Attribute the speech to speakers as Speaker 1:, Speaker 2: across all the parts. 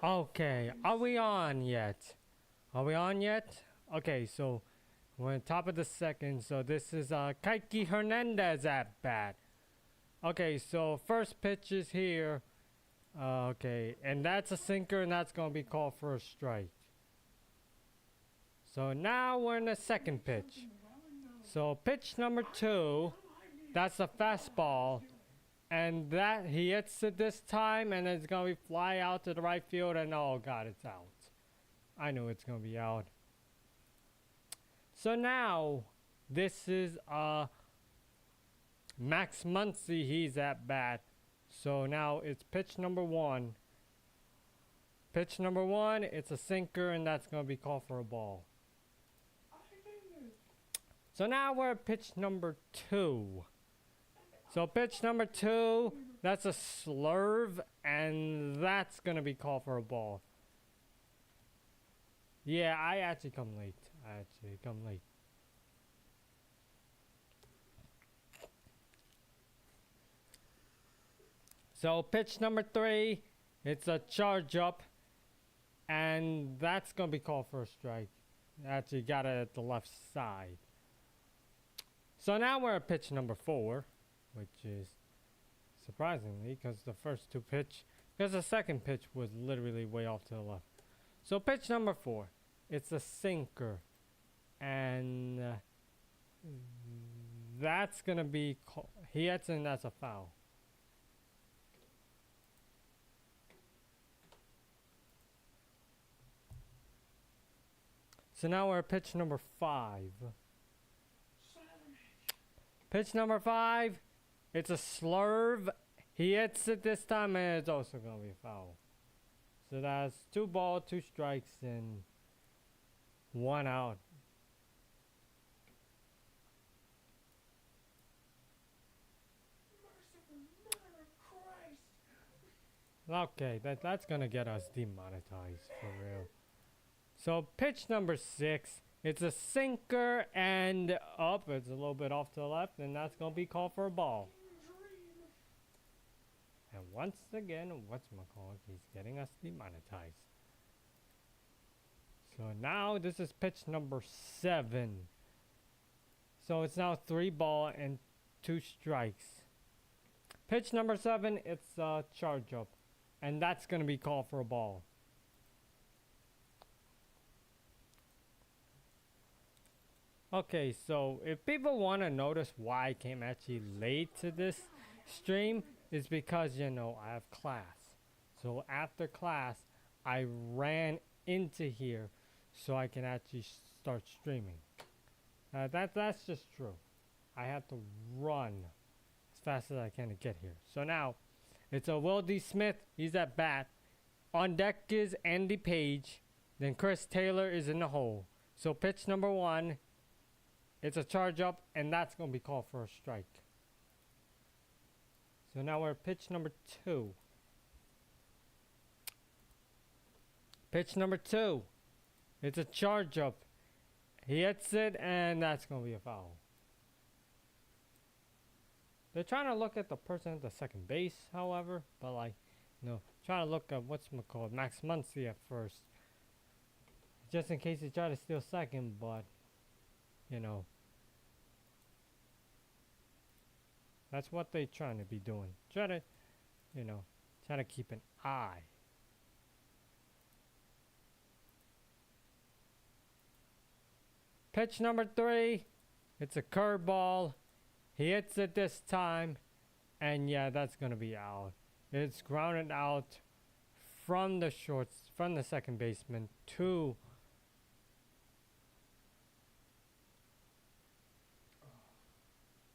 Speaker 1: Okay, are we on yet? Are we on yet? Okay, so we're on top of the second. So this is Kike Hernandez at bat. Okay, so first pitch is here. Okay, and that's a sinker, and that's going to be called for a strike. So now we're in the second pitch. So pitch number 2, that's a fastball. And that he hits it this time, and it's going to be fly out to the right field, and oh god, it's out. I knew it's going to be out. So now, this is Max Muncy, he's at bat. So now it's pitch number 1. Pitch number 1, it's a sinker, and that's going to be called for a ball. So now we're at pitch number 2. So pitch number 2, that's a slurve, and that's going to be called for a ball. Yeah, I actually come late. So pitch number 3, it's a charge up, and that's going to be called for a strike. Actually got it at the left side. So now we're at pitch number 4. Which is surprisingly, because the first 2 pitch, because the second pitch was literally way off to the left. So pitch number 4, it's a sinker, and that's gonna be he hits and that's a foul. So now we're at pitch number 5. Pitch number 5. It's a slurve. He hits it this time, and it's also going to be a foul. So that's 2 balls, 2 strikes, and 1 out. Okay, that's going to get us demonetized for real. So pitch number 6. It's a sinker, and up. It's a little bit off to the left, and that's going to be called for a ball. And once again, whatchamacallit, he's getting us demonetized. So now this is pitch number 7. So it's now 3 balls and 2 strikes. Pitch number 7, it's a charge up, and that's going to be called for a ball. Okay, so if people want to notice why I came actually late to this stream, is because, you know, I have class. So after class, I ran into here so I can actually start streaming. That's just true. I have to run as fast as I can to get here. So now, it's a Will D. Smith. He's at bat. On deck is Andy Page. Then Chris Taylor is in the hole. So pitch number 1. It's a charge up, and that's going to be called for a strike. So now we're at pitch number 2. Pitch number 2. It's a charge up. He hits it, and that's going to be a foul. They're trying to look at the person at the second base, however, but like, no, trying to look at whatchamacallit, Max Muncy at first. Just in case he try to steal second, but, you know. That's what they're trying to be doing. Try to, you know, try to keep an eye. Pitch number 3. It's a curveball. He hits it this time. And yeah, that's going to be out. It's grounded out from the from the second baseman to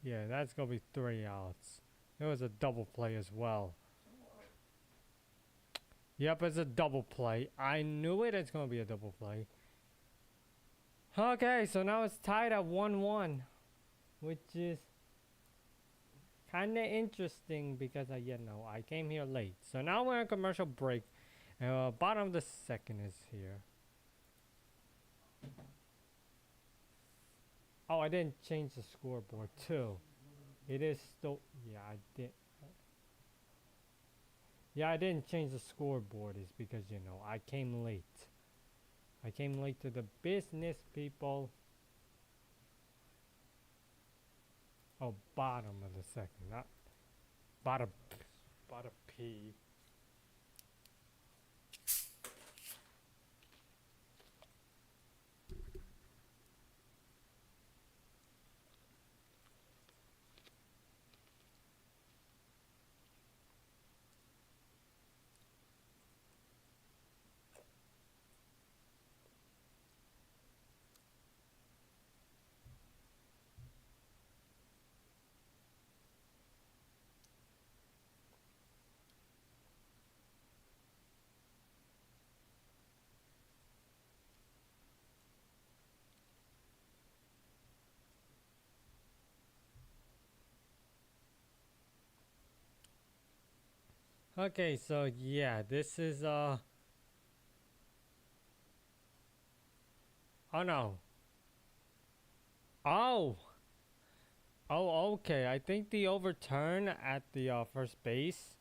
Speaker 1: yeah, that's going to be 3 outs. It was a double play as well. Yep, it's a double play. I knew it. It's going to be a double play. Okay, so now it's tied at 1-1. Which is kind of interesting because, you know, I came here late. So now we're in commercial break. Bottom of the second is here. Oh, I didn't change the scoreboard too. It is still, yeah, I did. Yeah, I didn't change the scoreboard is because, you know, I came late. I came late to the business, people. Oh, bottom of the second, not bottom, bottom P. Okay, so yeah, this is oh no. Oh. Oh, okay. I think the overturn at the first base,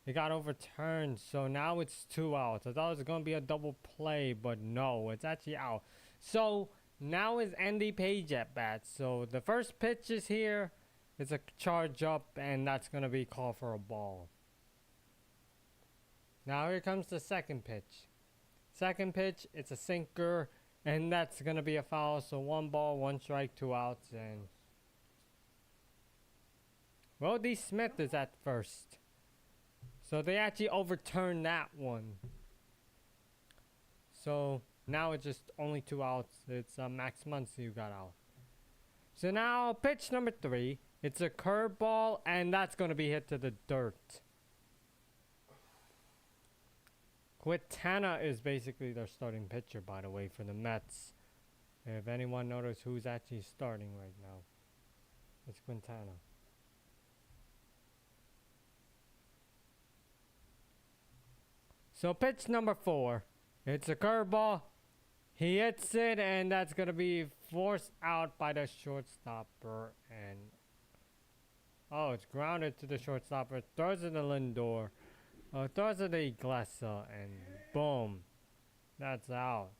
Speaker 1: it got overturned. So now it's 2 outs. I thought it was gonna be a double play, but no, it's actually out. So now is Andy Page at bat. So the first pitch is here. It's a charge up, and that's gonna be called for a ball. Now here comes the second pitch. Second pitch, it's a sinker, and that's gonna be a foul. So 1 ball, 1 strike, 2 outs, and Roddy Smith is at first. So they actually overturned that one. So now it's just only 2 outs. It's Max Muncy who got out. So now pitch number 3. It's a curveball, and that's going to be hit to the dirt. Quintana is basically their starting pitcher, by the way, for the Mets. If anyone noticed who's actually starting right now, it's Quintana. So pitch number 4. It's a curveball. He hits it, and that's going to be forced out by the shortstopper. And oh, it's grounded to the shortstopper. Throws it to Lindor. Throws it to Iglesias, and boom. That's out.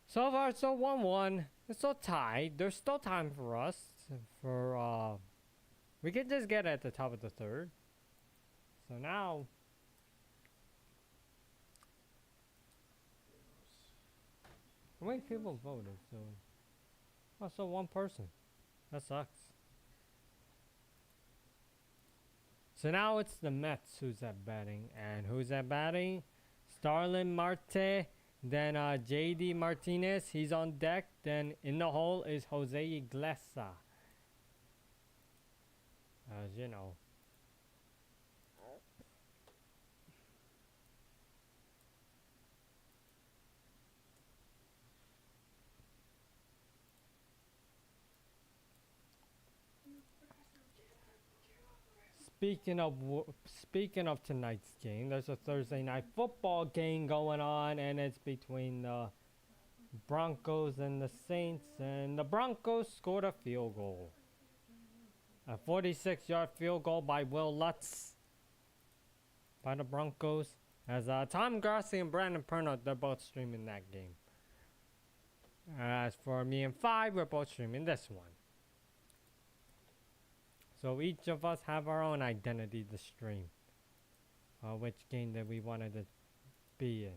Speaker 1: So far, so 1-1. It's still tied. There's still time for us. We can just get at the top of the third. So now, how many people voted? So 1 person. That sucks. So now it's the Mets who's at batting. And who's at batting? Starlin Marte. Then JD Martinez. He's on deck. Then in the hole is Jose Iglesias. As you know. Speaking of tonight's game, there's a Thursday night football game going on, and it's between the Broncos and the Saints, and the Broncos scored a field goal. A 46-yard field goal by Will Lutz by the Broncos. As Tom Grassi and Brandon Perna, they're both streaming that game. As for me and Five, we're both streaming this one. So each of us have our own identity to stream. Which game that we wanted to be in.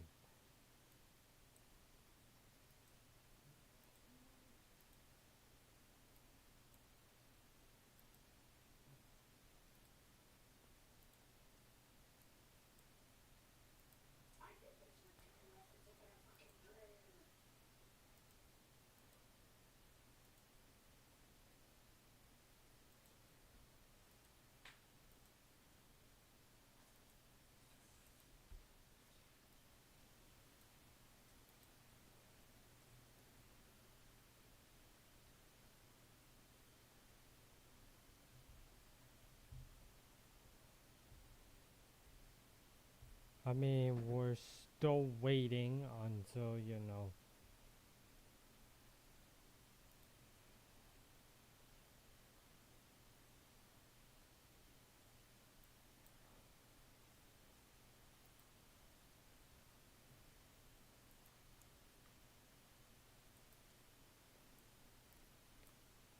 Speaker 1: I mean, we're still waiting until, you know.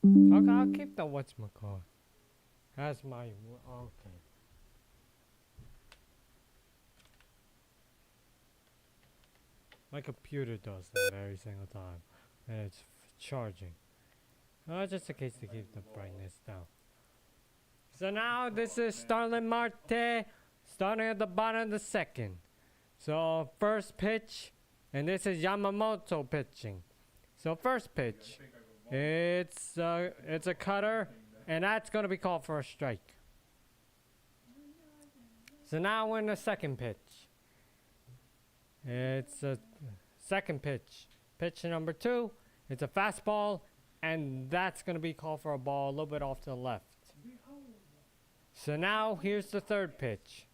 Speaker 1: Okay, I'll keep the whatchamacallit. That's my... Okay. My computer does that every single time. And it's charging. Just in case to keep the brightness down. So now this is Starling Marte starting at the bottom of the second. So first pitch, and this is Yamamoto pitching. So first pitch, it's a cutter, and that's gonna be called for a strike. So now we're in the second pitch. It's a second pitch. Pitch number 2. It's a fastball, and that's gonna be called for a ball a little bit off to the left. So now here's the third pitch.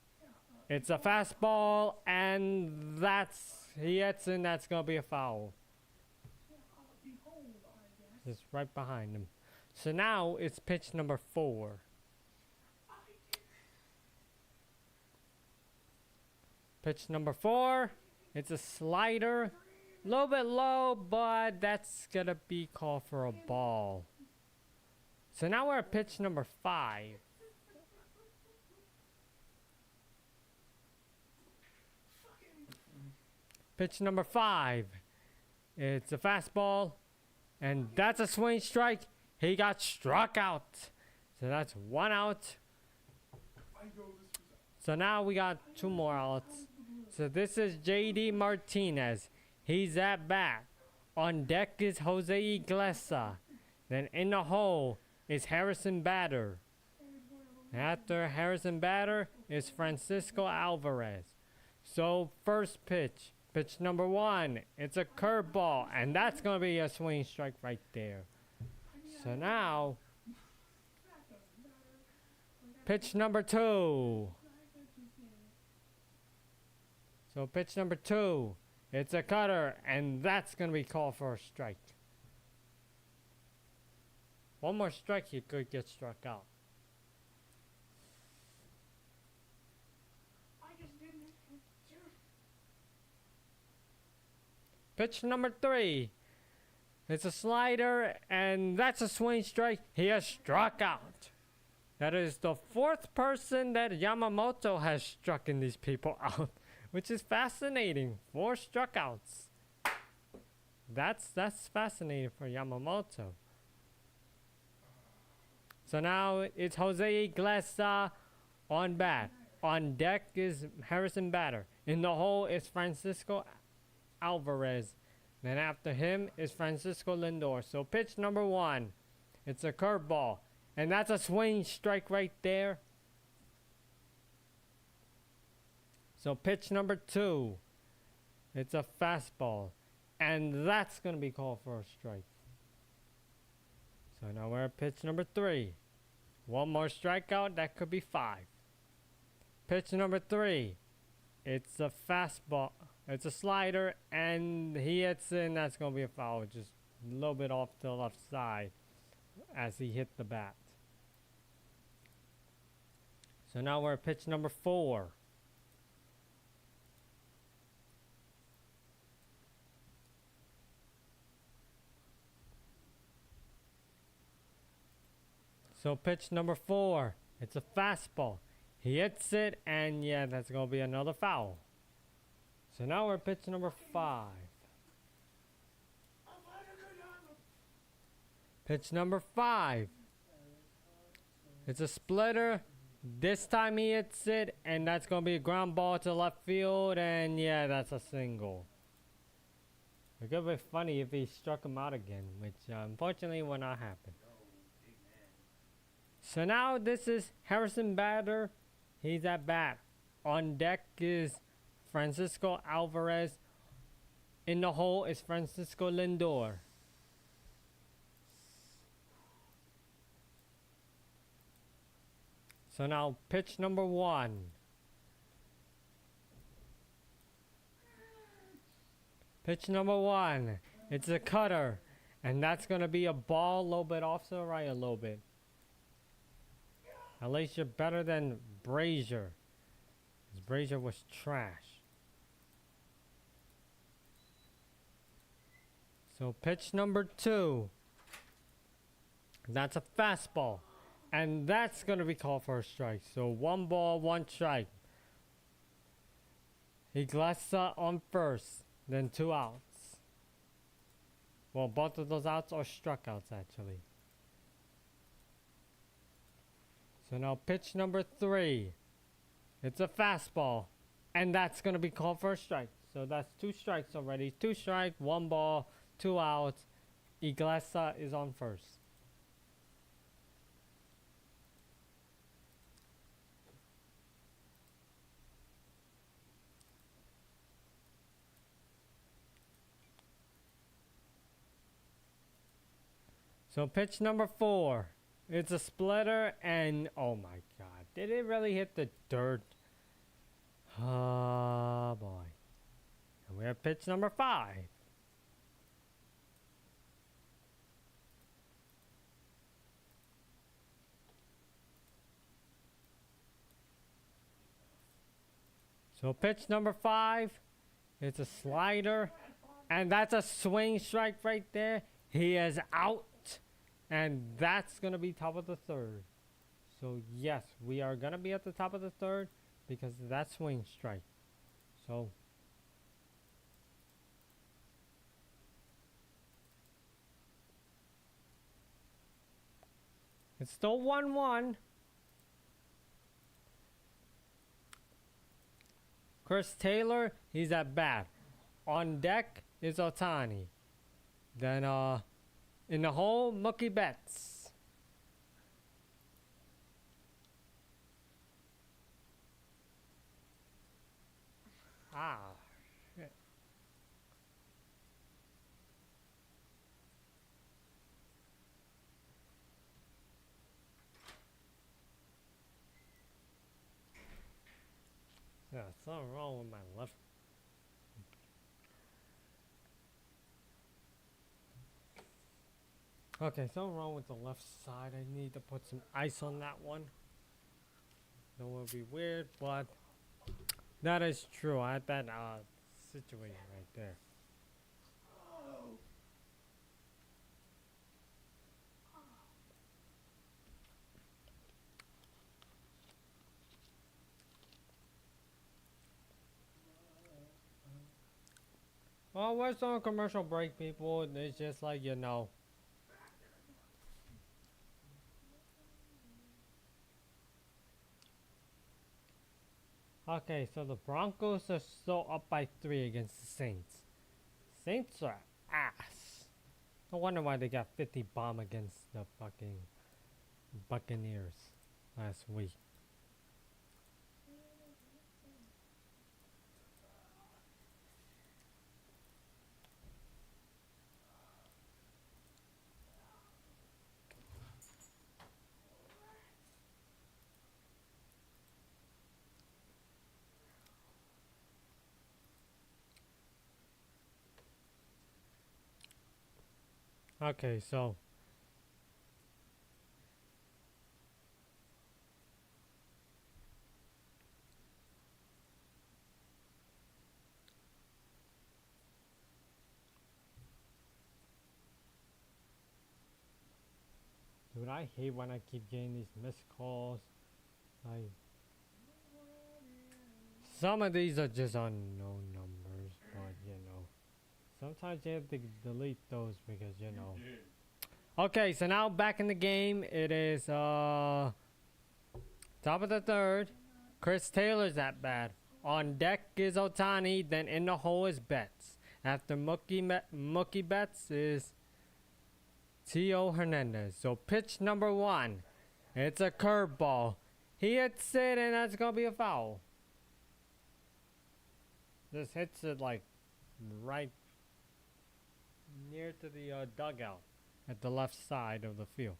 Speaker 1: It's a fastball, and he hits, and that's gonna be a foul. Just right behind him. So now it's pitch number 4. Pitch number 4. It's a slider. A little bit low, but that's gonna be called for a ball. So now we're at pitch number 5. Pitch number 5. It's a fastball, and that's a swing strike. He got struck out. So that's 1 out. So now we got 2 more outs. So this is JD Martinez. He's at bat. On deck is Jose Iglesias. Then in the hole is Harrison Bader. After Harrison Bader is Francisco Alvarez. So first pitch. Pitch number 1, it's a curveball, and that's going to be a swing strike right there. So now, pitch number 2. So pitch number 2, it's a cutter, and that's going to be called for a strike. One more strike, he could get struck out. Pitch number 3. It's a slider, and that's a swing strike. He has struck out. That is the 4th person that Yamamoto has struck in these people out, which is fascinating. 4 struckouts. That's fascinating for Yamamoto. So now it's Jose Iglesias on bat. On deck is Harrison Bader. In the hole is Francisco Alvarez. Then after him is Francisco Lindor. So pitch number 1, it's a curveball, and that's a swing strike right there. So pitch number 2, it's a fastball, and that's going to be called for a strike. So now we're at pitch number 3. One more strikeout, that could be 5. Pitch number 3, it's a fastball. It's a slider, and he hits in. That's going to be a foul, just a little bit off to the left side as he hit the bat. So now we're at pitch number 4. So pitch number 4, it's a fastball. He hits it, and yeah, that's going to be another foul. So now we're at pitch number 5. Pitch number 5. It's a splitter. This time he hits it, and that's going to be a ground ball to left field, and yeah, that's a single. It could be funny if he struck him out again, which unfortunately will not happen. So now this is Harrison Bader. He's at bat. On deck is Francisco Alvarez. In the hole is Francisco Lindor. So now pitch number 1. Pitch number 1. It's a cutter. And that's going to be a ball a little bit off to the right a little bit. At least you're better than Brazier. Brazier was trash. So pitch number 2. That's a fastball. And that's going to be called for a strike. So 1 ball, 1 strike. Iglesias on first, then 2 outs. Well, both of those outs are struck outs actually. So now pitch number 3. It's a fastball. And that's going to be called for a strike. So that's 2 strikes already. 2 strikes, 1 ball, 2 outs. Iglesias is on first. So pitch number 4. It's a splitter and oh my god. Did it really hit the dirt? Oh boy. And we have pitch number 5. So pitch number 5. It's a slider. And that's a swing strike right there. He is out. And that's going to be top of the 3rd. So yes, we are going to be at the top of the 3rd because of that swing strike. So it's still 1-1. Chris Taylor, he's at bat. On deck is Ohtani. Then in the hole, Mookie Betts. Ah, shit. Yeah, something wrong with my left. Okay, something wrong with the left side. I need to put some ice on that one. That would be weird, but that is true. I had that situation right there. Well, we're still on commercial break, people. It's just like, you know. Okay, so the Broncos are still up by 3 against the Saints. Saints are ass. No wonder why they got 50 bomb against the fucking Buccaneers last week. Okay, so dude, I hate when I keep getting these missed calls. Like, some of these are just unknown numbers, but you know, sometimes you have to delete those because you know. Okay, so now back in the game, it is top of the 3rd. Chris Taylor's at bat. On deck is Ohtani, then in the hole is Betts. After Mookie Betts is Tio Hernandez. So pitch number 1. It's a curveball. He hits it and that's gonna be a foul. This hits it like right near to the dugout at the left side of the field.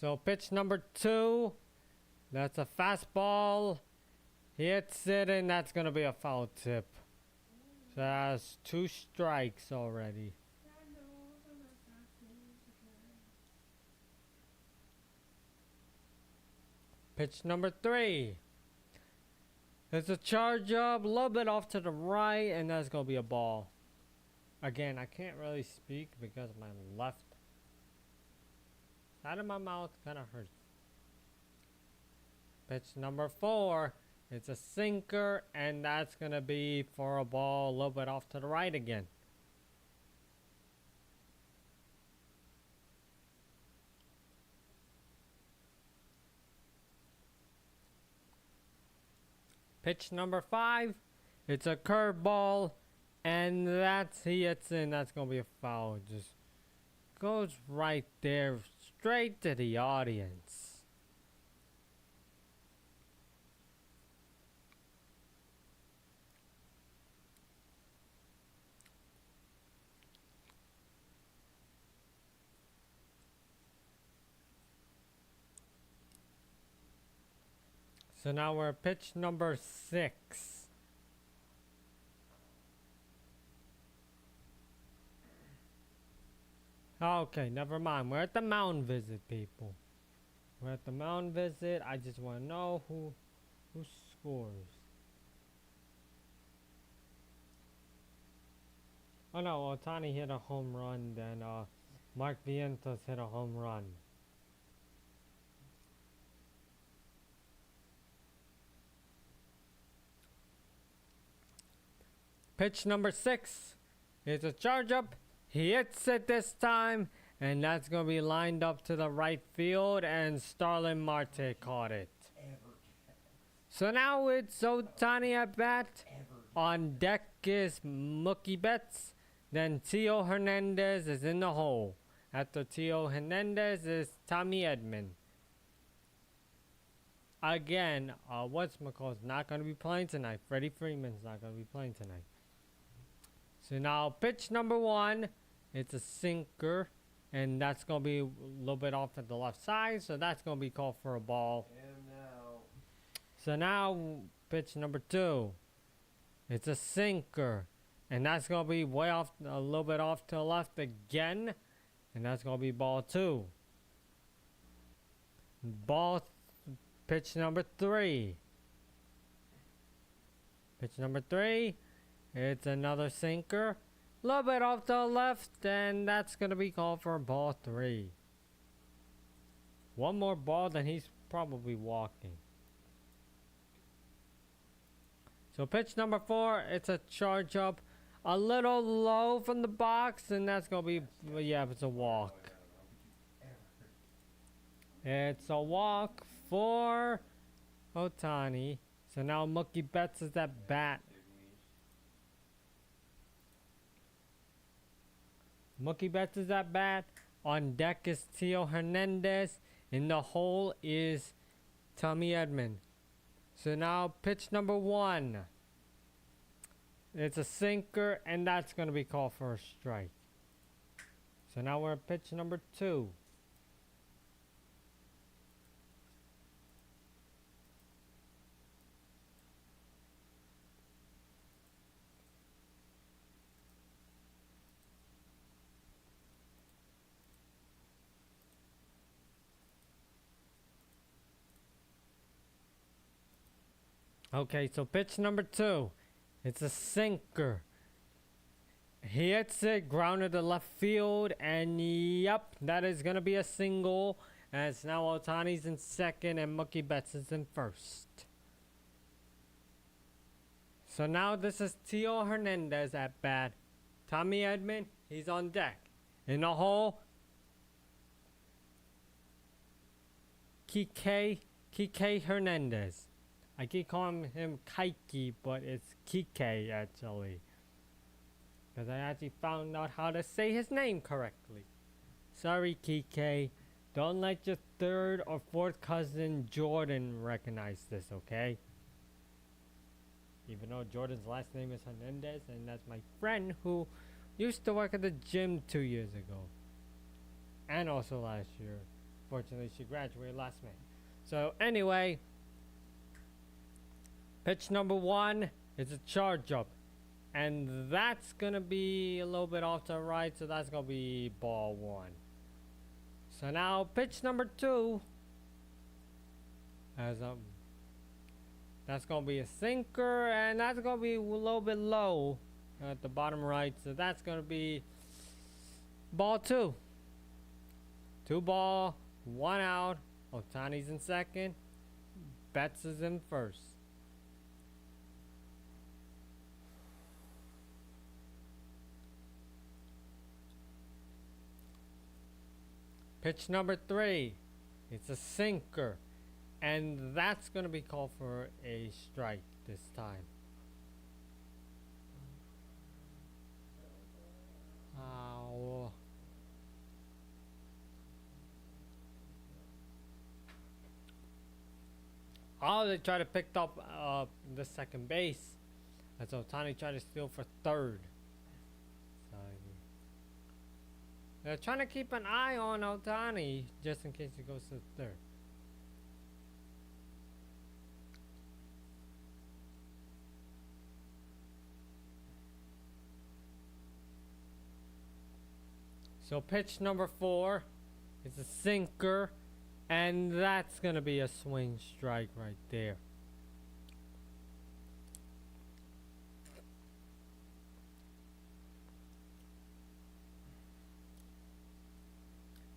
Speaker 1: So pitch number 2, that's a fastball. He hits it and that's going to be a foul tip. So that's 2 strikes already. Pitch number 3. It's a charge up, a little bit off to the right, and that's gonna be a ball. Again, I can't really speak because my left side of my mouth kind of hurts. Pitch number 4. It's a sinker, and that's gonna be for a ball, a little bit off to the right again. Pitch number 5. It's a curveball, and he hits in. That's gonna be a foul. Just goes right there, straight to the audience. So now we're at pitch number 6. Okay, never mind. We're at the mound visit, people. We're at the mound visit. I just want to know who scores. Oh no, Ohtani hit a home run, then Mark Vientos hit a home run. Pitch number 6. It's a changeup. He hits it this time, and that's going to be lined up to the right field, and Starlin Marte caught it. So now it's Ohtani at bat. On deck is Mookie Betts. Then Tio Hernandez is in the hole. After Tio Hernandez is Tommy Edman. Again, what's-McCall's not going to be playing tonight. Freddie Freeman's not going to be playing tonight. So now pitch number 1, it's a sinker, and that's going to be a little bit off at the left side, so that's going to be called for a ball. So now pitch number 2, it's a sinker, and that's going to be way off, a little bit off to the left again, and that's going to be ball 2. Pitch number 3. Pitch number 3. It's another sinker. A little bit off to the left, and that's going to be called for ball 3. One more ball, then he's probably walking. So pitch number 4, it's a charge up. A little low from the box, and that's going to be, yeah, it's a walk. It's a walk for Ohtani. So now Mookie Betts is at bat. Mookie Betts is at bat. On deck is Tio Hernandez. In the hole is Tommy Edman. So now pitch number 1. It's a sinker, and that's going to be called for a strike. So now we're at pitch number 2. Okay, so pitch number 2. It's a sinker. He hits it, grounded to left field, and yep, that is going to be a single. As now Ohtani's in second and Mookie Betts is in first. So now this is Tio Hernandez at bat. Tommy Edman, he's on deck. In the hole, Kike Hernandez. I keep calling him Kike, but it's Kike actually. Because I actually found out how to say his name correctly. Sorry, Kike. Don't let your third or fourth cousin Jordan recognize this, okay? Even though Jordan's last name is Hernandez, and that's my friend who used to work at the gym 2 years ago. And also last year. Fortunately, she graduated last May. So anyway, pitch number 1 is a charge up. And that's going to be a little bit off to the right, so that's going to be ball 1. So now, pitch number 2. As That's going to be a sinker, and that's going to be a little bit low at the bottom right. So that's going to be ball 2. 2 ball, 1 out. Ohtani's in second. Betts is in first. Pitch number 3. It's a sinker. And that's going to be called for a strike this time. Oh, they try to pick up the second base. As Ohtani tried to steal for third. So, they're trying to keep an eye on Ohtani just in case he goes to third. So pitch number 4 is a sinker, and that's going to be a swing strike right there.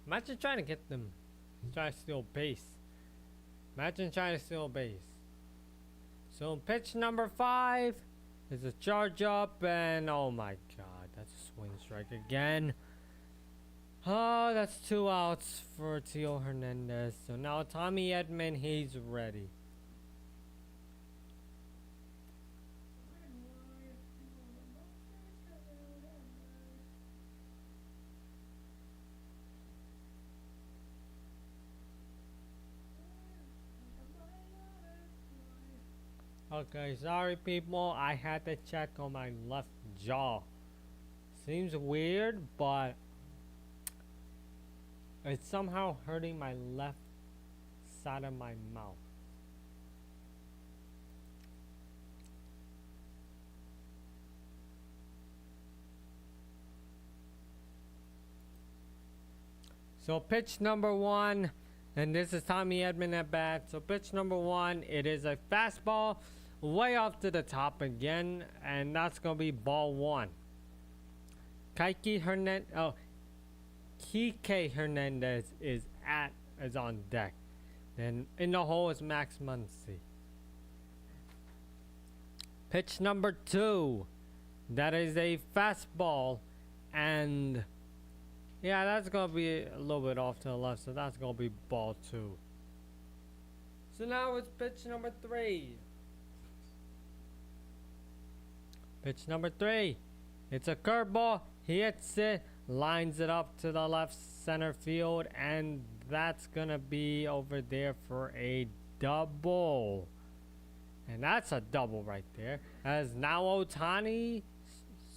Speaker 1: Imagine trying to get them, try to steal base. Imagine trying to steal base. So pitch number 5 is a charge up, and oh my god, that's a swing strike again. Oh, that's 2 outs for Teo Hernandez. So now Tommy Edman, he's ready. Okay, sorry people, I had to check on my left jaw. Seems weird, but it's somehow hurting my left side of my mouth. So pitch number 1, and this is Tommy Edman at bat. So pitch number 1, it is a fastball way off to the top again, and that's gonna be ball 1. Kike Hernandez is on deck. Then in the hole is Max Muncy. Pitch number 2, that is a fastball, and yeah, that's gonna be a little bit off to the left, so that's gonna be ball 2. So now it's pitch number 3. Pitch number 3, it's a curveball. He hits it, lines it up to the left center field, and that's gonna be over there for a double. And that's a double right there. As now Ohtani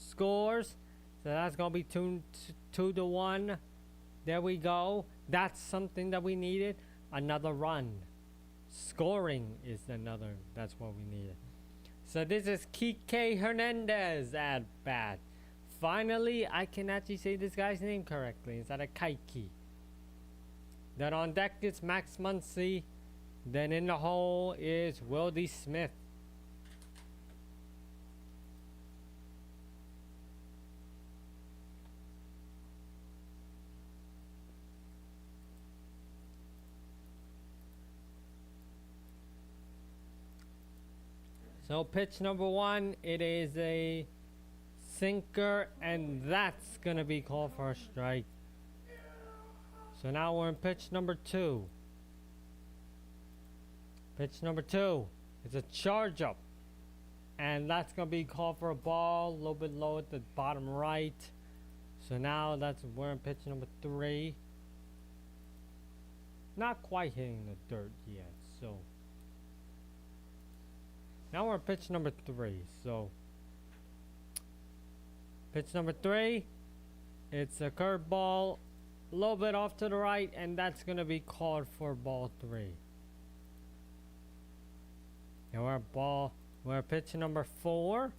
Speaker 1: scores, so that's gonna be 2-1. There we go. That's something that we needed. Another run. Scoring is another. That's what we needed. So this is Kike Hernandez at bat. Finally, I can actually say this guy's name correctly instead of Kike. Then on deck is Max Muncy. Then in the hole is Wildy Smith. So pitch number 1, it is a sinker, and that's gonna be called for a strike. So now we're in pitch number 2. Pitch number 2, it's a charge up, and that's gonna be called for a ball, a little bit low at the bottom right. So now we're in pitch number 3. Not quite hitting the dirt yet, so now we're at pitch number 3. So pitch number 3, it's a curveball, a little bit off to the right, and that's gonna be called for ball 3. And we're at pitch number 4.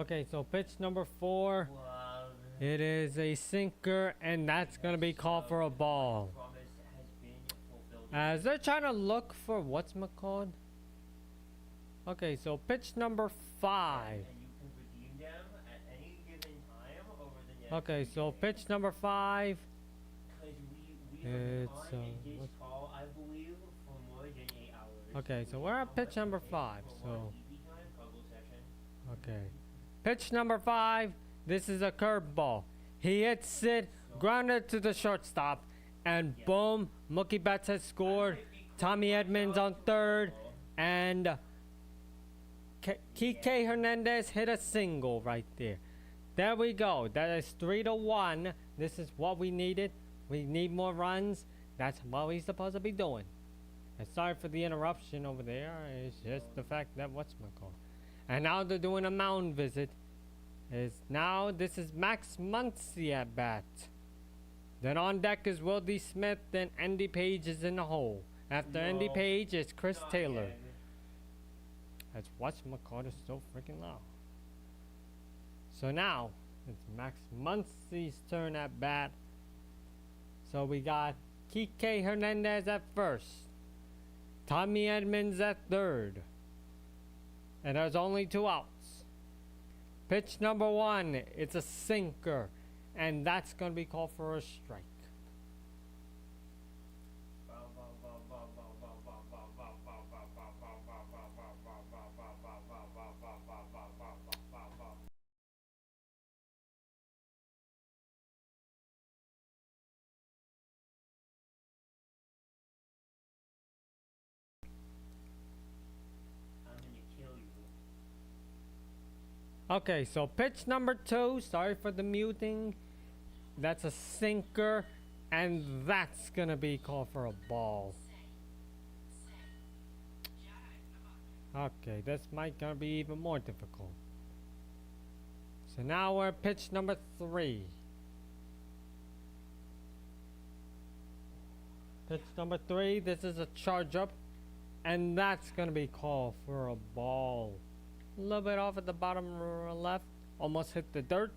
Speaker 1: Okay, so pitch number 4. It is a sinker, and that's going to be called for a ball. As they're trying to look for what's-it-called. Okay, so pitch number 5. Okay, so pitch number 5. It's okay, so we're at pitch number 5. So okay, pitch number 5. This is a curveball. He hits it, grounded to the shortstop, and boom, Mookie Betts has scored. Tommy Edmonds on third, and Kike Hernandez hit a single right there. There we go. That is 3-1. This is what we needed. We need more runs. That's what we're supposed to be doing. And sorry for the interruption over there. It's just the fact that what's-it-called. And now they're doing a mound visit. This is Max Muncy at bat. Then on deck is Will D. Smith. Then Andy Page is in the hole. After Andy Page is Chris Taylor. That's what's-it-called is so freaking loud. So now it's Max Muncy's turn at bat. So we got Kike Hernandez at first, Tommy Edmonds at third, and there's only 2 outs. Pitch number 1, it's a sinker, and that's going to be called for a strike. Okay, so pitch number 2, sorry for the muting. That's a sinker, and that's gonna be called for a ball. Okay, this might gonna be even more difficult. So now we're at pitch number 3. Pitch number 3, this is a charge up, and that's gonna be called for a ball. A little bit off at the bottom left, almost hit the dirt.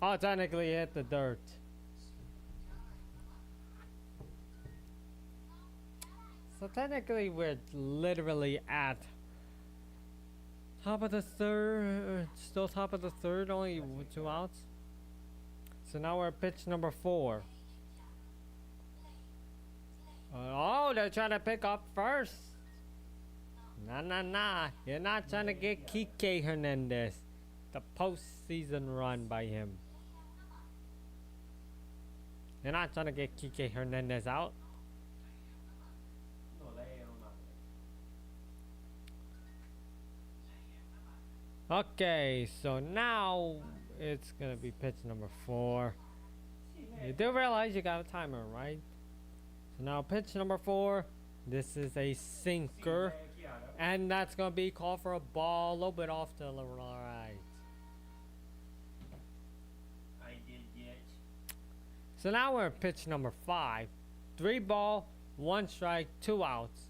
Speaker 1: Oh, technically hit the dirt. So technically we're literally at top of the third, still top of the third, only 2 outs. So now we're at pitch number 4. Oh, they're trying to pick up first. Nah. You're not trying to get Kike Hernandez. The postseason run by him. You're not trying to get Kike Hernandez out. Okay, so now it's gonna be pitch number 4. You do realize you got a timer, right? So now pitch number 4. This is a sinker. And that's going to be called for a ball, a little bit off to the right.
Speaker 2: I did get.
Speaker 1: So now we're at pitch number 5. 3 ball, 1 strike, 2 outs.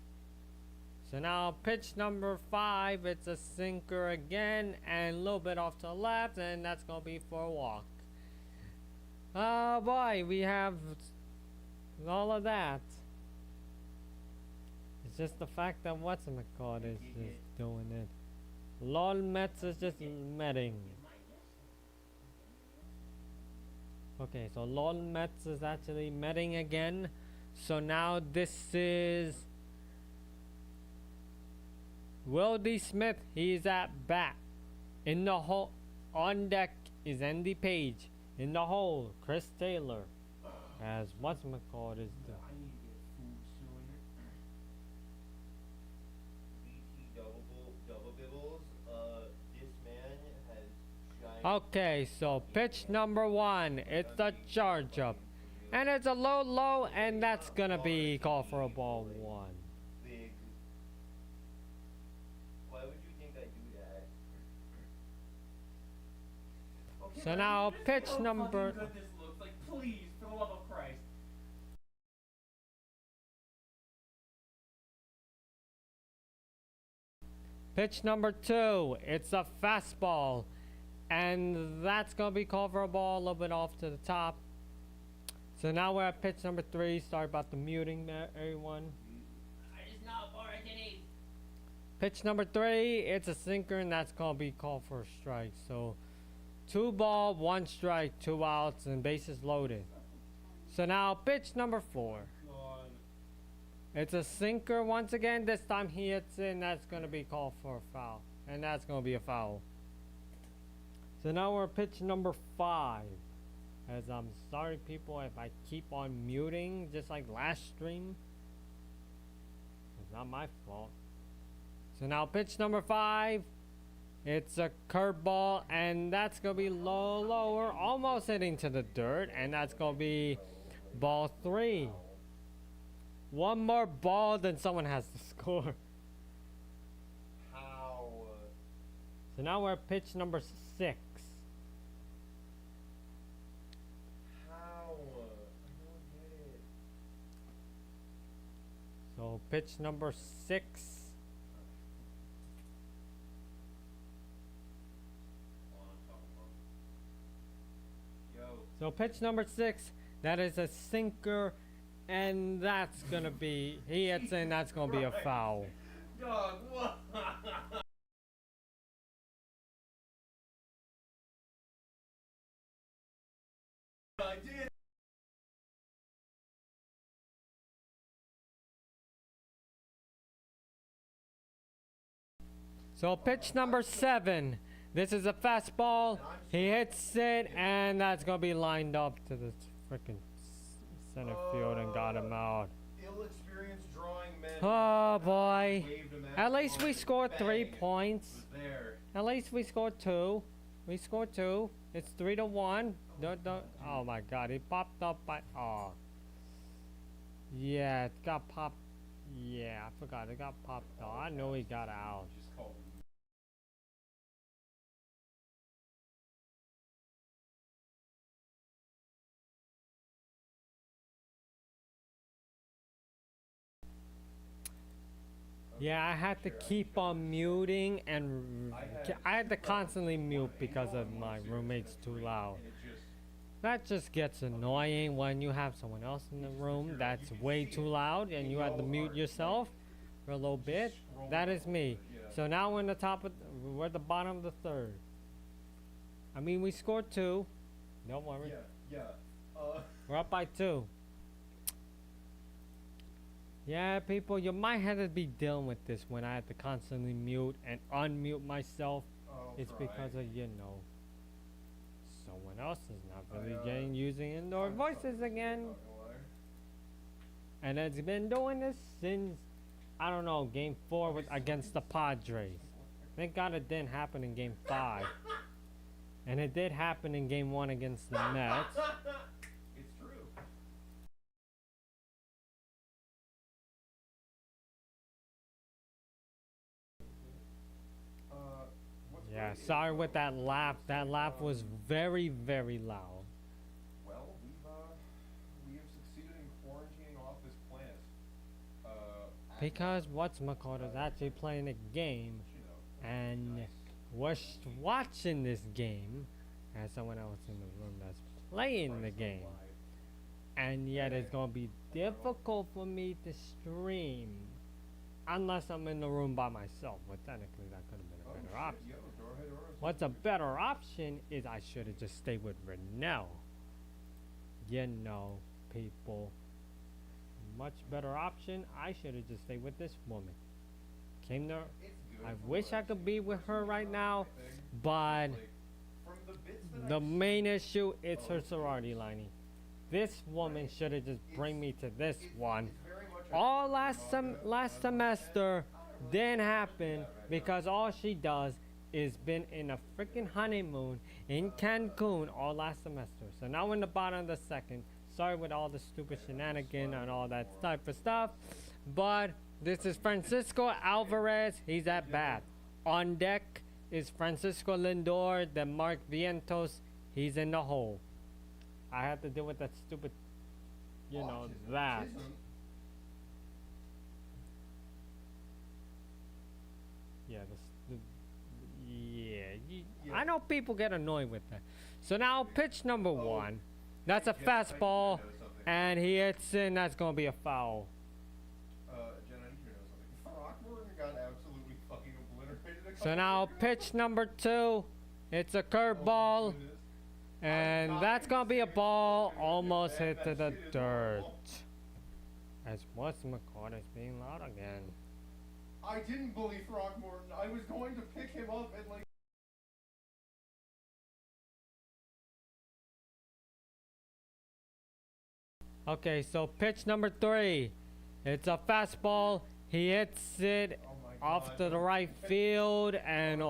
Speaker 1: So now pitch number 5, it's a sinker again, and a little bit off to the left, and that's going to be for a walk. Oh boy, we have all of that. It's just the fact that what's-it-called is just doing it. LOL Mets is just metting. Okay, so LOL Mets is actually metting again. So now this is Will D. Smith. He's at bat. In the hole, on deck is Andy Page. In the hole, Chris Taylor. As what's-it-called is doing. Okay, so pitch number 1, it's a charge up, and it's a low, and that's gonna be called for a ball 1.
Speaker 2: Why would you think I do that? Okay,
Speaker 1: So now pitch number.
Speaker 2: Good this looks like, please, for the love of Christ.
Speaker 1: Pitch number 2, it's a fastball, And that's going to be called for a ball a little bit off to the top. So now we're at pitch number 3. Sorry about the muting there, everyone.
Speaker 2: It's not working.
Speaker 1: Pitch number 3, it's a sinker, and that's going to be called for a strike. So 2 ball, 1 strike, 2 outs, and bases loaded. So now pitch number 4. It's a sinker once again. This time he hits in. That's going to be called for a foul. And that's going to be a foul. So now we're at pitch number 5. As I'm sorry people if I keep on muting just like last stream. It's not my fault. So now pitch number 5. It's a curveball, and that's going to be lower, almost hitting to the dirt, and that's going to be ball 3. One more ball, then someone has to score.
Speaker 2: How?
Speaker 1: So now we're at pitch number 6.
Speaker 2: How? I don't get it.
Speaker 1: So pitch number 6. So pitch number 6, that is a sinker, and that's gonna be, he hits in, that's gonna be a foul.
Speaker 2: Dog, what? I did.
Speaker 1: So pitch number 7, this is a fastball, he hits it, and that's gonna be lined up to the freaking center field and got him out.
Speaker 2: Ill-experienced drawing men.
Speaker 1: Oh boy.
Speaker 2: Waved him
Speaker 1: At least we scored 3
Speaker 2: Bang.
Speaker 1: points.
Speaker 2: Was there.
Speaker 1: At least we scored 2. We scored 2. It's 3-1. Don't. Oh my God! He popped up by. Oh. Yeah, it got popped. Yeah, I forgot it got popped up. I know he got out.
Speaker 2: Just called him.
Speaker 1: Yeah, I had to keep on muting, and I had to constantly mute because of my roommate's too loud.
Speaker 2: And it just.
Speaker 1: That just gets annoying when you have someone else in the room that's way too loud and you have to mute yourself for a little bit. That is me. So now we're in the top of, we're at the bottom of the 3rd. I mean, we scored 2. Don't worry.
Speaker 2: Yeah.
Speaker 1: We're up by 2. Yeah, people, you might have to be dealing with this when I have to constantly mute and unmute myself. It's because of, you know, someone else is not really getting using indoor voices again. And it's been doing this since, I don't know, game 4 with against the Padres. Thank God it didn't happen in game 5. And it did happen in game 1 against the Mets.
Speaker 2: It's true.
Speaker 1: Yeah, sorry with that laugh. That laugh was very, very loud.
Speaker 2: Well, we have succeeded in quarantining off this planet.
Speaker 1: Because whatchamacallit is actually playing a game, and we're watching this game as someone else in the room that's playing the game. And yet it's going to be difficult for me to stream unless I'm in the room by myself. But technically that could have been a better option. What's a better option is I should have just stayed with Renell. You know, people. Much better option. I should have just stayed with this woman. Came there. I wish I could be with her right now, but the main issue is her sorority lining. This woman should have just bring me to this one. All last semester didn't happen because all she does is been in a freaking honeymoon in Cancun all last semester. So now we're in the bottom of the 2nd. Sorry with all the stupid shenanigans and all that type of stuff, but this is Francisco Alvarez. He's at bat. On deck is Francisco Lindor, then Mark Vientos. He's in the hole. I have to deal with that stupid, you know, that. Yeah,
Speaker 2: Yeah.
Speaker 1: I know people get annoyed with that. So now pitch number one. That's a
Speaker 2: Jen, I need you to
Speaker 1: fastball,
Speaker 2: know something.
Speaker 1: and he hits in. That's gonna be a foul.
Speaker 2: Jen, I need you to know something. Throckmorton got absolutely fucking obliterated a
Speaker 1: So
Speaker 2: couple
Speaker 1: now
Speaker 2: years ago.
Speaker 1: pitch number two. It's a
Speaker 2: Oh my
Speaker 1: curveball,
Speaker 2: goodness.
Speaker 1: and
Speaker 2: I'm
Speaker 1: that's
Speaker 2: not
Speaker 1: gonna be a
Speaker 2: serious.
Speaker 1: ball.
Speaker 2: Dude,
Speaker 1: Almost
Speaker 2: man,
Speaker 1: hit to
Speaker 2: that
Speaker 1: the
Speaker 2: shit is
Speaker 1: dirt.
Speaker 2: horrible.
Speaker 1: As what's-McCall is being loud again.
Speaker 2: I didn't bully Throckmorton. I was going to pick him up and like.
Speaker 1: Okay, so pitch number three. It's a fastball. He hits it
Speaker 2: Oh my
Speaker 1: off
Speaker 2: God.
Speaker 1: to the right field, and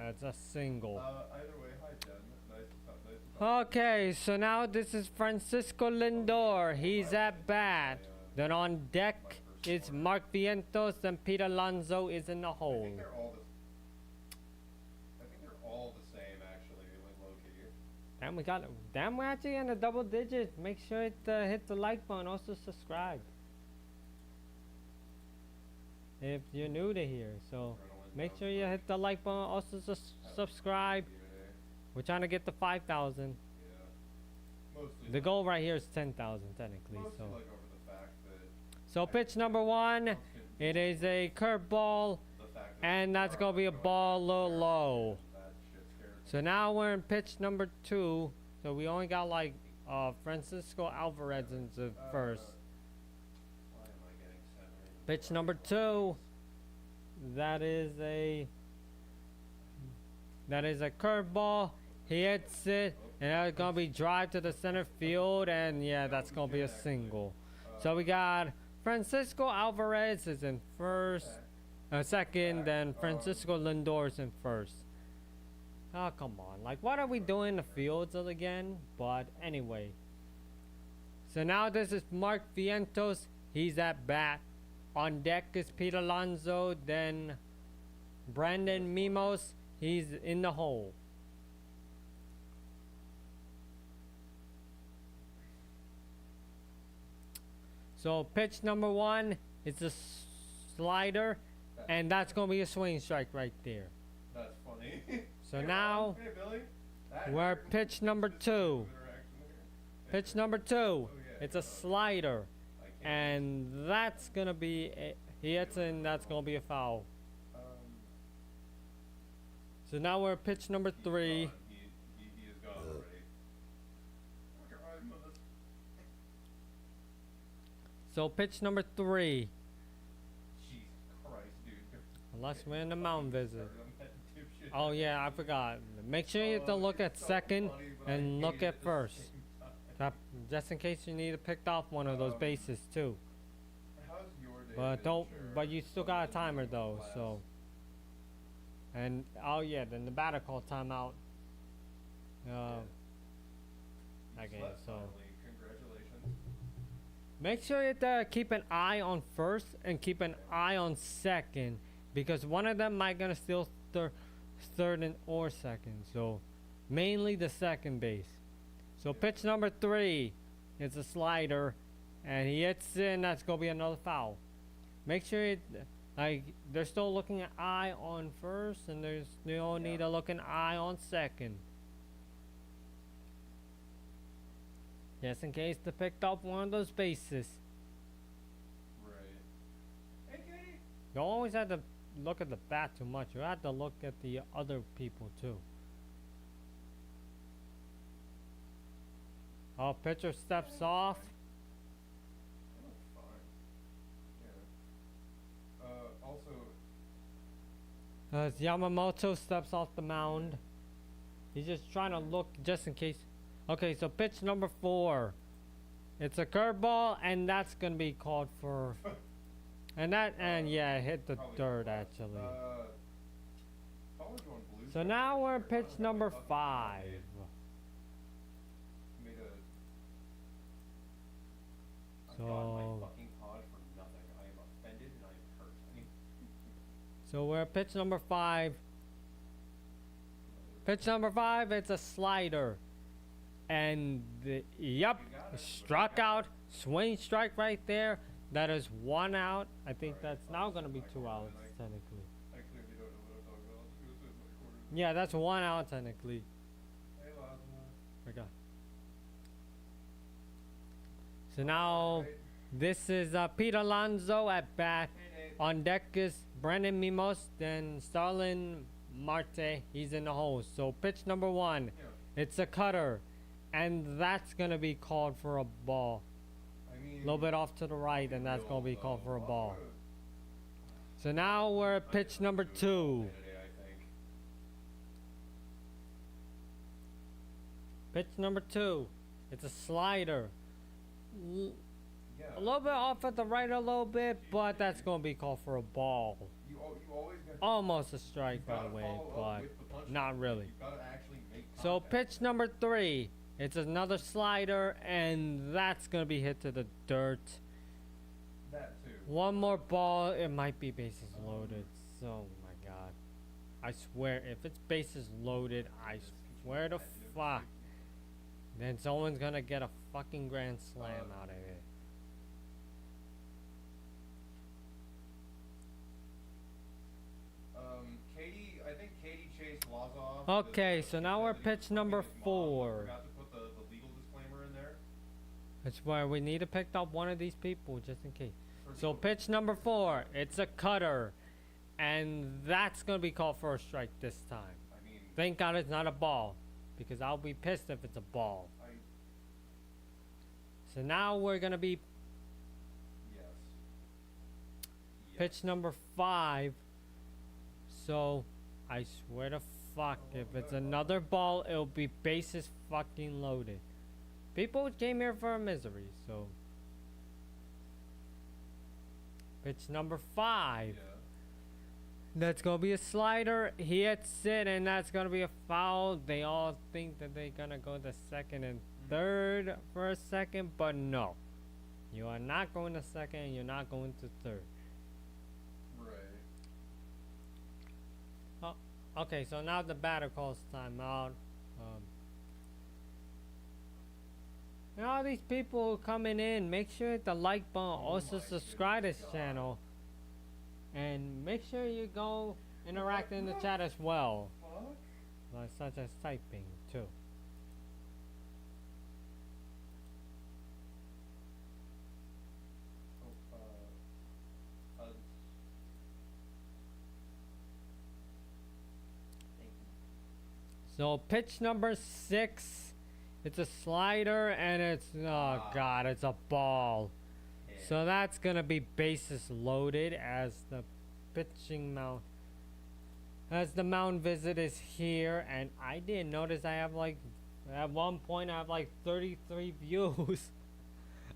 Speaker 1: it's a single.
Speaker 2: Either way, hi Jen. Nice to talk. Nice to talk.
Speaker 1: Okay, so now this is Francisco Lindor. He's at bat. Then on deck is Mark Vientos, and Pete Alonso is in the
Speaker 2: I
Speaker 1: hole.
Speaker 2: think they're all the same actually, like low key.
Speaker 1: Damn, we're actually in a double digit. Make sure to hit the like button. Also subscribe if you're new to here. So make sure you hit the like button. Also subscribe. We're trying to get to 5,000.
Speaker 2: Yeah. Mostly.
Speaker 1: The goal right here is 10,000 technically.
Speaker 2: Mostly
Speaker 1: So
Speaker 2: like over the fact that
Speaker 1: so pitch number one. It is a curveball, and that's gonna be a ball low.
Speaker 2: That shit scares me.
Speaker 1: So now we're in pitch number two. So we only got like Francisco Alvarez in the first.
Speaker 2: Why am I getting sent random
Speaker 1: Pitch number
Speaker 2: fucking
Speaker 1: two. That is a curveball. He hits it, and that's gonna be drive to the center field, and yeah, that's gonna be a single. So we got Francisco Alvarez is in first, second, then Francisco Lindor is in first. Oh, come on. Like, what are we doing in the fields again? But anyway. So now this is Mark Vientos. He's at bat. On deck is Pete Alonso. Then Brandon Mimos. He's in the hole. So pitch number one is a slider. And that's going to be a swing strike right there.
Speaker 2: That's funny.
Speaker 1: So
Speaker 2: Hey,
Speaker 1: now
Speaker 2: hey, Billy. That
Speaker 1: we're
Speaker 2: hurt.
Speaker 1: pitch number two.
Speaker 2: Interaction there.
Speaker 1: Pitch number two.
Speaker 2: Oh, yeah.
Speaker 1: It's a slider.
Speaker 2: I can't-
Speaker 1: And that's going to be, he hits and that's going to be a foul.
Speaker 2: Um,
Speaker 1: So now we're at pitch number
Speaker 2: he's
Speaker 1: three.
Speaker 2: gone. He is gone already. Fuck, I'm on this-
Speaker 1: So pitch number three.
Speaker 2: Jesus Christ, dude.
Speaker 1: Unless we're in the mountain visit.
Speaker 2: Sorry, I'm that dipshit.
Speaker 1: Oh yeah, I forgot. Make sure you have to look at
Speaker 2: It's so
Speaker 1: second
Speaker 2: funny, but I
Speaker 1: and
Speaker 2: hate
Speaker 1: look
Speaker 2: it
Speaker 1: at
Speaker 2: the
Speaker 1: first.
Speaker 2: same time.
Speaker 1: Just in case you need to pick off one of those bases too.
Speaker 2: How's your day
Speaker 1: But
Speaker 2: been,
Speaker 1: don't.
Speaker 2: Sure?
Speaker 1: But you still got a
Speaker 2: Other than
Speaker 1: timer
Speaker 2: your
Speaker 1: though.
Speaker 2: class?
Speaker 1: So. And oh yeah, then the batter called timeout.
Speaker 2: You
Speaker 1: Okay,
Speaker 2: slept
Speaker 1: so
Speaker 2: finally. Congratulations.
Speaker 1: make sure you have to keep an eye on first and keep an eye on second, because one of them might gonna steal third and or second. So mainly the second base. So pitch number three, it's a slider, and he hits in. That's gonna be another foul. Make sure it, like they're still looking at eye on first, and there's no need to look an eye on second. Just in case they picked up one of those bases.
Speaker 2: Right. Hey, Katie.
Speaker 1: You always have to look at the bat too much. You have to look at the other people too. Oh, pitcher steps off.
Speaker 2: Oh, fine. Yeah. Also,
Speaker 1: As Yamamoto steps off the mound. He's just trying to look just in case. Okay, so pitch number four. It's a curveball, and that's gonna be called for. And yeah, it hit the
Speaker 2: probably
Speaker 1: dirt
Speaker 2: not.
Speaker 1: actually.
Speaker 2: College on Blue
Speaker 1: So
Speaker 2: Shirt
Speaker 1: now
Speaker 2: this
Speaker 1: we're
Speaker 2: year.
Speaker 1: at pitch
Speaker 2: I don't
Speaker 1: number
Speaker 2: have my fucking
Speaker 1: 5.
Speaker 2: Made a. I
Speaker 1: So-
Speaker 2: got my fucking pod for nothing. I am offended and I am hurt. I mean,
Speaker 1: So we're at pitch number 5. Pitch number 5, it's a slider. And yep,
Speaker 2: You got it.
Speaker 1: struck out. Swing strike right there. That is 1 out. I think that's now going to be 2 outs technically.
Speaker 2: I clearly don't know what I'm talking about. This is my quarters
Speaker 1: Yeah, that's 1 out technically.
Speaker 2: Hey, Lazima.
Speaker 1: Okay. So now,
Speaker 2: Right.
Speaker 1: this is Pete Alonso at bat.
Speaker 2: Hey, Nate.
Speaker 1: On deck is Brandon Mimos, then Starlin Marte. He's in the hole. So pitch number 1,
Speaker 2: Yeah.
Speaker 1: it's a cutter, and that's gonna be called for a ball.
Speaker 2: I mean,
Speaker 1: A little bit off to the right, and that's gonna be called for a ball. So now we're at pitch number 2. Pitch number 2, it's a slider.
Speaker 2: Yeah.
Speaker 1: A little bit off at the right a little bit, but that's gonna be called for a ball.
Speaker 2: You always got.
Speaker 1: Almost a strike, by the way, but not really.
Speaker 2: You gotta actually make
Speaker 1: So
Speaker 2: contact.
Speaker 1: pitch number 3, it's another slider, and that's gonna be hit to the dirt.
Speaker 2: That too.
Speaker 1: One more ball, it might be bases loaded. So my god, I swear, if it's bases loaded, I swear to fuck, then someone's gonna get a fucking grand slam out of it.
Speaker 2: Katie, I think Katie chased Lazoff.
Speaker 1: Okay, so now we're pitch number 4.
Speaker 2: Forgot to put the legal disclaimer in there.
Speaker 1: That's why we need to pick up one of these people just in case. So pitch number 4, it's a cutter, and that's gonna be called for a strike this time.
Speaker 2: I mean,
Speaker 1: Thank God it's not a ball, because I'll be pissed if it's a ball. So now we're gonna be
Speaker 2: yes.
Speaker 1: pitch number 5. So I swear to fuck, if it's another ball, it'll be bases fucking loaded. People came here for a misery, so pitch number 5.
Speaker 2: Yeah.
Speaker 1: That's gonna be a slider. He hits it, and that's gonna be a foul. They all think that they're gonna go to second and third for a second, but no. You are not going to second, you're not going to third.
Speaker 2: Right.
Speaker 1: Okay, so now the batter calls timeout. And all these people coming in, make sure you hit the like button. Also subscribe to this channel. And make sure you go interact in the chat as well.
Speaker 2: Fuck.
Speaker 1: Such as typing too. So pitch number 6, it's a slider, and it's oh god, it's a ball. So that's gonna be bases loaded as the pitching mound, as the mound visit is here. And I didn't notice I have like, at one point I have like 33 views.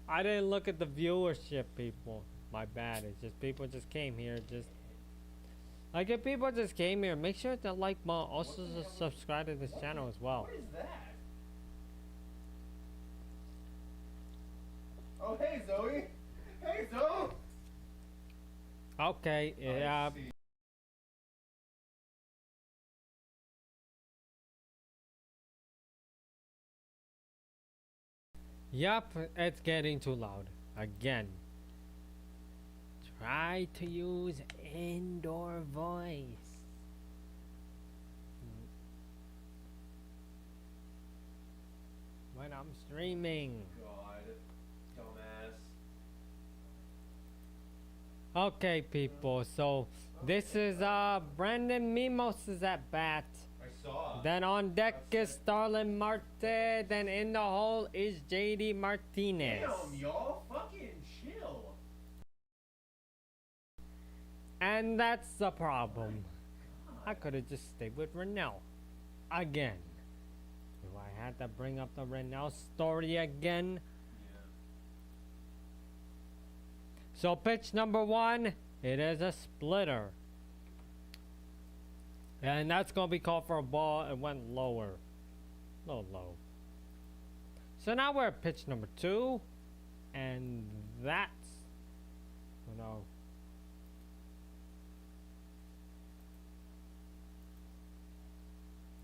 Speaker 1: I didn't look at the viewership, people. My bad. It's just people just came here just. Like, if people just came here, make sure to like button, also subscribe to this channel as well.
Speaker 2: What is that? Oh, hey, Zoe. Hey, Zoe.
Speaker 1: Okay, yeah.
Speaker 2: I see.
Speaker 1: Yup, it's getting too loud. Again. Try to use indoor voice. When I'm streaming.
Speaker 2: God, dumbass.
Speaker 1: Okay, people, so this is Brandon Mimos is at bat.
Speaker 2: I saw.
Speaker 1: Then on deck is Starlin Marte. Then in the hole is JD Martinez.
Speaker 2: Damn, y'all, fucking chill.
Speaker 1: And that's the problem. I could have just stayed with Renell. Again. Do I have to bring up the Renell story again?
Speaker 2: Yeah.
Speaker 1: So pitch number 1, it is a splitter. And that's going to be called for a ball. It went lower. A little low. So now we're at pitch number 2. And that's... Oh no.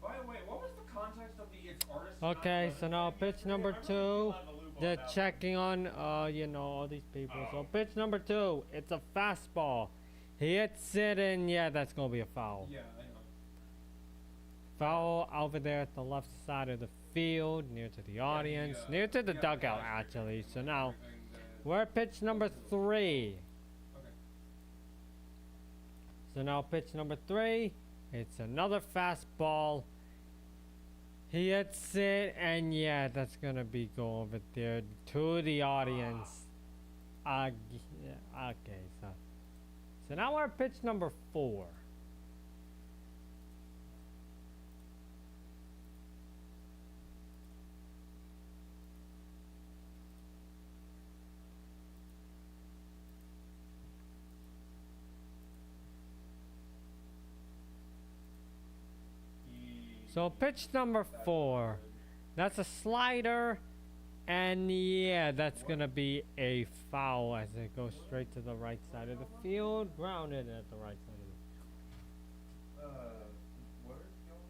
Speaker 2: By the way, what was the context of the it's artist?
Speaker 1: Okay, so now pitch number 2. They're checking on, you know, all these people. So pitch number 2, it's a fastball. He hits it, and yeah, that's going to be a foul.
Speaker 2: Yeah, I know.
Speaker 1: Foul over there at the left side of the field, near to the audience, near to the dugout actually. So now we're at pitch number 3.
Speaker 2: Okay.
Speaker 1: So now pitch number 3, it's another fastball. He hits it, and yeah, that's gonna be go over there to the audience. Okay, so now we're at pitch number 4. So pitch number 4, that's a slider, and yeah, that's gonna be a foul as it goes straight to the right side of the field, grounded at the right side of the field.
Speaker 2: What are y'all talking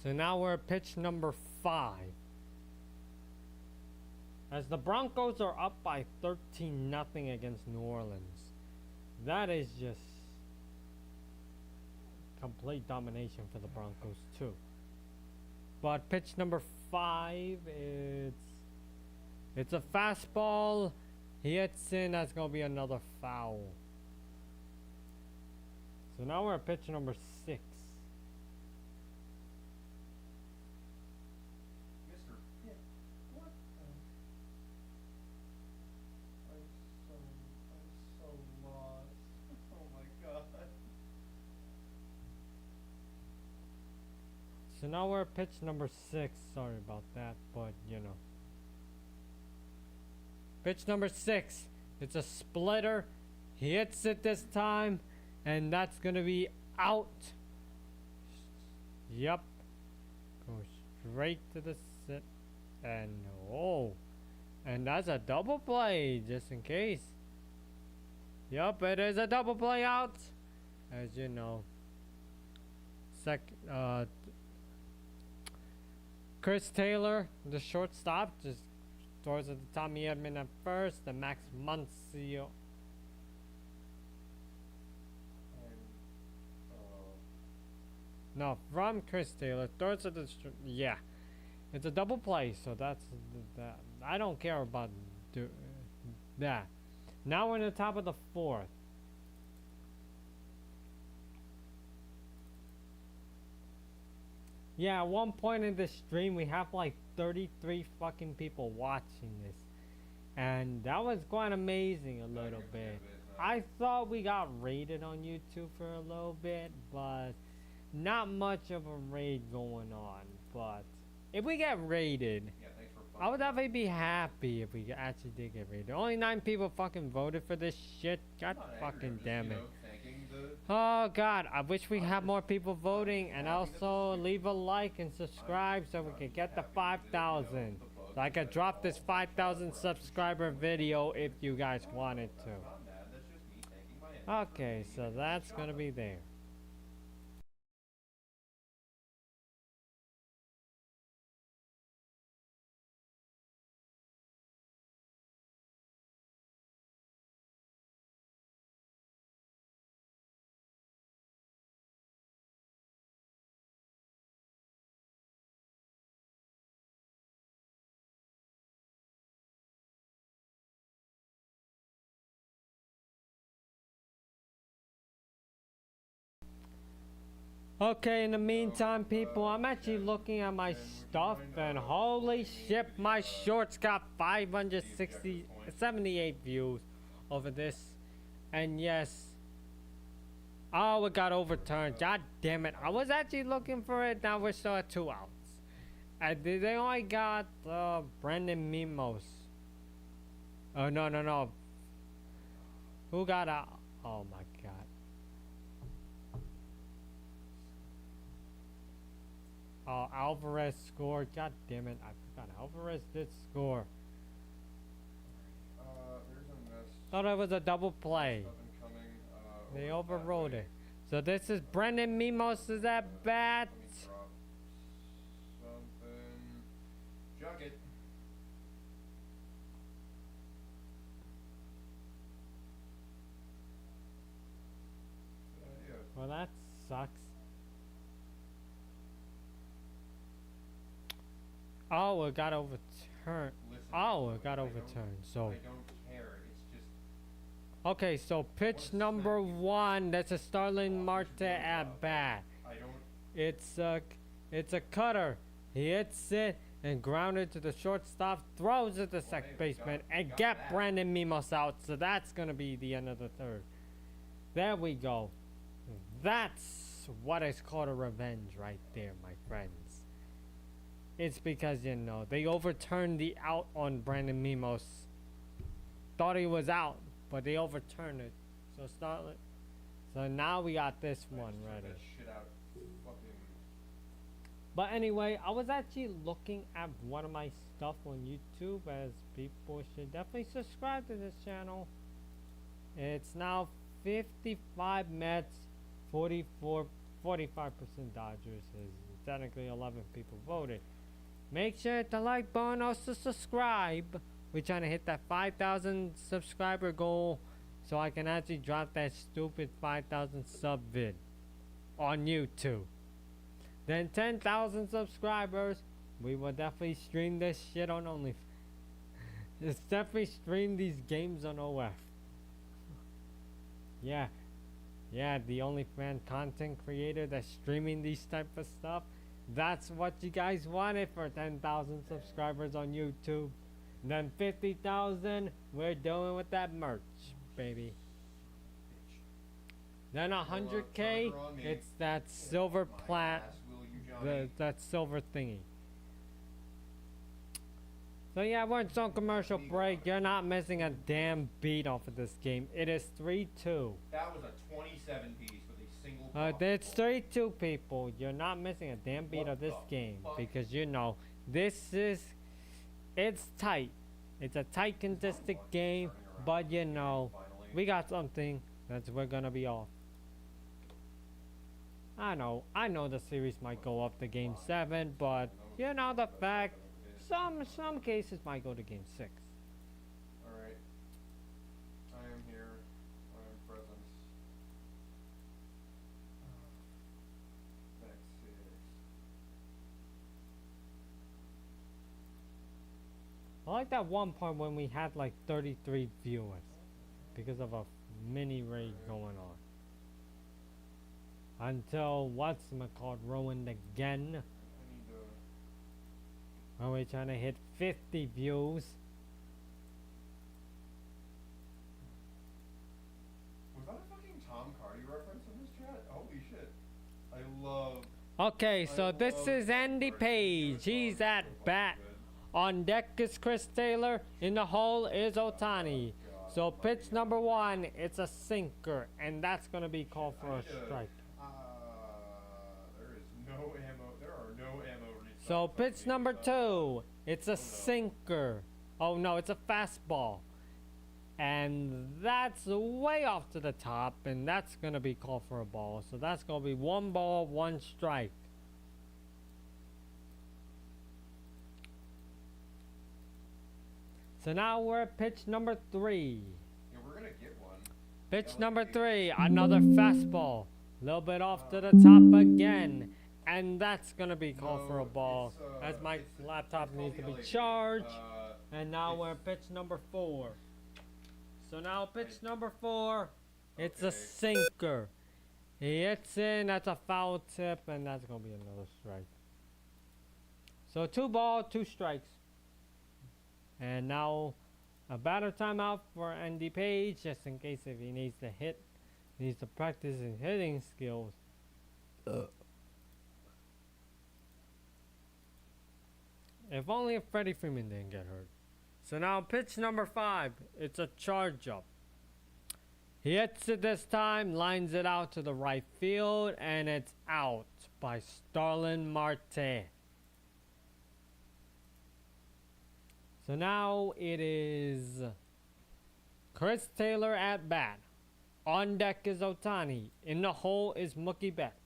Speaker 1: So now we're at pitch number 5. As the Broncos are up by 13-0 against New Orleans. That is just complete domination for the Broncos too. But pitch number 5, it's a fastball. He hits in. That's gonna be another foul. So now we're at pitch number 6.
Speaker 2: Mr. Pitt, what the? I'm so lost. Oh my god.
Speaker 1: So now we're at pitch number 6. Sorry about that, but you know. Pitch number 6. It's a splitter. He hits it this time, and that's gonna be out. Yep. Go straight to the sit, and oh, and that's a double play, just in case. Yep, it is a double play out. As you know. Chris Taylor, the shortstop, just throws it to Tommy Edman at first, and Max Muncio. No, from Chris Taylor, throws it to yeah. It's a double play, so that's that. I don't care about that. Now we're in the top of the 4th. Yeah, at one point in this stream, we have like 33 fucking people watching this. And that was quite amazing a little bit. I thought we got raided on YouTube for a little bit, but not much of a raid going on. But if we get raided, I would definitely be happy if we actually did get raided. Only 9 people fucking voted for this shit. God fucking damn it. Oh god, I wish we had more people voting, and also leave a like and subscribe so we can get the 5,000. So I could drop this 5,000 subscriber video if you guys wanted to. Okay, so that's gonna be there. Okay, in the meantime, people, I'm actually looking at my stuff, and holy shit, my shorts got 578 views over this. And yes, oh, it got overturned. God damn it. I was actually looking for it. Now we're still at 2 outs. And they only got Brandon Mimos. Oh, no. Who got out? Oh my god. Oh, Alvarez scored. God damn it. I forgot Alvarez did score.
Speaker 2: There's a mess.
Speaker 1: Thought it was a double play. They overrode it. So this is Brendan Mimos is at bat.
Speaker 2: Something. Junk it.
Speaker 1: Oh, it got overturned.
Speaker 2: Listen,
Speaker 1: Oh, it got
Speaker 2: I don't-
Speaker 1: overturned. So.
Speaker 2: I don't care. It's just
Speaker 1: Okay, so pitch
Speaker 2: What's
Speaker 1: number
Speaker 2: that?
Speaker 1: 1. That's a Starling Marte
Speaker 2: really
Speaker 1: at
Speaker 2: loud.
Speaker 1: bat.
Speaker 2: I don't.
Speaker 1: It's a cutter. He hits it and grounded to the shortstop, throws it to second
Speaker 2: hey, we
Speaker 1: baseman,
Speaker 2: got
Speaker 1: and get
Speaker 2: that.
Speaker 1: Brandon Mimos out. So that's gonna be the end of the third. There we go. That's what is called a revenge right there, my friends. It's because they overturned the out on Brandon Mimos. Thought he was out, but they overturned it. So Starlet. So now we got this
Speaker 2: I
Speaker 1: one
Speaker 2: just took
Speaker 1: ready.
Speaker 2: that shit out. Fucking.
Speaker 1: But anyway, I was actually looking at one of my stuff on YouTube, as people should definitely subscribe to this channel. It's now 55 Mets, 45% Dodgers. Is technically 11 people voted. Make sure to like button, also subscribe. We're trying to hit that 5,000 subscriber goal, so I can actually drop that stupid 5,000 sub vid on YouTube. Then 10,000 subscribers, we will definitely stream this shit on OnlyFans. Just definitely stream these games on OF. Yeah, the OnlyFans content creator that's streaming these type of stuff. That's what you guys wanted for 10,000 subscribers on YouTube. Then 50,000, we're doing with that merch, baby. Then 100K, it's that silver plat. That silver thingy. So yeah, we're on commercial break. You're not missing a damn beat off of this game. It is 3-2.
Speaker 2: That was a 27 piece with a single.
Speaker 1: It's 3-2, people. You're not missing a damn beat of this game because it's tight. It's a tight, contested game, but we got something that's we're gonna be off. I know the series might go up to game 7, but the fact some cases might go to game 6.
Speaker 2: Alright. I am here. I am present. Back 6.
Speaker 1: I like that one point when we had like 33 viewers because of a mini raid going on. Until what's-my-called ruined again.
Speaker 2: I need to.
Speaker 1: Are we trying to hit 50 views?
Speaker 2: Was that a fucking Tom Cardi reference in this chat? Holy shit. I love.
Speaker 1: Okay, so this is Andy Page. He's at bat. On deck is Chris Taylor. In the hole is Otani. So pitch number 1, it's a sinker, and that's gonna be called for a strike.
Speaker 2: There is no ammo. There are no ammo.
Speaker 1: So pitch number 2, it's a sinker. Oh no, it's a fastball. And that's way off to the top, and that's gonna be called for a ball. So that's gonna be 1 ball, 1 strike. So now we're at pitch number 3.
Speaker 2: Yeah, we're gonna get one.
Speaker 1: Pitch number 3, another fastball. A little bit off to the top again. And that's going to be called for a ball. As my laptop needs to be charged. And now we're at pitch number 4. So now pitch number 4, it's a sinker. He hits in, that's a foul tip, and that's going to be another strike. So 2 balls, 2 strikes. And now a batter timeout for Andy Page, just in case if he needs to hit, he needs to practice his hitting skills. If only if Freddie Freeman didn't get hurt. So now pitch number 5, it's a charge-up. He hits it this time, lines it out to the right field, and it's out by Starling Marte. So now it is Chris Taylor at bat. On deck is Otani. In the hole is Mookie Betts.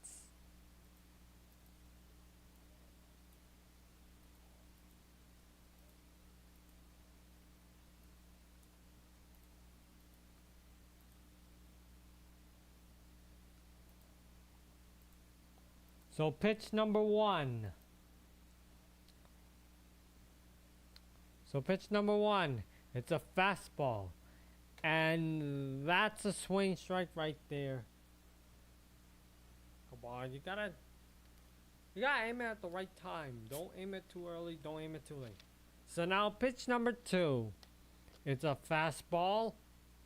Speaker 1: So pitch number 1. So pitch number 1, it's a fastball. And that's a swing strike right there. Come on, you gotta aim it at the right time. Don't aim it too early, don't aim it too late. So now pitch number 2. It's a fastball.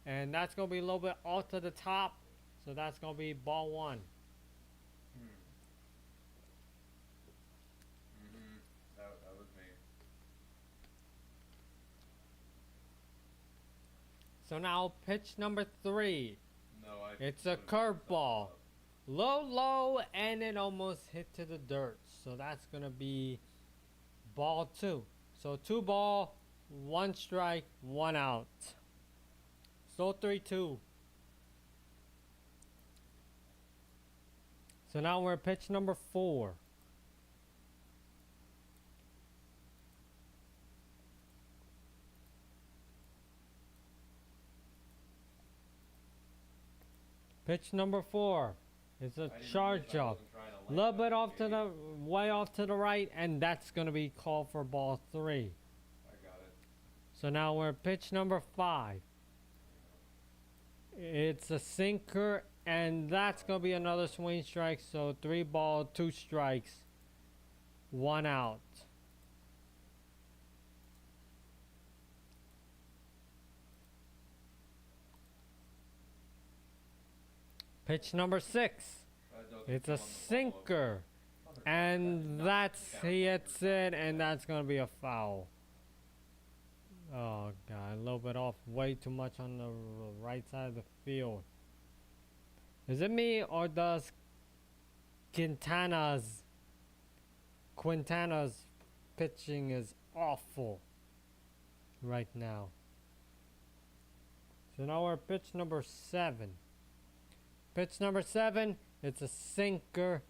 Speaker 1: And that's gonna be a little bit off to the top. So that's gonna be ball 1.
Speaker 2: That was me.
Speaker 1: So now pitch number 3.
Speaker 2: No,
Speaker 1: It's a curveball. Low, and it almost hit to the dirt. So that's gonna be ball 2. So 2 ball, 1 strike, 1 out. So 3-2. So now we're at pitch number 4. Pitch number 4. It's a charge up. A little bit off to the way off to the right, and that's gonna be called for ball 3.
Speaker 2: I got it.
Speaker 1: So now we're at pitch number 5. It's a sinker, and that's gonna be another swing strike. So 3 ball, 2 strikes, 1 out. Pitch number 6. It's a sinker, and he hits it, and that's gonna be a foul. Oh god, a little bit off, way too much on the right side of the field. Is it me, or does Quintana's pitching is awful right now? So now we're at pitch number 7. Pitch number 7, it's a sinker.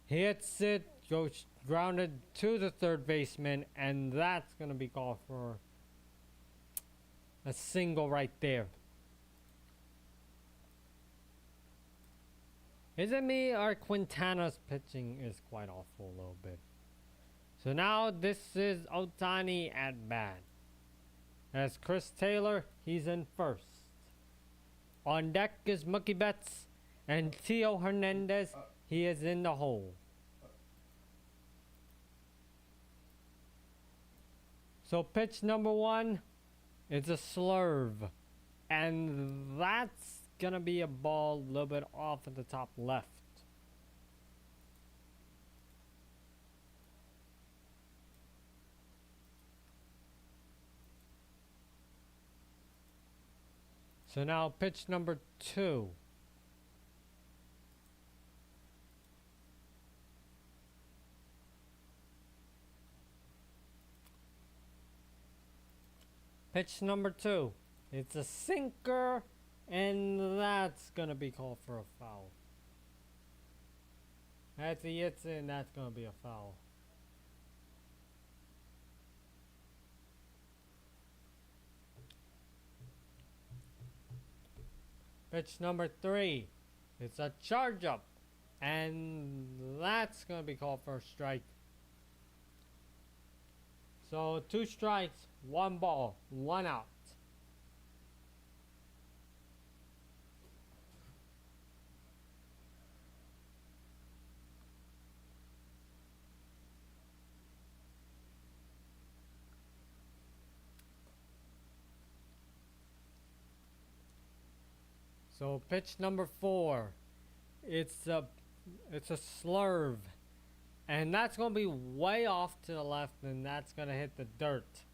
Speaker 1: Hits it, goes grounded to the third baseman, and that's gonna be called for a single right there. Is it me, or Quintana's pitching is quite awful a little bit? So now this is Ohtani at bat. As Chris Taylor, he's in first. On deck is Mookie Betts, and Theo Hernandez, he is in the hole. So pitch number 1, it's a slurve. And that's gonna be a ball a little bit off at the top left. So now pitch number 2. Pitch number 2. It's a sinker, and that's gonna be called for a foul. As he hits it, and that's gonna be a foul. Pitch number 3. It's a charge up, and that's gonna be called for a strike. So 2 strikes, 1 ball, 1 out. So pitch number 4. It's a slurve. And that's going to be way off to the left, and that's going to hit the dirt.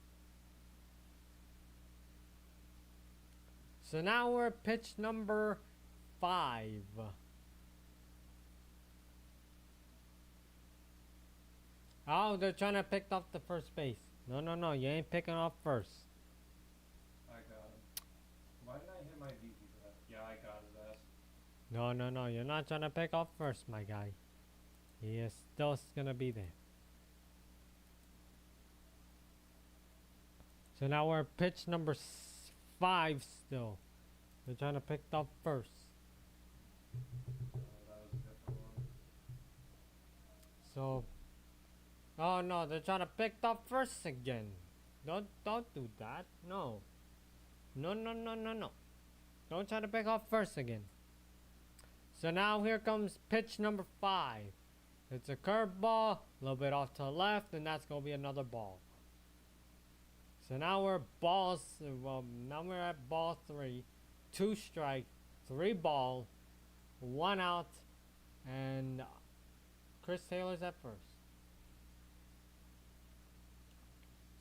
Speaker 1: So now we're at pitch number 5. Oh, they're trying to pick off the first base. No, you ain't picking off first.
Speaker 2: I got him. Why did I hit my VP for that? Yeah, I got his ass.
Speaker 1: No, you're not trying to pick off first, my guy. He is still gonna be there. So now we're at pitch number 5 still. They're trying to pick up first.
Speaker 2: That was a different one.
Speaker 1: So, oh no, they're trying to pick up first again. Don't do that. No. No, no, no, no, no. Don't try to pick off first again. So now here comes pitch number 5. It's a curveball, a little bit off to the left, and that's gonna be another ball. So now we're now we're at ball 3. 2 strike, 3 ball, 1 out, and Chris Taylor's at first.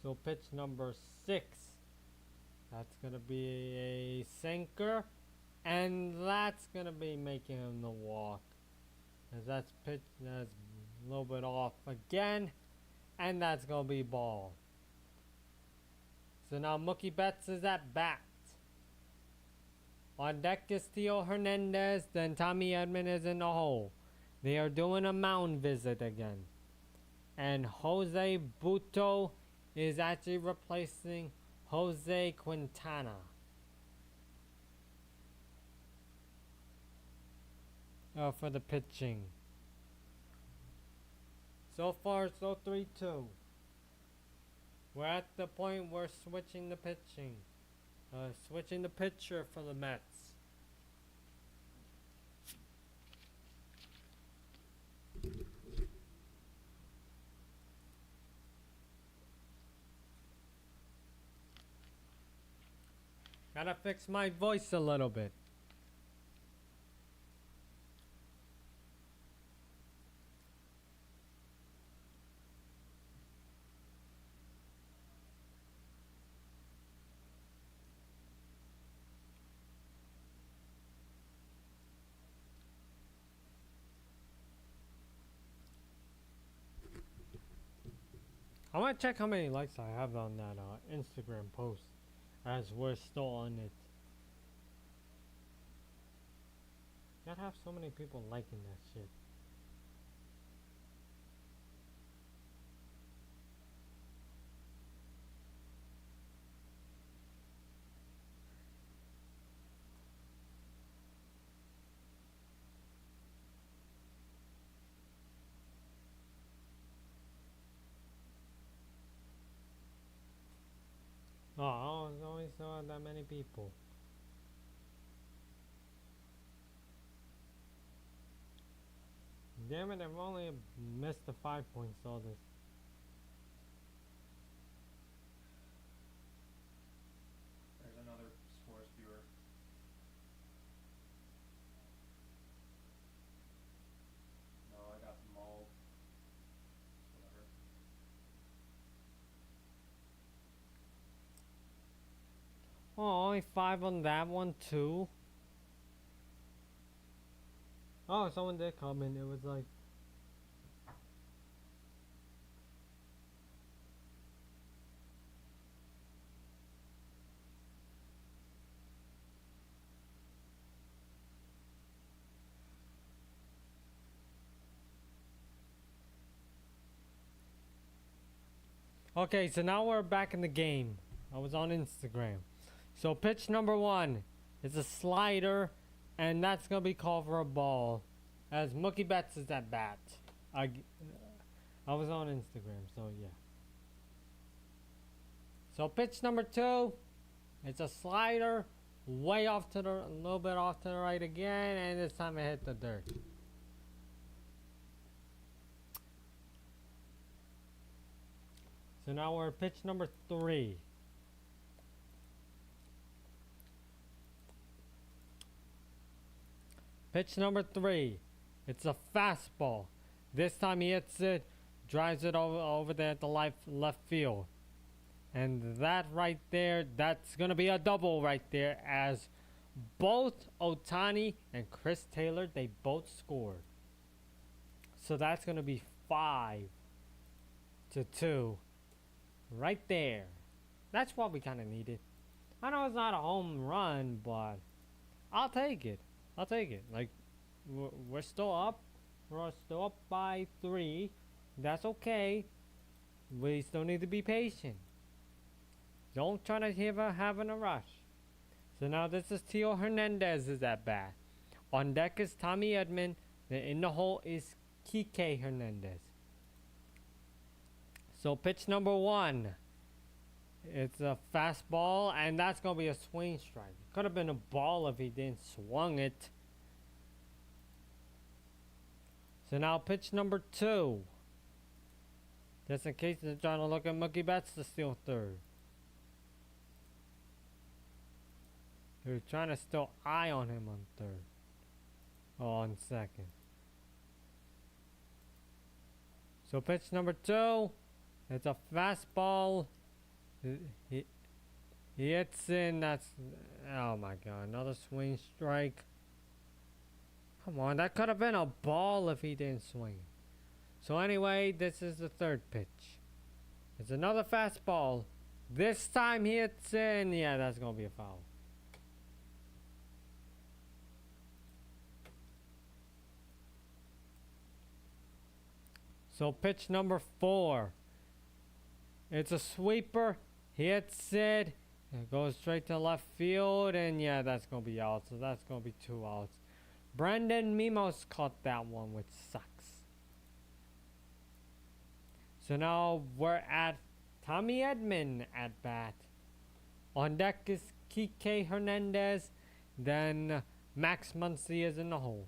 Speaker 1: So pitch number 6. That's gonna be a sinker, and that's gonna be making him the walk. As that's pitch, that's a little bit off again, and that's gonna be ball. So now Mookie Betts is at bat. On deck is Theo Hernandez, then Tommy Edman is in the hole. They are doing a mound visit again. And Jose Butto is actually replacing Jose Quintana. For the pitching. So far, so 3-2. We're at the point where switching the pitching. Switching the pitcher for the Mets. Gotta fix my voice a little bit. I want to check how many likes I have on that Instagram post, as we're still on it. Gotta have so many people liking that shit. Oh, I always saw that many people. Damn it, I've only missed the 5 points all this.
Speaker 2: There's another sports viewer. No, I got them all. Whatever.
Speaker 1: Oh, only 5 on that one too. Oh, someone did comment. It was like, okay, so now we're back in the game. I was on Instagram. So pitch number 1 is a slider, and that's gonna be called for a ball, as Mookie Betts is at bat. I was on Instagram, so yeah. So pitch number 2, it's a slider, way off to the, a little bit off to the right again, and this time it hit the dirt. So now we're at pitch number 3. Pitch number 3. It's a fastball. This time he hits it, drives it over there at the left field. And that right there, that's going to be a double right there, as both Ohtani and Chris Taylor, they both scored. So that's going to be 5-2. Right there. That's what we kind of needed. I know it's not a home run, but I'll take it. I'll take it. Like, we're still up. We're still up by 3. That's okay. We still need to be patient. Don't try to have in a rush. So now this is Theo Hernandez is at bat. On deck is Tommy Edman. In the hole is Kike Hernandez. So pitch number 1. It's a fastball, and that's gonna be a swing strike. Could have been a ball if he didn't swung it. So now pitch number 2. Just in case they're trying to look at Mookie Betts to steal third. They're trying to still eye on him on third. Oh, on second. So pitch number 2. It's a fastball. He hits in. That's, oh my god, another swing strike. Come on, that could have been a ball if he didn't swing. So anyway, this is the third pitch. It's another fastball. This time he hits in. Yeah, that's gonna be a foul. So pitch number 4. It's a sweeper. He hits it. It goes straight to left field. And yeah, that's going to be out. So that's going to be 2 outs. Brandon Mimos caught that one, which sucks. So now we're at Tommy Edman at bat. On deck is Kike Hernandez. Then Max Muncy is in the hole.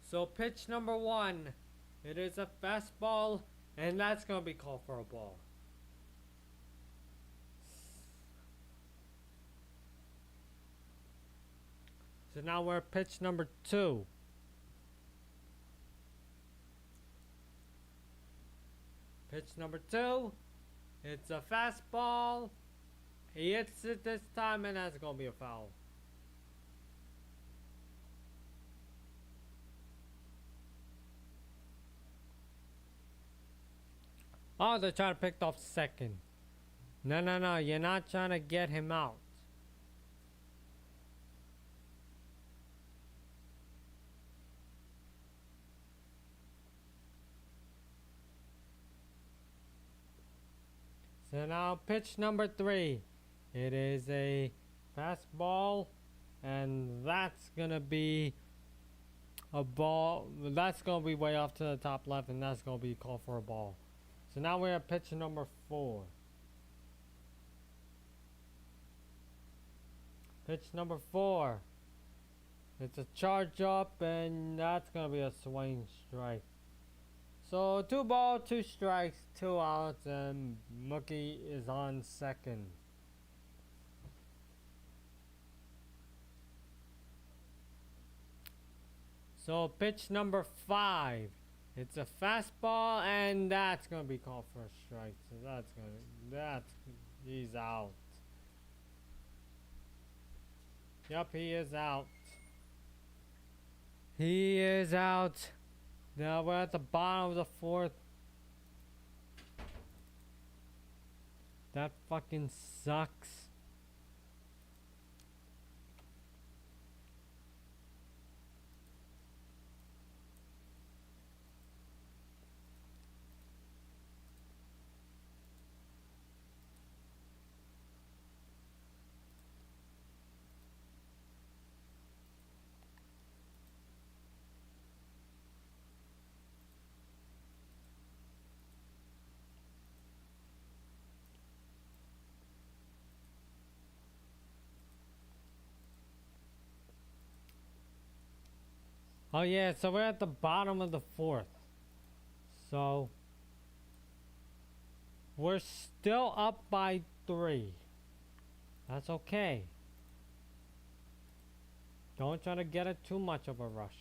Speaker 1: So pitch number 1, it is a fastball, and that's going to be called for a ball. So now we're at pitch number 2. Pitch number 2, it's a fastball. He hits it this time, and that's going to be a foul. Oh, they're trying to pick off second. No, you're not trying to get him out. So now pitch number 3. It is a fastball, and that's gonna be a ball. That's gonna be way off to the top left, and that's gonna be called for a ball. So now we're at pitch number 4. Pitch number 4. It's a charge up, and that's gonna be a swing strike. So 2 balls, 2 strikes, 2 outs, and Mookie is on second. So pitch number 5. It's a fastball, and that's gonna be called for a strike. So he's out. Yep, he is out. He is out. Now we're at the bottom of the 4th. That fucking sucks. Oh yeah, so we're at the bottom of the 4th. So we're still up by 3. That's okay. Don't try to get it too much of a rush.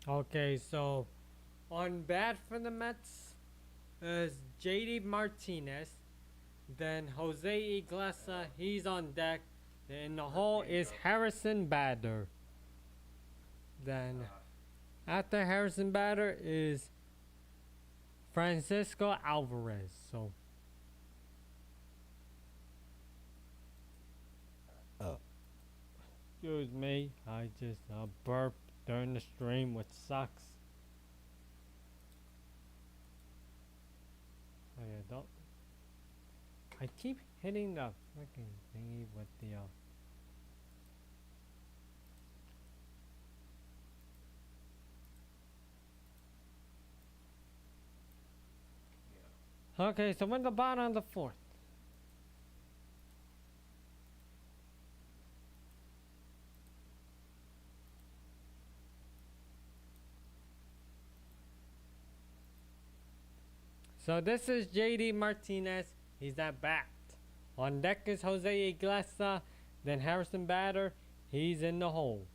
Speaker 1: Okay, so on bat for the Mets is JD Martinez. Then Jose Iglesias, he's on deck. In the hole is Harrison Bader. Then after Harrison Bader is Francisco Alvarez. So excuse me, I just burped during the stream, which sucks. Oh yeah, don't. I keep hitting the freaking thingy with the Okay, so we're in the bottom of the fourth. So this is JD Martinez. He's at bat. On deck is Jose Iglesias. Then Harrison Bader. He's in the hole.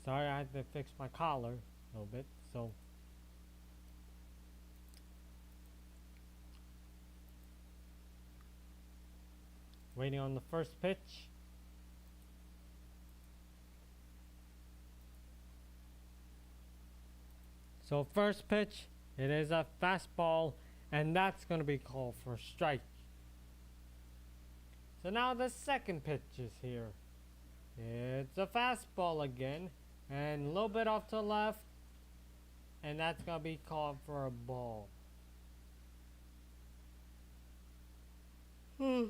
Speaker 1: Sorry, I had to fix my collar a little bit. So waiting on the first pitch. So first pitch, it is a fastball, and that's going to be called for a strike. So now the second pitch is here. It's a fastball again, and a little bit off to the left, and that's going to be called for a ball.
Speaker 2: Yeah.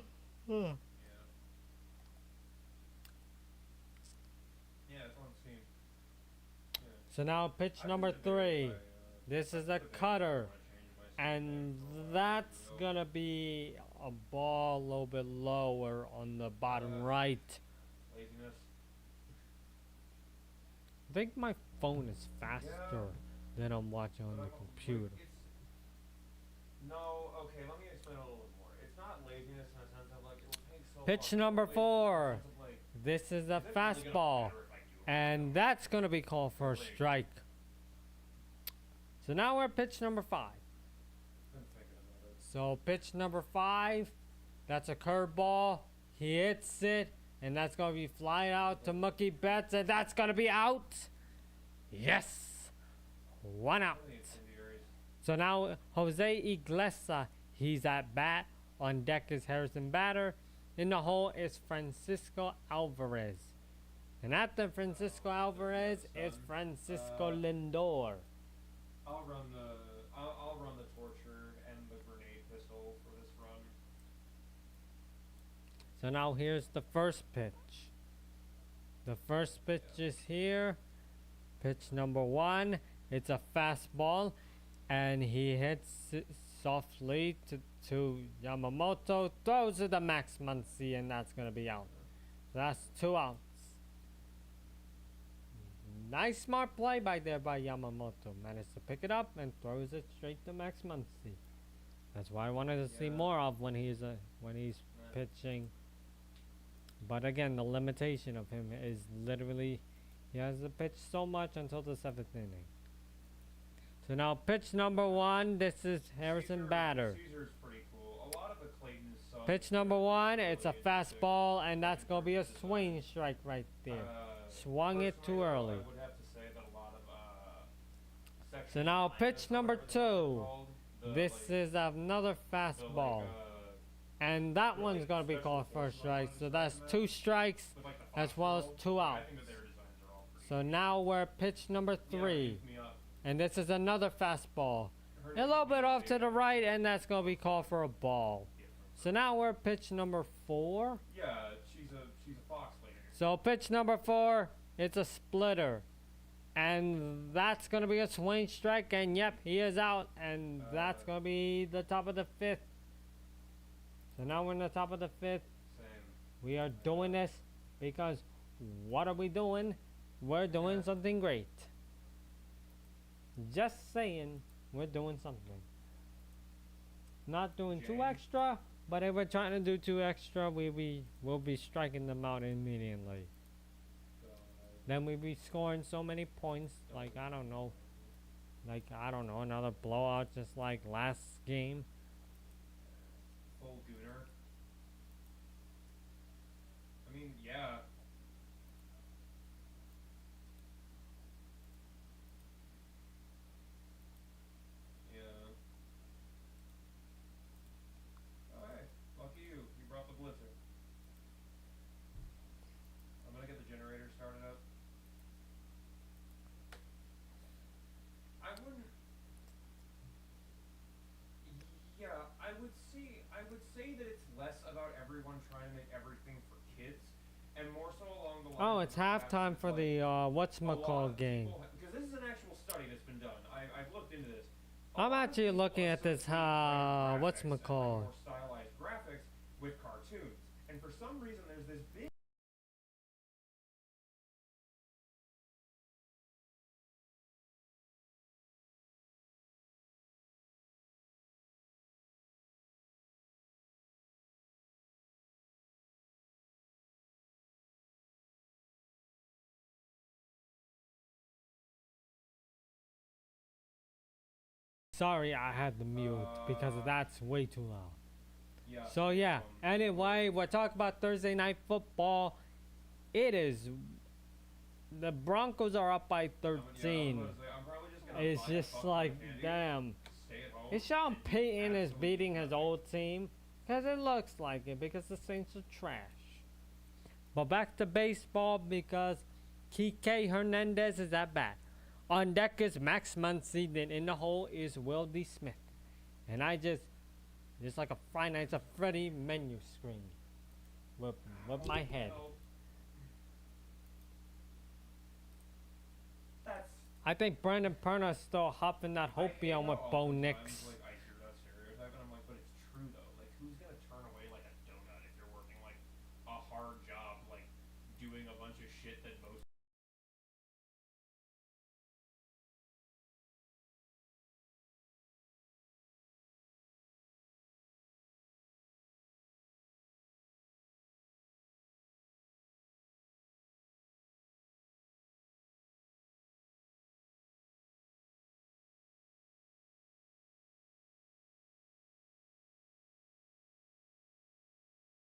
Speaker 2: Yeah, that's what I'm seeing. Yeah.
Speaker 1: So now pitch number 3. This is a cutter, and that's going to be a ball a little bit lower on the bottom right.
Speaker 2: Laziness.
Speaker 1: I think my phone is faster than I'm watching on the computer.
Speaker 2: No, okay, let me explain a little bit more. It's not laziness in a sense of like it will take so
Speaker 1: Pitch
Speaker 2: long.
Speaker 1: number
Speaker 2: It's
Speaker 1: 4.
Speaker 2: in a sense of, like,
Speaker 1: This is a
Speaker 2: is it really gonna
Speaker 1: fastball,
Speaker 2: matter if I do it?
Speaker 1: and that's going to be called for a strike. So now we're at pitch number 5.
Speaker 2: I'm thinking about it.
Speaker 1: So pitch number 5, that's a curveball. He hits it, and that's going to be flying out to Mookie Betts, and that's going to be out. Yes, 1 out.
Speaker 2: Really incendiaries.
Speaker 1: So now Jose Iglesias, he's at bat. On deck is Harrison Bader. In the hole is Francisco Alvarez. And after Francisco Alvarez is Francisco Lindor.
Speaker 2: I'll run the torture and the grenade pistol for this run.
Speaker 1: So now here's the first pitch. The first pitch is here. Pitch number 1. It's a fastball, and he hits it softly to Yamamoto. Throws it to Max Muncy, and that's going to be out. So that's 2 outs. Nice smart play by Yamamoto. Managed to pick it up and throws it straight to Max Muncy. That's why I wanted to see more of when he's pitching. But again, the limitation of him is literally he has to pitch so much until the 7th inning. So now pitch number 1. This is Harrison Bader.
Speaker 2: Caesar's pretty cool. A lot of the Clayton subs
Speaker 1: Pitch number 1. It's a
Speaker 2: really
Speaker 1: fastball, and that's gonna be a swing strike right there. Swung it too
Speaker 2: personally,
Speaker 1: early.
Speaker 2: I would have to say that a lot of
Speaker 1: So
Speaker 2: section
Speaker 1: now
Speaker 2: minus,
Speaker 1: pitch number
Speaker 2: whatever the hell
Speaker 1: 2.
Speaker 2: it's called, the,
Speaker 1: This
Speaker 2: like,
Speaker 1: is another
Speaker 2: the,
Speaker 1: fastball,
Speaker 2: like,
Speaker 1: and that
Speaker 2: the,
Speaker 1: one's
Speaker 2: like,
Speaker 1: gonna be
Speaker 2: special
Speaker 1: called for a
Speaker 2: forces
Speaker 1: strike.
Speaker 2: weapons
Speaker 1: So that's
Speaker 2: and
Speaker 1: 2
Speaker 2: that,
Speaker 1: strikes
Speaker 2: with, like, the
Speaker 1: as well as
Speaker 2: phosphorol.
Speaker 1: 2
Speaker 2: I
Speaker 1: outs.
Speaker 2: think that their designs are all pretty
Speaker 1: So now we're at pitch number
Speaker 2: Yeah,
Speaker 1: 3,
Speaker 2: keep me up.
Speaker 1: and this is another fastball.
Speaker 2: Heard
Speaker 1: A
Speaker 2: it
Speaker 1: little
Speaker 2: keep me
Speaker 1: bit off to the
Speaker 2: updated.
Speaker 1: right, and that's gonna be called for a ball. So now we're at pitch number 4.
Speaker 2: Yeah, she's a fox lady.
Speaker 1: So pitch number 4, it's a splitter, and that's gonna be a swing strike. And yep, he is out, and that's gonna be the top of the 5th. So now we're in the top of the 5th.
Speaker 2: Same.
Speaker 1: We are doing this because what are we doing? We're doing something great. Just saying, we're doing something. Not doing too
Speaker 2: James.
Speaker 1: extra, but if we're trying to do too extra, we will be striking them out immediately. Then we'll be scoring so many points, like I don't know, like, I don't know, another blowout just like last game.
Speaker 2: Full gooner. I mean, yeah. Yeah. Oh, hey. Lucky you. You brought the blitzer. I'm gonna get the generator started up. I wouldn't. Yeah, I would say that it's less about everyone trying to make everything for kids, and more so along the lines.
Speaker 1: Oh,
Speaker 2: of
Speaker 1: it's
Speaker 2: the fact
Speaker 1: halftime
Speaker 2: that,
Speaker 1: for
Speaker 2: like,
Speaker 1: the
Speaker 2: a lot
Speaker 1: whatchamacall
Speaker 2: of
Speaker 1: game.
Speaker 2: people, because this is an actual study that's been done. I've looked into this. A
Speaker 1: I'm
Speaker 2: lot of
Speaker 1: actually
Speaker 2: people
Speaker 1: looking at this
Speaker 2: associate brand graphics and, like,
Speaker 1: whatchamacall.
Speaker 2: more stylized graphics with cartoons, and for some reason there's this big.
Speaker 1: Sorry, I had to mute because that's way too loud.
Speaker 2: Yeah.
Speaker 1: So yeah. Anyway, we're talking about Thursday night football. It is. The Broncos are up by 13.
Speaker 2: I'm probably just gonna
Speaker 1: It's
Speaker 2: buy a
Speaker 1: just
Speaker 2: fucking
Speaker 1: like,
Speaker 2: candy,
Speaker 1: damn.
Speaker 2: stay at home,
Speaker 1: Is Sean
Speaker 2: and
Speaker 1: Payton is
Speaker 2: absolutely
Speaker 1: beating his
Speaker 2: nothing.
Speaker 1: old team? Because it looks like it, because the Saints are trash. But back to baseball, because Kike Hernandez is at bat. On deck is Max Muncy, then in the hole is Will D. Smith. And I just like a Friday Nights at Freddy menu screen with my head.
Speaker 2: That's
Speaker 1: I think Brandon Perna is still huffing that hopium with Bo Nix.
Speaker 2: Like, I hear that stereotype, and I'm like, but it's true though. Like, who's gonna turn away like a donut if you're working like a hard job, like doing a bunch of shit that most.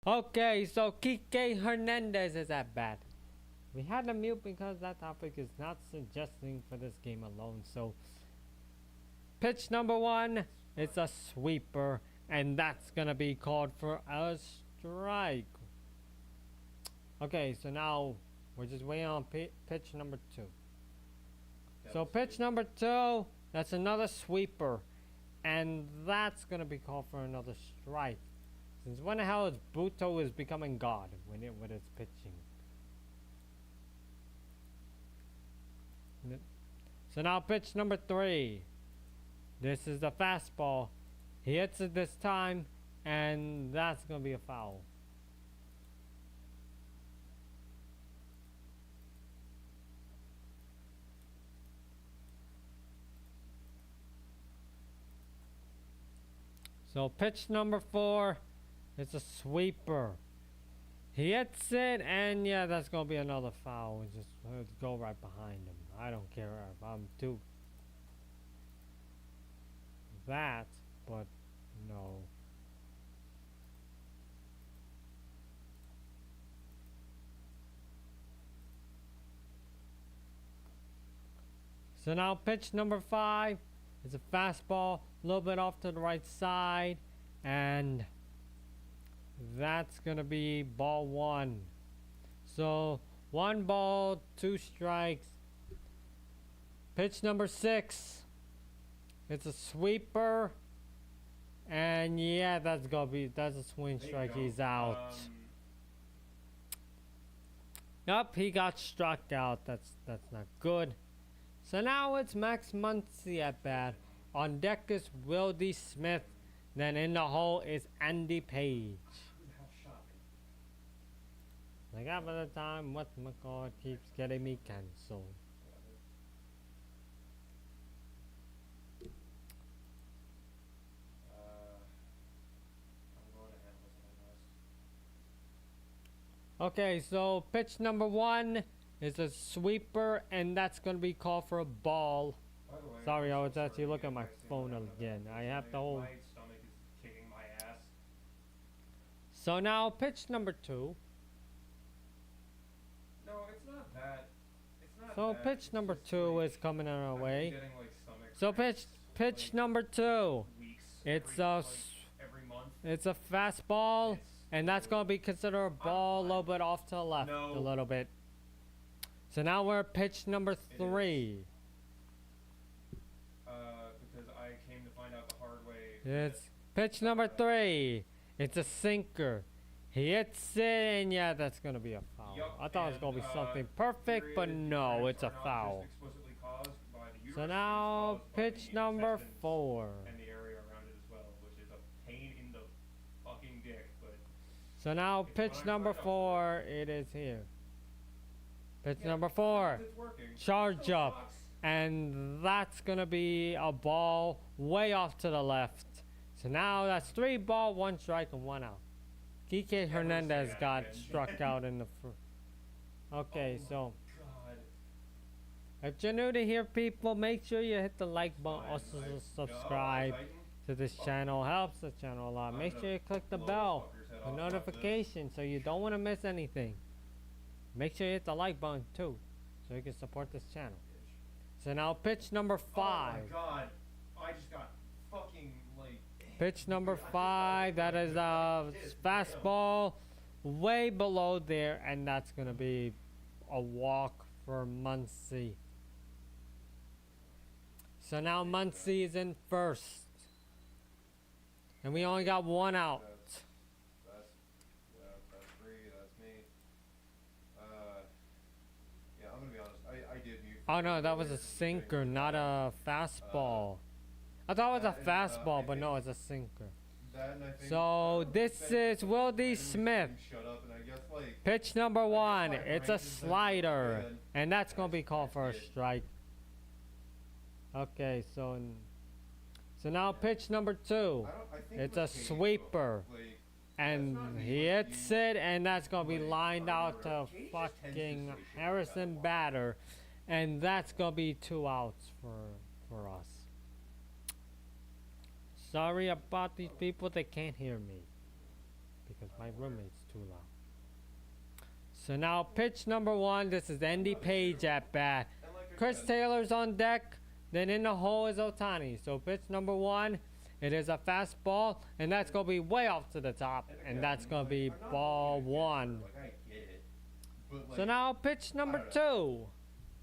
Speaker 1: Okay, so Kike Hernandez is at bat. We had to mute because that topic is not suggesting for this game alone. So, pitch number one, it's a sweeper, and that's gonna be called for a strike. Okay, so now we're just waiting on pitch number two. So pitch number two, that's another sweeper, and that's gonna be called for another strike. Since when the hell is Buto is becoming God with his pitching? So now pitch number three. This is the fastball. He hits it this time, and that's gonna be a foul. So pitch number four, it's a sweeper. He hits it, and yeah, that's gonna be another foul. Just go right behind him. I don't care if I'm too that, but no. So now pitch number five is a fastball, a little bit off to the right side, and that's gonna be ball one. So 1 ball, 2 strikes. Pitch number 6. It's a sweeper. And yeah, that's a swing strike. He's out. Yup, he got struck out. That's not good. So now it's Max Muncy at bat. On deck is Will D. Smith. Then in the hole is Andy Page. Like half of the time, whatchamacallit keeps getting me cancelled. Okay, so pitch number 1 is a sweeper, and that's going to be called for a ball.
Speaker 2: By the way,
Speaker 1: Sorry,
Speaker 2: I'm
Speaker 1: I
Speaker 2: so
Speaker 1: was actually
Speaker 2: sorry
Speaker 1: looking at my
Speaker 2: if I seem
Speaker 1: phone
Speaker 2: like I'm
Speaker 1: again.
Speaker 2: about
Speaker 1: I
Speaker 2: to
Speaker 1: have
Speaker 2: die.
Speaker 1: the whole.
Speaker 2: My stomach is kicking my ass.
Speaker 1: So now pitch number 2.
Speaker 2: No, it's not that. It's not
Speaker 1: So
Speaker 2: that.
Speaker 1: pitch
Speaker 2: It's
Speaker 1: number
Speaker 2: just,
Speaker 1: 2
Speaker 2: like,
Speaker 1: is coming on our
Speaker 2: I've been
Speaker 1: way.
Speaker 2: getting, like, stomach
Speaker 1: So
Speaker 2: cramps,
Speaker 1: pitch
Speaker 2: like,
Speaker 1: number 2.
Speaker 2: weeks.
Speaker 1: It's
Speaker 2: every,
Speaker 1: a
Speaker 2: like,
Speaker 1: s-
Speaker 2: every month.
Speaker 1: it's a fastball,
Speaker 2: It's
Speaker 1: and that's gonna be considered a ball a little bit off to the left
Speaker 2: No.
Speaker 1: a little bit. So now we're at pitch number 3.
Speaker 2: Because I came to find out the hard way.
Speaker 1: It's pitch number 3. It's a sinker. He hits it, and yeah, that's gonna be a foul.
Speaker 2: Yup,
Speaker 1: I thought it was
Speaker 2: and,
Speaker 1: gonna be something perfect, but no, it's a foul. So now pitch number 4.
Speaker 2: And the area around it as well, which is a pain in the fucking dick, but
Speaker 1: So now
Speaker 2: It's
Speaker 1: pitch
Speaker 2: what I
Speaker 1: number
Speaker 2: signed up
Speaker 1: 4, it is here. Pitch
Speaker 2: yeah,
Speaker 1: number
Speaker 2: as
Speaker 1: 4,
Speaker 2: long as it's working.
Speaker 1: charge
Speaker 2: Still
Speaker 1: up,
Speaker 2: sucks.
Speaker 1: and that's gonna be a ball way off to the left. So now that's 3 ball, 1 strike, and 1 out. Kike
Speaker 2: Never say
Speaker 1: Hernandez
Speaker 2: that
Speaker 1: got
Speaker 2: again.
Speaker 1: struck out in the first. Okay,
Speaker 2: Oh
Speaker 1: so
Speaker 2: God.
Speaker 1: if you're new to here, people, make sure you hit the like button,
Speaker 2: Fine,
Speaker 1: also
Speaker 2: I-
Speaker 1: subscribe
Speaker 2: Titan,
Speaker 1: to this channel. Helps the channel a lot.
Speaker 2: I'm
Speaker 1: Make
Speaker 2: gonna
Speaker 1: sure you click the
Speaker 2: blow
Speaker 1: bell
Speaker 2: this fucker's head
Speaker 1: for
Speaker 2: off like this.
Speaker 1: notification so you don't want to miss anything. Make sure you hit the like button too, so you can support this channel. So now pitch number 5.
Speaker 2: Oh my God. I just got fucking like.
Speaker 1: Pitch number 5. That is a fastball way below there, and that's gonna be a walk for Muncy. So now Muncy is in first, and we only got 1 out.
Speaker 3: That's 3. That's me. Yeah, I'm gonna be honest. I did mute.
Speaker 1: Oh no, that was a sinker, not a fastball. I thought it was a fastball, but no, it's a sinker.
Speaker 3: That and I think,
Speaker 1: So this
Speaker 3: that-
Speaker 1: is Will D. Smith.
Speaker 3: Shut up, and I guess like.
Speaker 1: Pitch number 1.
Speaker 3: my
Speaker 1: It's
Speaker 3: brain
Speaker 1: a
Speaker 3: is like,
Speaker 1: slider,
Speaker 3: good.
Speaker 1: and that's gonna be called for a
Speaker 3: That's it.
Speaker 1: strike. Okay, so now pitch number 2.
Speaker 3: I think
Speaker 1: It's
Speaker 3: it
Speaker 1: a
Speaker 3: was Katie, though.
Speaker 1: sweeper,
Speaker 3: Like,
Speaker 1: and
Speaker 3: not me,
Speaker 1: he
Speaker 3: like,
Speaker 1: hits
Speaker 3: you-
Speaker 1: it, and that's gonna be
Speaker 3: like,
Speaker 1: lined
Speaker 3: I
Speaker 1: out
Speaker 3: remember
Speaker 1: to
Speaker 3: Katie just tends to
Speaker 1: fucking
Speaker 3: say shit like
Speaker 1: Harrison
Speaker 3: that.
Speaker 1: Batter, and that's gonna be 2 outs for us. Sorry about these people that can't hear me because my roommate's too loud. So now pitch number 1. This is Andy Page at bat.
Speaker 3: And like I
Speaker 1: Chris
Speaker 3: said,
Speaker 1: Taylor's on deck. Then in the hole is Otani. So pitch number 1, it is a fastball, and that's gonna be way off to the top, and
Speaker 3: again,
Speaker 1: that's gonna
Speaker 3: like,
Speaker 1: be
Speaker 3: I'm not
Speaker 1: ball
Speaker 3: looking against her,
Speaker 1: 1.
Speaker 3: Like I get it, but like
Speaker 1: So now pitch number
Speaker 3: I don't
Speaker 1: 2.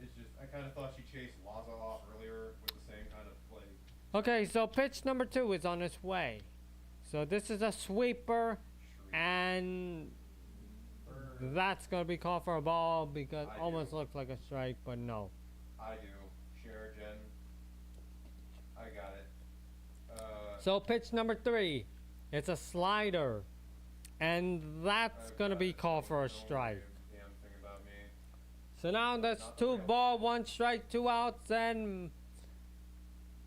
Speaker 3: it's just I kind of thought she chased Laza off earlier with the same kind of like.
Speaker 1: Okay, so pitch number 2 is on its way. So this is a sweeper,
Speaker 3: Shriek.
Speaker 1: and
Speaker 3: Third.
Speaker 1: that's gonna be called for a ball because
Speaker 3: I
Speaker 1: almost
Speaker 3: do.
Speaker 1: looks like a strike, but no.
Speaker 3: I do. Sheridan. I got it.
Speaker 1: So pitch number 3, it's a slider, and that's
Speaker 3: I've
Speaker 1: gonna
Speaker 3: got
Speaker 1: be
Speaker 3: it.
Speaker 1: called for a
Speaker 3: Don't
Speaker 1: strike.
Speaker 3: worry a damn thing about me.
Speaker 1: So now that's
Speaker 3: Not
Speaker 1: 2
Speaker 3: okay.
Speaker 1: ball, 1 strike, 2 outs, and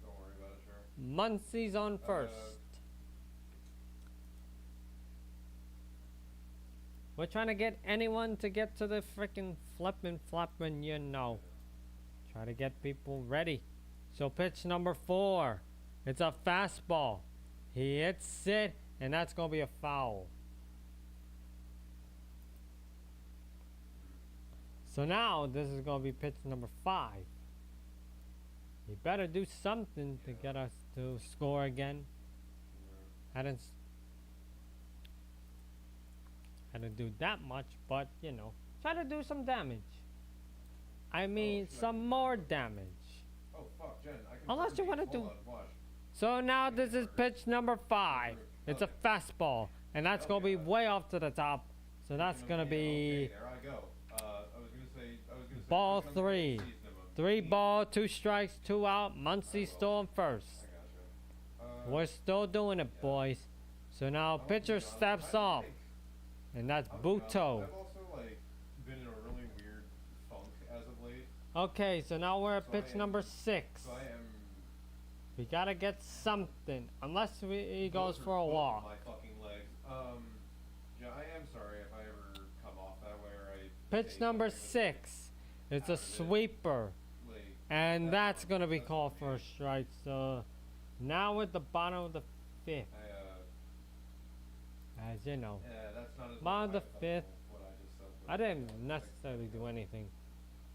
Speaker 3: Don't worry about it, sure.
Speaker 1: Muncy's on first. We're trying to get anyone to get to the freaking flippin', you know. Try to get people ready. So pitch number 4. It's a fastball. He hits it, and that's going to be a foul. So now this is going to be pitch number 5. He better do something to get us to score again. Hadn't do that much, but you know, try to do some damage. I mean,
Speaker 3: should I
Speaker 1: some
Speaker 3: do
Speaker 1: more damage.
Speaker 3: Oh fuck, Jen. I can
Speaker 1: Unless you wanna
Speaker 3: Hold
Speaker 1: do-
Speaker 3: on, watch.
Speaker 1: So now this is pitch number 5. It's a fastball, and that's gonna be way off to the top. So that's gonna
Speaker 3: Okay,
Speaker 1: be
Speaker 3: there I go. I was gonna say.
Speaker 1: ball
Speaker 3: push on the
Speaker 1: 3.
Speaker 3: season of
Speaker 1: 3 ball, 2 strikes, 2 out. Muncy's still on first.
Speaker 3: I gotcha.
Speaker 1: We're still doing it, boys. So now pitcher steps off, and that's Buto.
Speaker 3: I've also like been in a really weird funk as of late.
Speaker 1: Okay, so now we're at
Speaker 3: So I
Speaker 1: pitch
Speaker 3: am-
Speaker 1: number 6.
Speaker 3: So I am.
Speaker 1: We gotta get something, unless he goes
Speaker 3: both
Speaker 1: for a
Speaker 3: both of
Speaker 1: walk.
Speaker 3: My fucking legs. Yeah, I am sorry if I ever come off that way or I.
Speaker 1: Pitch
Speaker 3: say
Speaker 1: number
Speaker 3: something
Speaker 1: 6. It's a
Speaker 3: out of it.
Speaker 1: sweeper.
Speaker 3: Like,
Speaker 1: And that's gonna be
Speaker 3: that's
Speaker 1: called
Speaker 3: what we
Speaker 1: for a strike. So now at the bottom of the fifth, as you know,
Speaker 3: yeah, that's not as
Speaker 1: bottom of the fifth.
Speaker 3: hypothetical, what I just said.
Speaker 1: I
Speaker 3: but,
Speaker 1: didn't
Speaker 3: yeah,
Speaker 1: necessarily do anything.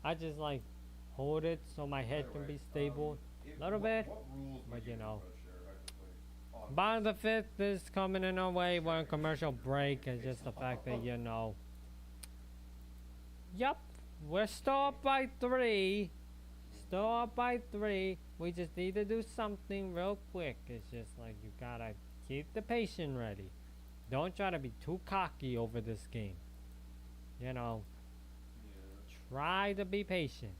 Speaker 1: I just like hold it so my head
Speaker 3: either
Speaker 1: can
Speaker 3: way,
Speaker 1: be stable. Little
Speaker 3: what,
Speaker 1: bit,
Speaker 3: What rules would
Speaker 1: but you
Speaker 3: you
Speaker 1: know.
Speaker 3: approach here, effectively? On
Speaker 1: Bottom of the fifth is coming in our way. We're on commercial break. It's just the fact that you know. Yup, we're still up by 3. Still up by 3. We just need to do something real quick. It's just like you gotta keep the patient ready. Don't try to be too cocky over this game. You know,
Speaker 3: Yeah.
Speaker 1: try to be patient.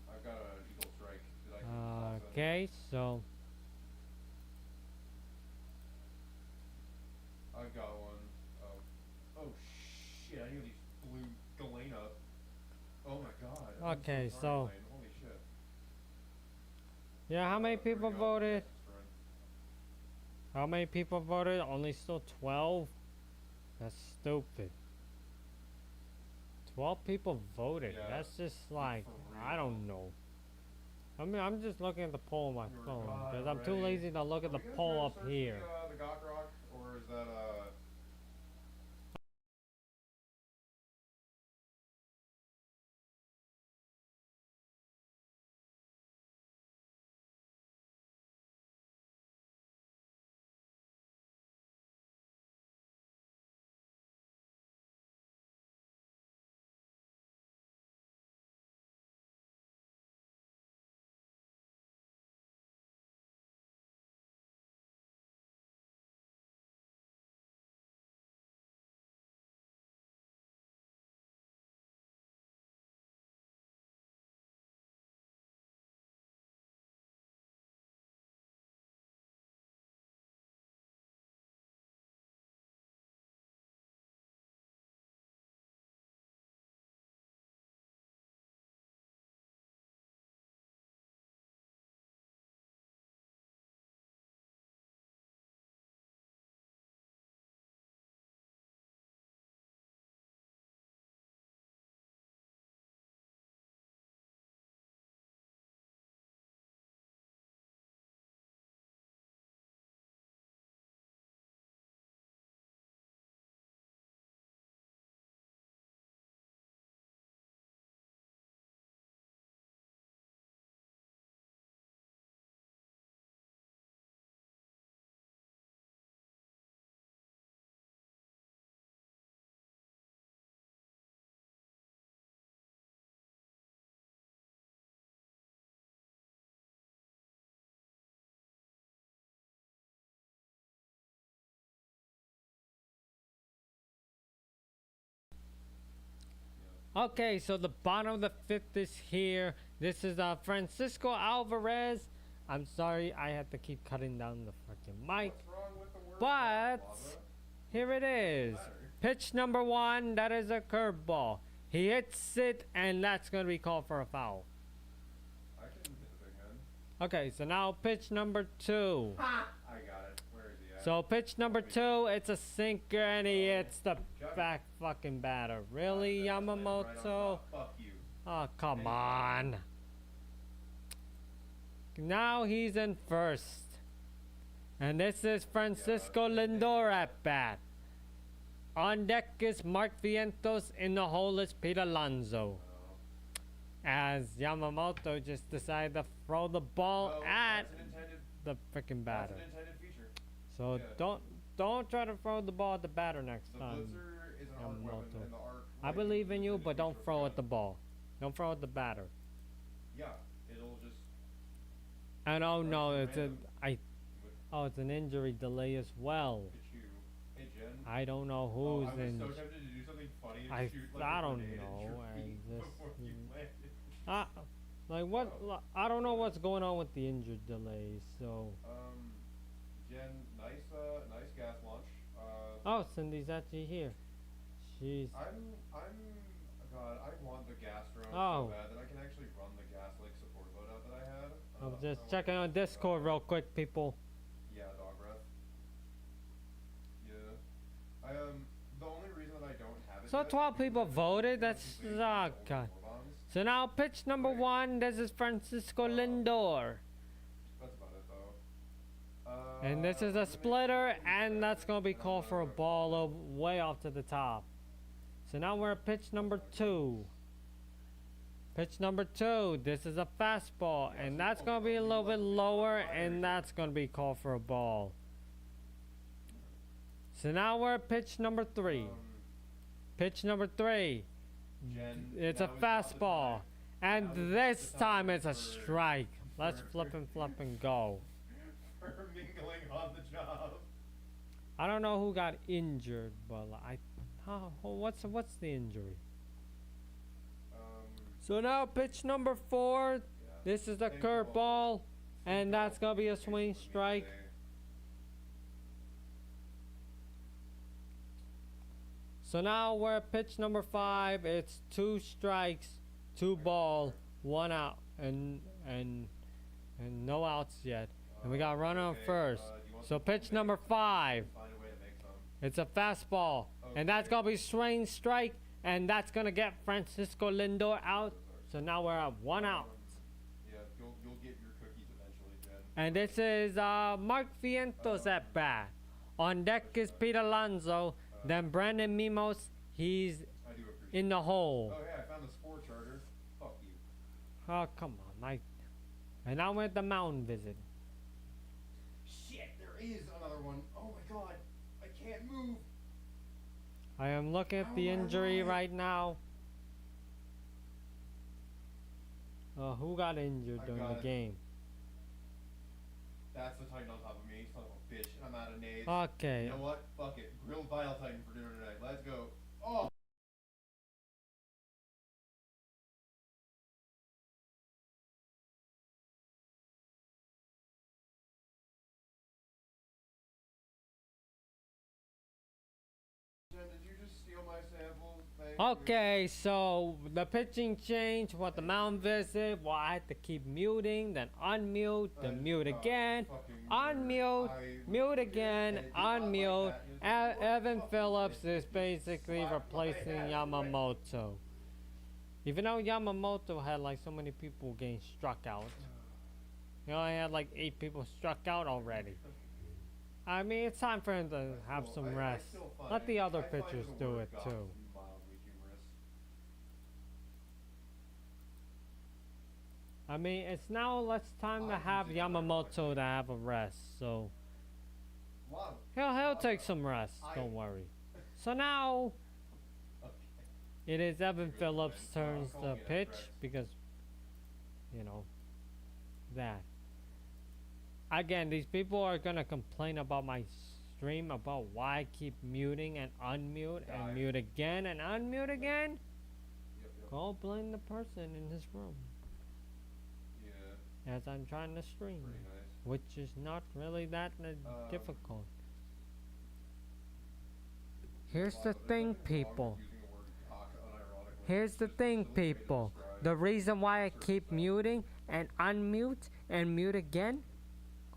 Speaker 3: I've got an eagle strike that I can toss in.
Speaker 1: Okay, so
Speaker 3: I've got one. Oh shit! I knew these blew Galena. Oh my god. I'm
Speaker 1: Okay,
Speaker 3: sorry,
Speaker 1: so-
Speaker 3: Lane. Holy shit.
Speaker 1: yeah, how many
Speaker 3: There we
Speaker 1: people
Speaker 3: go.
Speaker 1: voted?
Speaker 3: That's right.
Speaker 1: How many people voted? Only still 12? That's stupid. 12 people voted.
Speaker 3: Yeah,
Speaker 1: That's just like,
Speaker 3: for
Speaker 1: I don't know. I mean, I'm just looking at the poll on my
Speaker 3: You're
Speaker 1: phone
Speaker 3: God
Speaker 1: because I'm too
Speaker 3: already.
Speaker 1: lazy to look at
Speaker 3: Are
Speaker 1: the
Speaker 3: we gonna
Speaker 1: poll
Speaker 3: try to
Speaker 1: up
Speaker 3: search
Speaker 1: here.
Speaker 3: The Gok Rock, or is that
Speaker 1: Okay, so the bottom of the fifth is here. This is Francisco Alvarez. I'm sorry, I had to keep cutting down the fucking mic.
Speaker 3: what's wrong with the word
Speaker 1: But
Speaker 3: Plaza?
Speaker 1: here it is.
Speaker 3: Matter.
Speaker 1: Pitch number 1, that is a curveball. He hits it, and that's going to be called for a foul.
Speaker 3: I can hit the big hand.
Speaker 1: Okay, so now pitch number 2.
Speaker 3: I got it. Where is he at?
Speaker 1: So pitch number 2, it's a sinker, and he hits the back fucking batter. Really,
Speaker 3: That's right on
Speaker 1: Yamamoto?
Speaker 3: top. Fuck you.
Speaker 1: Oh, come on. Now he's in first. And this is Francisco Lindor at bat. On deck is Mark Vientos. In the hole is Pete Alonso. As Yamamoto just decided to throw the ball
Speaker 3: So,
Speaker 1: at
Speaker 3: that's an intended,
Speaker 1: the freaking
Speaker 3: that's
Speaker 1: batter.
Speaker 3: an intended feature.
Speaker 1: So
Speaker 3: yeah.
Speaker 1: don't try to throw the ball at the batter next
Speaker 3: The
Speaker 1: time.
Speaker 3: blitzer is an arc weapon,
Speaker 1: Yamamoto.
Speaker 3: and the arc
Speaker 1: I
Speaker 3: right
Speaker 1: believe
Speaker 3: is
Speaker 1: in you,
Speaker 3: intended
Speaker 1: but don't
Speaker 3: feature
Speaker 1: throw
Speaker 3: for
Speaker 1: at the
Speaker 3: gun.
Speaker 1: ball. Don't throw at the batter.
Speaker 3: Yeah, it'll just.
Speaker 1: And oh no,
Speaker 3: Right,
Speaker 1: it's a
Speaker 3: random.
Speaker 1: it's an injury delay as well.
Speaker 3: Look at you. Hey Jen.
Speaker 1: I don't know
Speaker 3: Oh,
Speaker 1: who's
Speaker 3: I was
Speaker 1: in.
Speaker 3: so tempted to do something funny and
Speaker 1: I-
Speaker 3: shoot like
Speaker 1: I
Speaker 3: a
Speaker 1: don't
Speaker 3: grenade
Speaker 1: know,
Speaker 3: at your
Speaker 1: and
Speaker 3: feet
Speaker 1: this-
Speaker 3: before you landed.
Speaker 1: Like what? I don't know what's going on with the injured delay. So
Speaker 3: Jen, nice gas launch.
Speaker 1: oh, Cindy's actually here. She's
Speaker 3: God, I want the gas drone
Speaker 1: Oh.
Speaker 3: so bad that I can actually run the gas like support loadout that I had.
Speaker 1: I'm
Speaker 3: I
Speaker 1: just
Speaker 3: want
Speaker 1: checking
Speaker 3: to
Speaker 1: on
Speaker 3: do that.
Speaker 1: Discord real quick, people.
Speaker 3: Yeah, dog breath. Yeah. The only reason that I don't
Speaker 1: So 12 people voted. That's oh god. So now pitch number 1. This is Francisco Lindor,
Speaker 3: That's about it though.
Speaker 1: and this is a splitter, and that's gonna be called for a ball way off to the top. So now we're at pitch number 2. Pitch number 2. This is a fastball, and that's gonna be a little bit lower, and that's gonna be called for a ball. So now we're at pitch number 3. Pitch number 3. It's a fastball, and this time it's a strike. Let's flip and go.
Speaker 3: For mingling on the job.
Speaker 1: I don't know who got injured, but what's the injury? So now pitch number 4. This is a curveball, and that's gonna be a swing strike. So now we're at pitch number 5. It's 2 strikes, 2 ball, 1 out, and no outs yet. And we got a runner on first. So pitch number 5. It's a fastball, and that's gonna be swing strike, and that's gonna get Francisco Lindor out. So now we're at 1 out.
Speaker 3: Yeah, you'll get your cookies eventually, Jen.
Speaker 1: And this is Mark Vientos at bat. On deck is Pete Alonso. Then Brandon Mimos, he's in the hole.
Speaker 3: Oh yeah, I found the spore charter. Fuck you.
Speaker 1: Oh, come on, Mike. And now we're at the mound visit.
Speaker 3: Shit, there is another one. Oh my god, I can't move.
Speaker 1: I am looking at the injury right now. Who got injured during the game?
Speaker 3: That's the Titan on top of me, son of a bitch, and I'm out of nades.
Speaker 1: Okay.
Speaker 3: You know what? Fuck it. Grilled Bile Titan for dinner tonight. Let's go. Oh! Jen, did you just steal my sample? Thank you.
Speaker 1: Okay, so the pitching change, what the mound visit, well, I had to keep muting, then unmute, then mute again, unmute, mute again, unmute. Evan Phillips is basically replacing Yamamoto. Even though Yamamoto had like so many people getting struck out. He only had like 8 people struck out already. I mean, it's time for him to have some rest. Let the other pitchers do it too. I mean, it's now time to have Yamamoto to have a rest, so he'll take some rest, don't worry. So now it is Evan Phillips' turn to pitch because, you know, that. Again, these people are gonna complain about my stream about why I keep muting and unmute and mute again and unmute again. Go blame the person in this room. As I'm trying to stream, which is not really that difficult. Here's the thing, people. Here's the thing, people. The reason why I keep muting and unmute and mute again,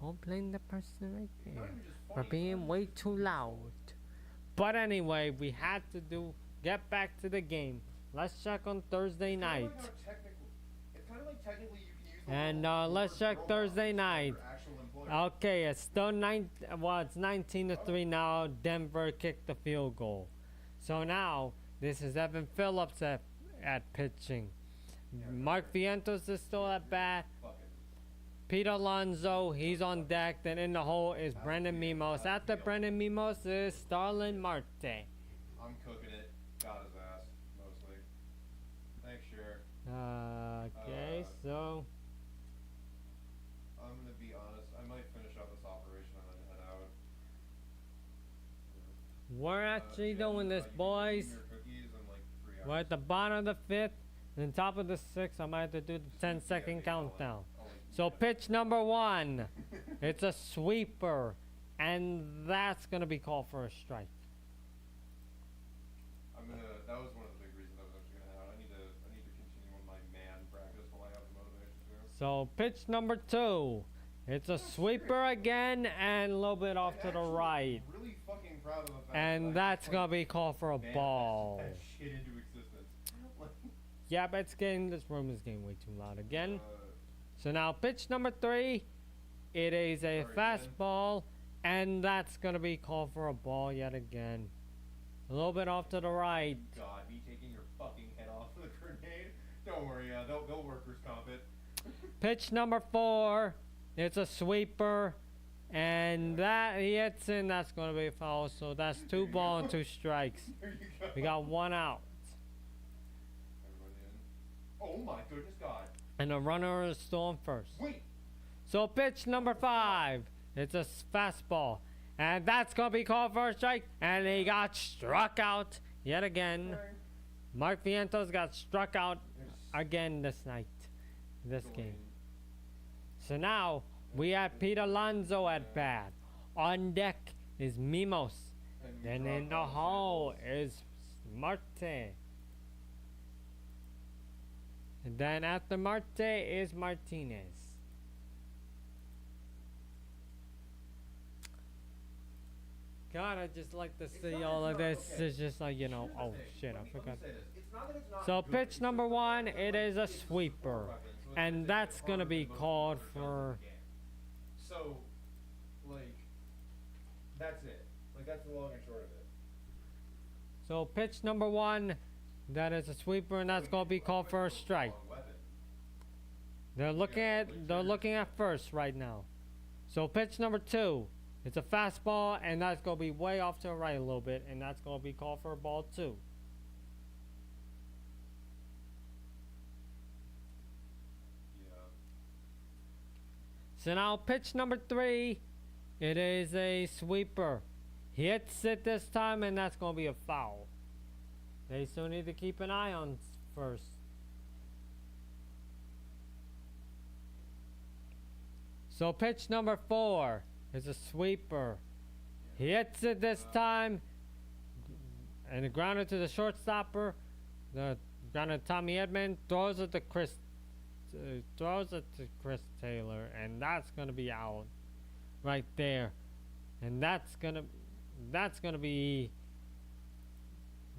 Speaker 1: go blame the person right there for being way too loud. But anyway, we had to get back to the game. Let's check on Thursday night.
Speaker 3: It's kind of like technically you can use the
Speaker 1: And let's check Thursday night. Okay, it's still it's 19-3 now. Denver kicked the field goal. So now this is Evan Phillips at pitching. Mark Vientos is still at bat. Pete Alonso, he's on deck. Then in the hole is Brandon Mimos. After Brandon Mimos is Starlin Marte.
Speaker 3: I'm cooking it. Got his ass, mostly. Thanks, Cher.
Speaker 1: Okay, so
Speaker 3: I'm gonna be honest. I might finish up this operation and then head out.
Speaker 1: we're actually doing this, boys.
Speaker 3: Your cookies in like 3 hours.
Speaker 1: We're at the bottom of the 5th. And top of the 6th, I might have to do the 10-second countdown. So pitch number 1, it's a sweeper, and that's gonna be called for a strike.
Speaker 3: That was one of the big reasons I was actually gonna head out. I need to continue on my man practice while I have the motivation to.
Speaker 1: So pitch number 2, It's a sweeper again and a little bit off to the right.
Speaker 3: Really fucking proud of the fact
Speaker 1: And
Speaker 3: that I
Speaker 1: that's gonna be called for a
Speaker 3: manifested
Speaker 1: ball.
Speaker 3: that shit into existence. Like,
Speaker 1: Yeah, but it's getting, this room is getting way too loud again.
Speaker 3: uh,
Speaker 1: So now pitch number 3, it is a
Speaker 3: Sorry,
Speaker 1: fastball, and that's gonna be called for a ball yet again. A little bit off to the right.
Speaker 3: God, me taking your fucking head off with a grenade. Don't worry, they'll workers comp it.
Speaker 1: Pitch number 4, it's a sweeper, and that he hits in, that's gonna be a foul. So that's 2 balls and 2 strikes.
Speaker 3: There you go.
Speaker 1: We got 1 out.
Speaker 3: Everyone in. Oh my goodness God.
Speaker 1: And the runner is still on first.
Speaker 3: Wait.
Speaker 1: So pitch number 5, it's a fastball, and that's gonna be called for a strike, and he got struck out yet again.
Speaker 3: Sorry.
Speaker 1: Mark Vientos got struck out again this night, this game. So now we have Pete Alonso at bat. On deck is Mimos.
Speaker 3: And we
Speaker 1: Then
Speaker 3: drop
Speaker 1: in the
Speaker 3: all
Speaker 1: hole
Speaker 3: samples.
Speaker 1: is Marte. And then after Marte is Martinez. God, I just like to see
Speaker 3: not-
Speaker 1: all
Speaker 3: it's
Speaker 1: of
Speaker 3: not-
Speaker 1: this.
Speaker 3: okay.
Speaker 1: It's just like, you know,
Speaker 3: Here's the
Speaker 1: oh
Speaker 3: thing.
Speaker 1: shit,
Speaker 3: Let
Speaker 1: I
Speaker 3: me
Speaker 1: forgot.
Speaker 3: say this. It's not that it's not
Speaker 1: So
Speaker 3: good,
Speaker 1: pitch
Speaker 3: it's
Speaker 1: number
Speaker 3: just
Speaker 1: 1,
Speaker 3: that
Speaker 1: it is a
Speaker 3: it's support
Speaker 1: sweeper.
Speaker 3: weapon, so it's
Speaker 1: And
Speaker 3: gonna
Speaker 1: that's
Speaker 3: take
Speaker 1: gonna
Speaker 3: harder
Speaker 1: be
Speaker 3: than most
Speaker 1: called
Speaker 3: other guns
Speaker 1: for-
Speaker 3: in the game. So, like, that's it. Like, that's the long and short of it.
Speaker 1: So pitch number 1, that is a sweeper, and that's
Speaker 3: Like,
Speaker 1: gonna be
Speaker 3: a
Speaker 1: called for a
Speaker 3: quick
Speaker 1: strike.
Speaker 3: long weapon.
Speaker 1: They're looking
Speaker 3: Yeah,
Speaker 1: at
Speaker 3: like
Speaker 1: they're
Speaker 3: triggers.
Speaker 1: looking at first right now. So pitch number 2, it's a fastball, and that's gonna be way off to the right a little bit, and that's gonna be called for a ball 2.
Speaker 3: Yeah.
Speaker 1: So now pitch number 3, it is a sweeper. Hits it this time, and that's gonna be a foul. They still need to keep an eye on first. So pitch number 4 is a sweeper. He hits it this time, and the grounder to the shortstopper. The grounder to Tommy Edman, throws it to Chris Taylor, and that's gonna be out right there. And that's gonna be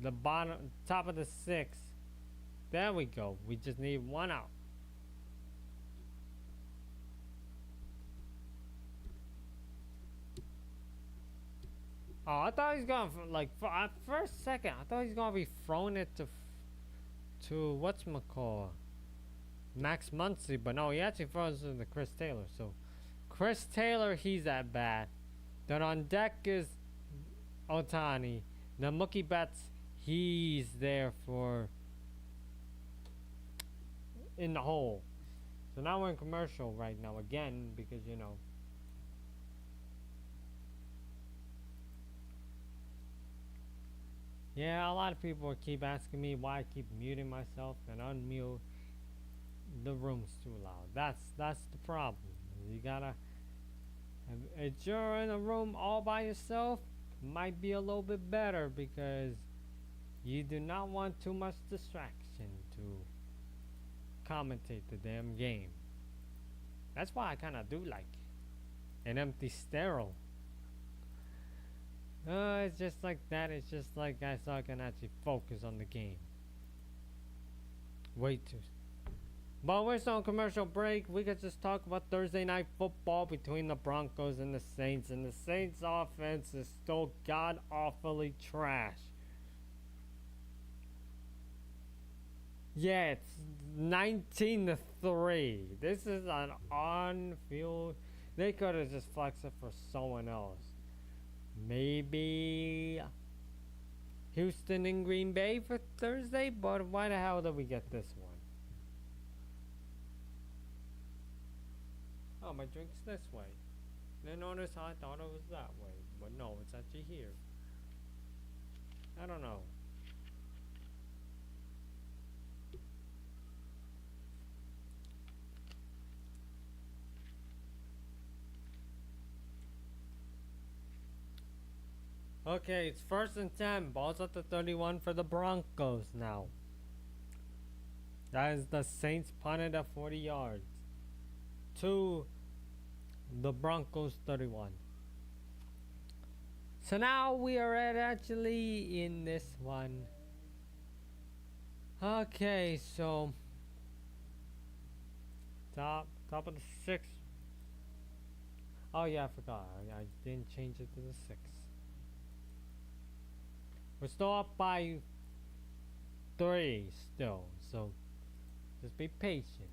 Speaker 1: the top of the 6th. There we go. We just need 1 out. Oh, I thought he was gonna for a second. I thought he was gonna be throwing it to whatchamacall, Max Muncy, but no, he actually throws it to Chris Taylor. So Chris Taylor, he's at bat. Then on deck is Otani. Then Mookie Betts, he's there for in the hole. So now we're in commercial right now again because you know. Yeah, a lot of people keep asking me why I keep muting myself and unmute. The room's too loud. That's the problem. You gotta. If you're in a room all by yourself, might be a little bit better because you do not want too much distraction to commentate the damn game. That's why I kind of do like an empty sterile. It's just like that. It's just like so I can actually focus on the game. Way too. But we're still on commercial break. We could just talk about Thursday night football between the Broncos and the Saints. And the Saints offense is still god awfully trash. Yeah, it's 19-3. This is an on-field. They could have just flexed it for someone else. Maybe Houston and Green Bay for Thursday, but why the hell did we get this one? Oh, my drink's this way. Then notice how I thought it was that way, but no, it's actually here. I don't know. Okay, it's 1st and 10. Balls at the 31 for the Broncos now. That is the Saints punted at 40 yards. To the Broncos 31. So now we are at actually in this one. Okay, so top of the sixth. Oh yeah, I forgot. I didn't change it to the sixth. We're still up by 3 still, so just be patient.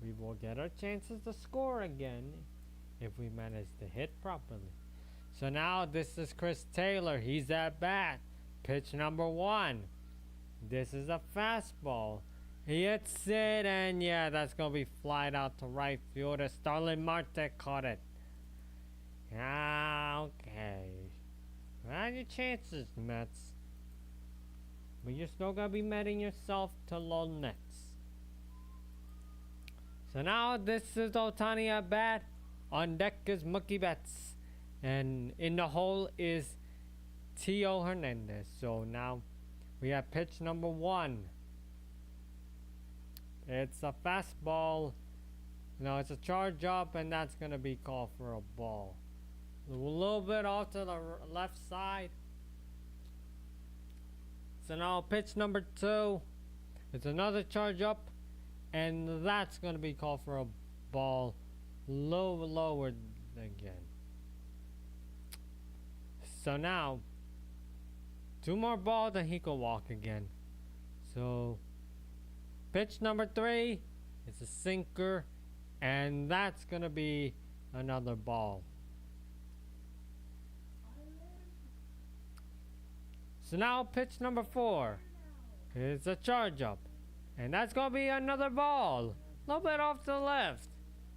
Speaker 1: We will get our chances to score again if we manage to hit properly. So now this is Chris Taylor. He's at bat. Pitch number 1. This is a fastball. He hits it, and yeah, that's going to be flied out to right fielder. Starlin Marte caught it. Okay. Well, your chances, Mets. But you're still going to be meeting yourself to low nets. So now this is Ohtani at bat. On deck is Mookie Betts. And in the hole is Tio Hernandez. So now we have pitch number 1. It's a fastball. No, it's a charge up, and that's going to be called for a ball. A little bit off to the left side. So now pitch number 2. It's another charge up, and that's going to be called for a ball. Lower again. So now 2 more balls and he could walk again. So pitch number 3, it's a sinker, and that's gonna be another ball. So now pitch number 4, it's a charge up, and that's gonna be another ball. A little bit off to the left.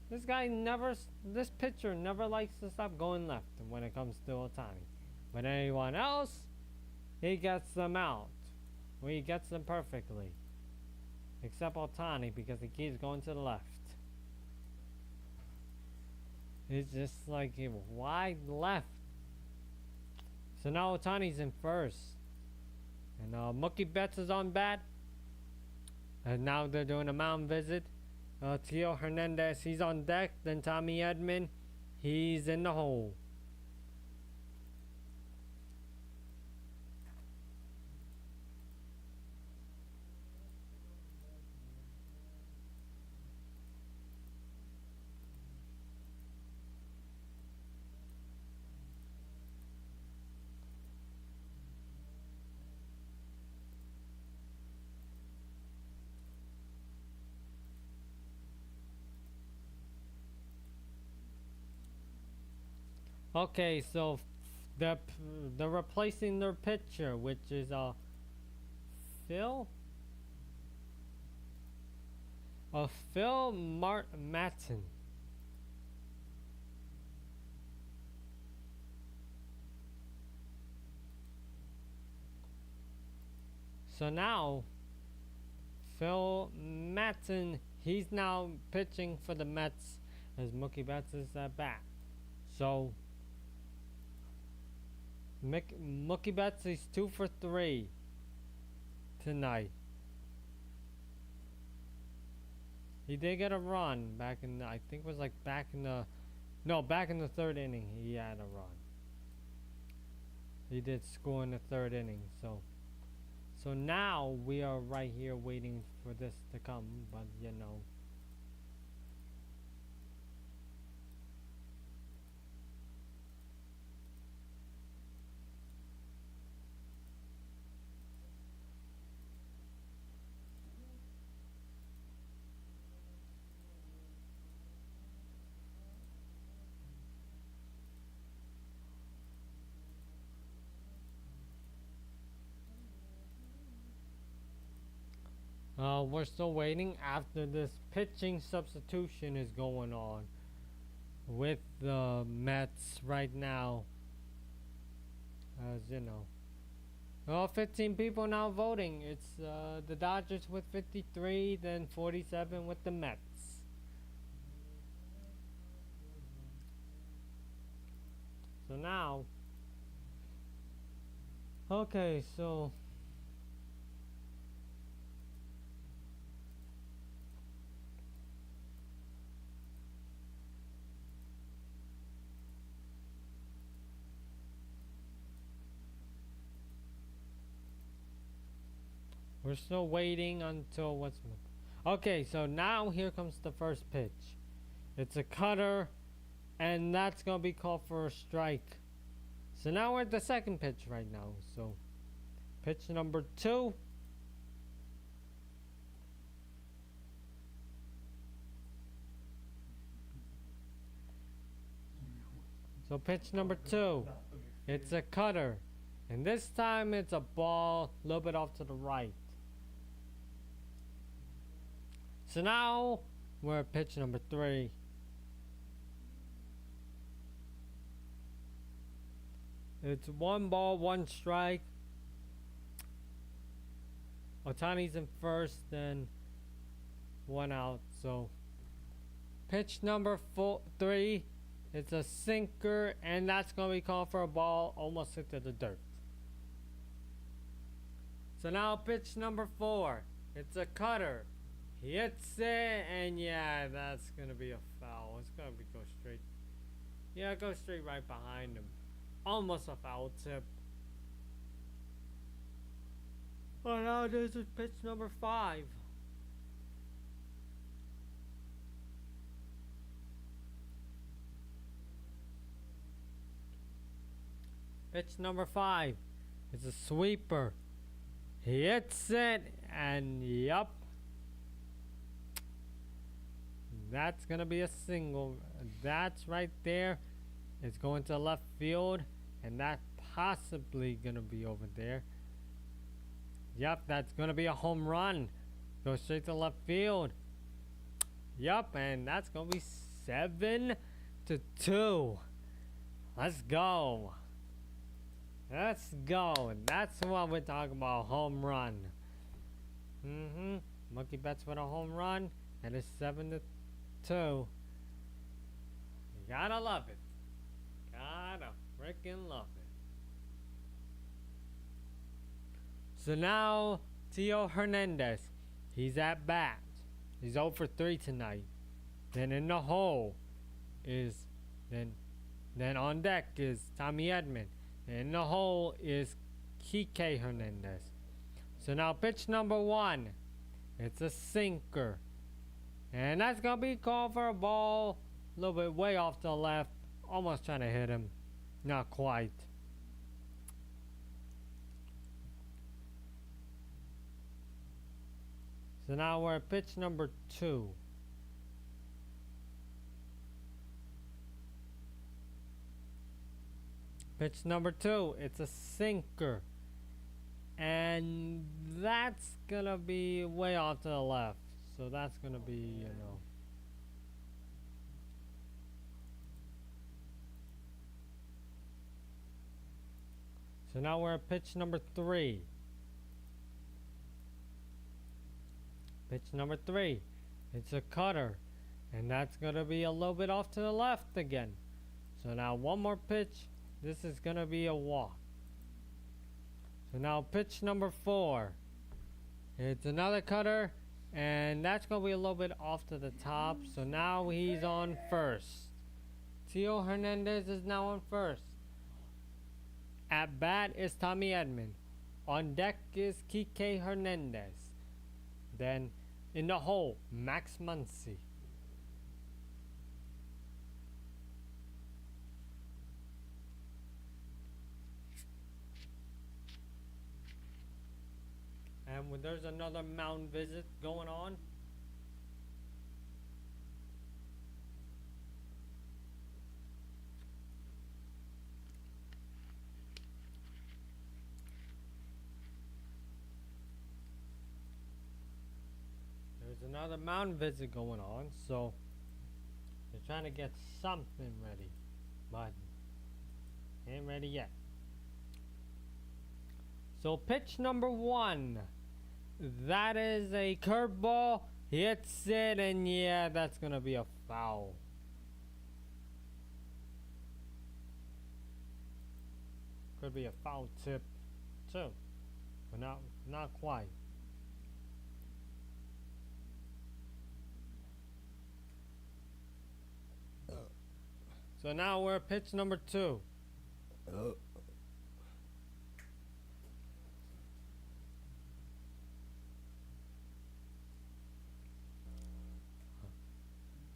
Speaker 1: This pitcher never likes to stop going left when it comes to Ohtani. But anyone else, he gets them out. Well, he gets them perfectly. Except Ohtani, because he keeps going to the left. It's just like a wide left. So now Ohtani's in first. And Mookie Betts is on bat. And now they're doing a mound visit. Tio Hernandez, he's on deck. Then Tommy Edman, he's in the hole. Okay, so they're replacing their pitcher, which is Phil Matson. So now Phil Matson, he's now pitching for the Mets as Mookie Betts is at bat. So Mookie Betts is 2 for 3 tonight. He did get a run back in I think it was like back in the 3rd inning. He had a run. He did score in the 3rd inning. So now we are right here waiting for this to come, but you know. We're still waiting after this pitching substitution is going on with the Mets right now. As you know. Well, 15 people now voting. It's the Dodgers with 53, then 47 with the Mets. So now, okay, so We're still waiting until what's. Okay, so now here comes the first pitch. It's a cutter, and that's gonna be called for a strike. So now we're at the second pitch right now. So pitch number 2. So pitch number 2. It's a cutter. And this time it's a ball a little bit off to the right. So now we're at pitch number 3. It's 1 ball, 1 strike. Otani's in first, then 1 out. So pitch number 3. It's a sinker, and that's going to be called for a ball almost hit to the dirt. So now pitch number 4. It's a cutter. He hits it, and yeah, that's going to be a foul. It's going to go straight. Yeah, go straight right behind him. Almost a foul tip. Oh, now this is pitch number 5. Pitch number 5. It's a sweeper. He hits it, and yup. That's going to be a single. That's right there. It's going to left field, and that's possibly going to be over there. Yup, that's going to be a home run. Go straight to left field. Yup, and that's going to be 7-2. Let's go. Let's go. That's what we're talking about, home run. Monkey bets with a home run, and it's 7-2. You gotta love it. Gotta freaking love it. So now, Tio Hernandez, he's at bat. He's 0 for 3 tonight. Then in the hole is, then on deck is Tommy Edman. In the hole is Kike Hernandez. So now pitch number 1. It's a sinker. And that's going to be called for a ball. A little bit way off to the left. Almost trying to hit him. Not quite. So now we're at pitch number 2. Pitch number 2, it's a sinker. And that's gonna be way off to the left. So that's gonna be, you know. So now we're at pitch number 3. Pitch number 3, it's a cutter. And that's gonna be a little bit off to the left again. So now one more pitch. This is going to be a walk. So now pitch number 4. It's another cutter. And that's going to be a little bit off to the top. So now he's on first. Tio Hernandez is now on first. At bat is Tommy Edman. On deck is Kike Hernandez. Then in the hole, Max Muncy. And when there's another mound visit going on. There's another mound visit going on, so they're trying to get something ready, but ain't ready yet. So pitch number 1. That is a curveball. Hits it, and yeah, that's going to be a foul. Could be a foul tip, too. But not quite. So now we're at pitch number 2.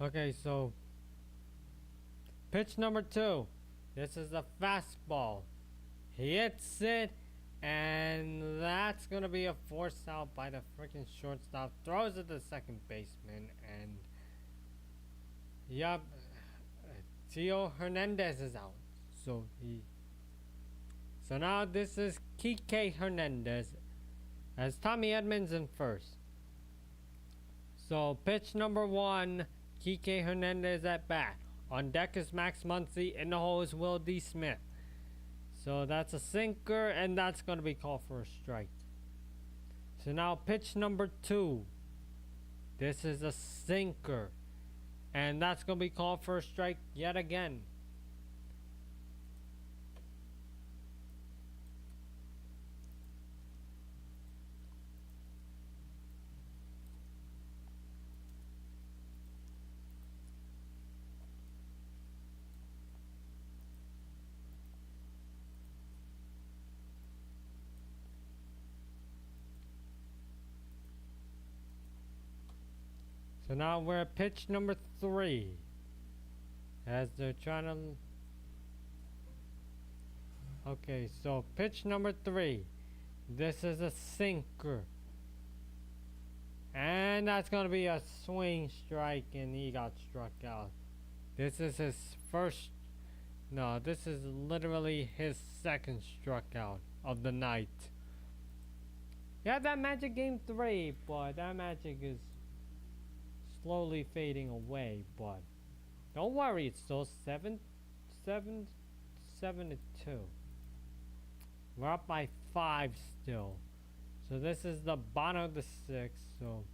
Speaker 1: Okay, so pitch number 2. This is a fastball. He hits it, and that's gonna be a force out by the freaking shortstop. Throws it to second baseman, and yup, Tio Hernandez is out. So now this is Kike Hernandez as Tommy Edmonds in first. So pitch number 1, Kike Hernandez at bat. On deck is Max Muncy. In the hole is Will D. Smith. So that's a sinker, and that's going to be called for a strike. So now pitch number 2. This is a sinker, and that's going to be called for a strike yet again. So now we're at pitch number 3. As they're trying to... Okay, so pitch number 3. This is a sinker. And that's going to be a swing strike, and he got struck out. This is his first... No, this is literally his second strikeout of the night. Yeah, that magic game 3, but that magic is slowly fading away, but don't worry, it's still 7-2. We're up by 5 still. So this is the bottom of the 6th, so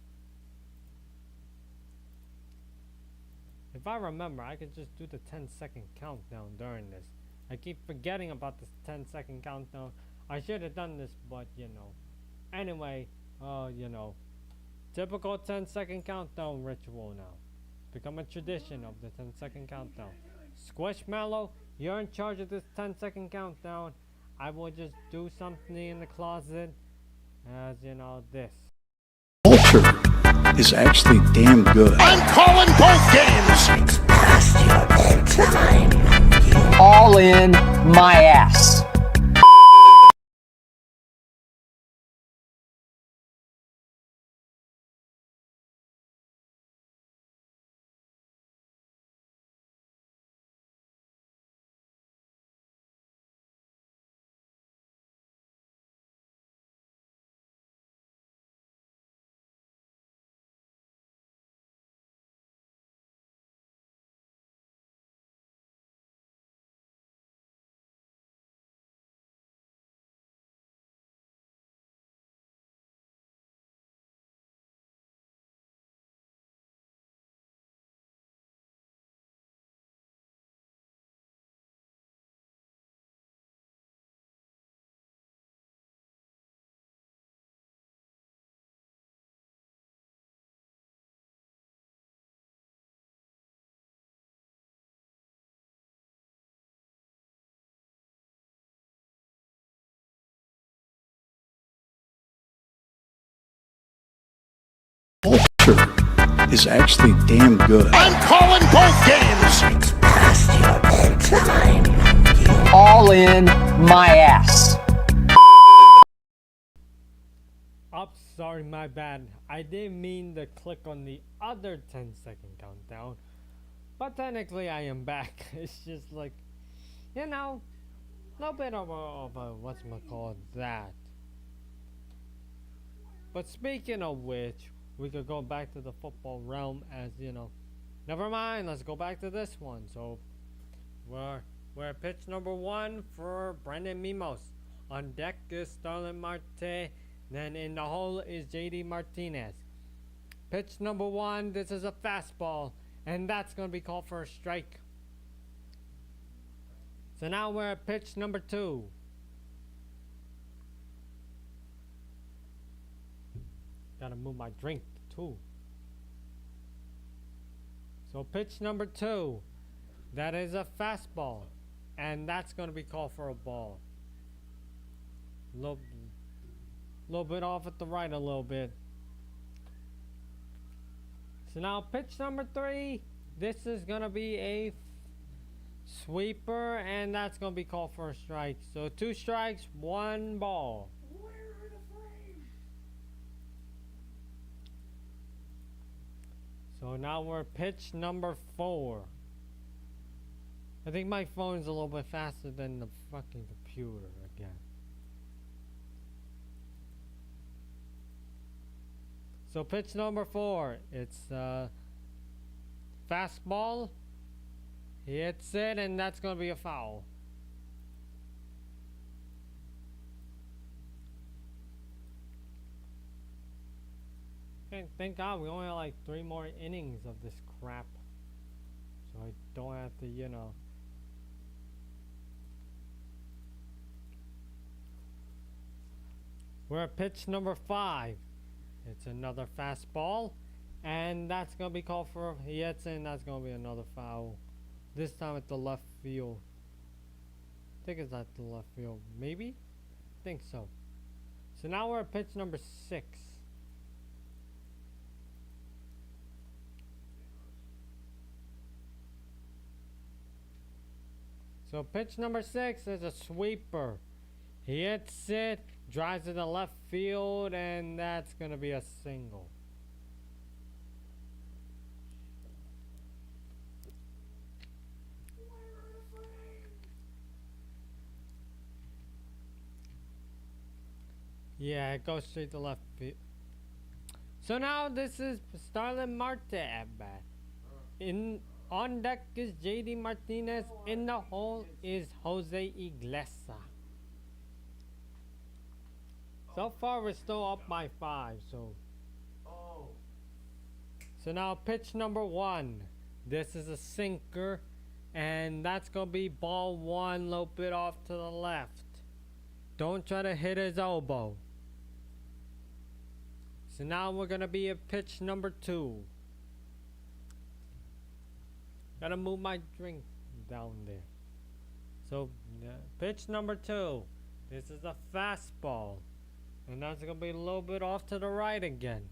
Speaker 1: if I remember, I could just do the 10-second countdown during this. I keep forgetting about this 10-second countdown. I should have done this, but you know. Anyway, you know, typical 10-second countdown ritual now. It's become a tradition of the 10-second countdown. Squishmallow, you're in charge of this 10-second countdown. I will just do something in the closet, as you know, this.
Speaker 4: Culture is actually damn good.
Speaker 5: I'm calling both games.
Speaker 6: It's past your bedtime. All in my ass.
Speaker 4: Culture is actually damn good.
Speaker 5: I'm calling both games.
Speaker 6: It's past your bedtime. All in my ass.
Speaker 1: Oops, sorry, my bad. I didn't mean to click on the other 10-second countdown. But technically I am back. It's just like, you know, a little bit of a whatchamacallit that. But speaking of which, we could go back to the football realm, as you know. Never mind, let's go back to this one. So we're at pitch number 1 for Brendan Mimos. On deck is Starlin Marte. Then in the hole is JD Martinez. Pitch number 1, this is a fastball, and that's going to be called for a strike. So now we're at pitch number 2. Gotta move my drink too. So pitch number 2, that is a fastball, and that's going to be called for a ball. Little bit off at the right a little bit. So now pitch number 3, this is gonna be a sweeper, and that's gonna be called for a strike. So 2 strikes, 1 ball.
Speaker 3: Where are the frames?
Speaker 1: So now we're pitch number 4. I think my phone's a little bit faster than the fucking computer again. So pitch number 4, it's fastball. He hits it, and that's gonna be a foul. Okay, thank God we only have like 3 more innings of this crap. So I don't have to, you know. We're at pitch number 5. It's another fastball, and that's gonna be called for. He hits it, and that's gonna be another foul. This time at the left field. I think it's at the left field. Maybe? I think so. So now we're at pitch number 6. So pitch number 6 is a sweeper. He hits it, drives to the left field, and that's gonna be a single. Yeah, it goes straight to left field. So now this is Starlin Marte at bat. On deck is JD Martinez. In the hole is Jose Iglesias. So far we're still up by 5. So now pitch number 1. This is a sinker, and that's gonna be ball 1, a little bit off to the left. Don't try to hit his elbow. So now we're gonna be at pitch number 2. Gotta move my drink down there. So pitch number 2. This is a fastball, and that's gonna be a little bit off to the right again.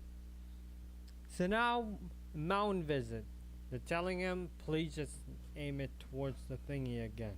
Speaker 1: So now mound visit. They're telling him, please just aim it towards the thingy again.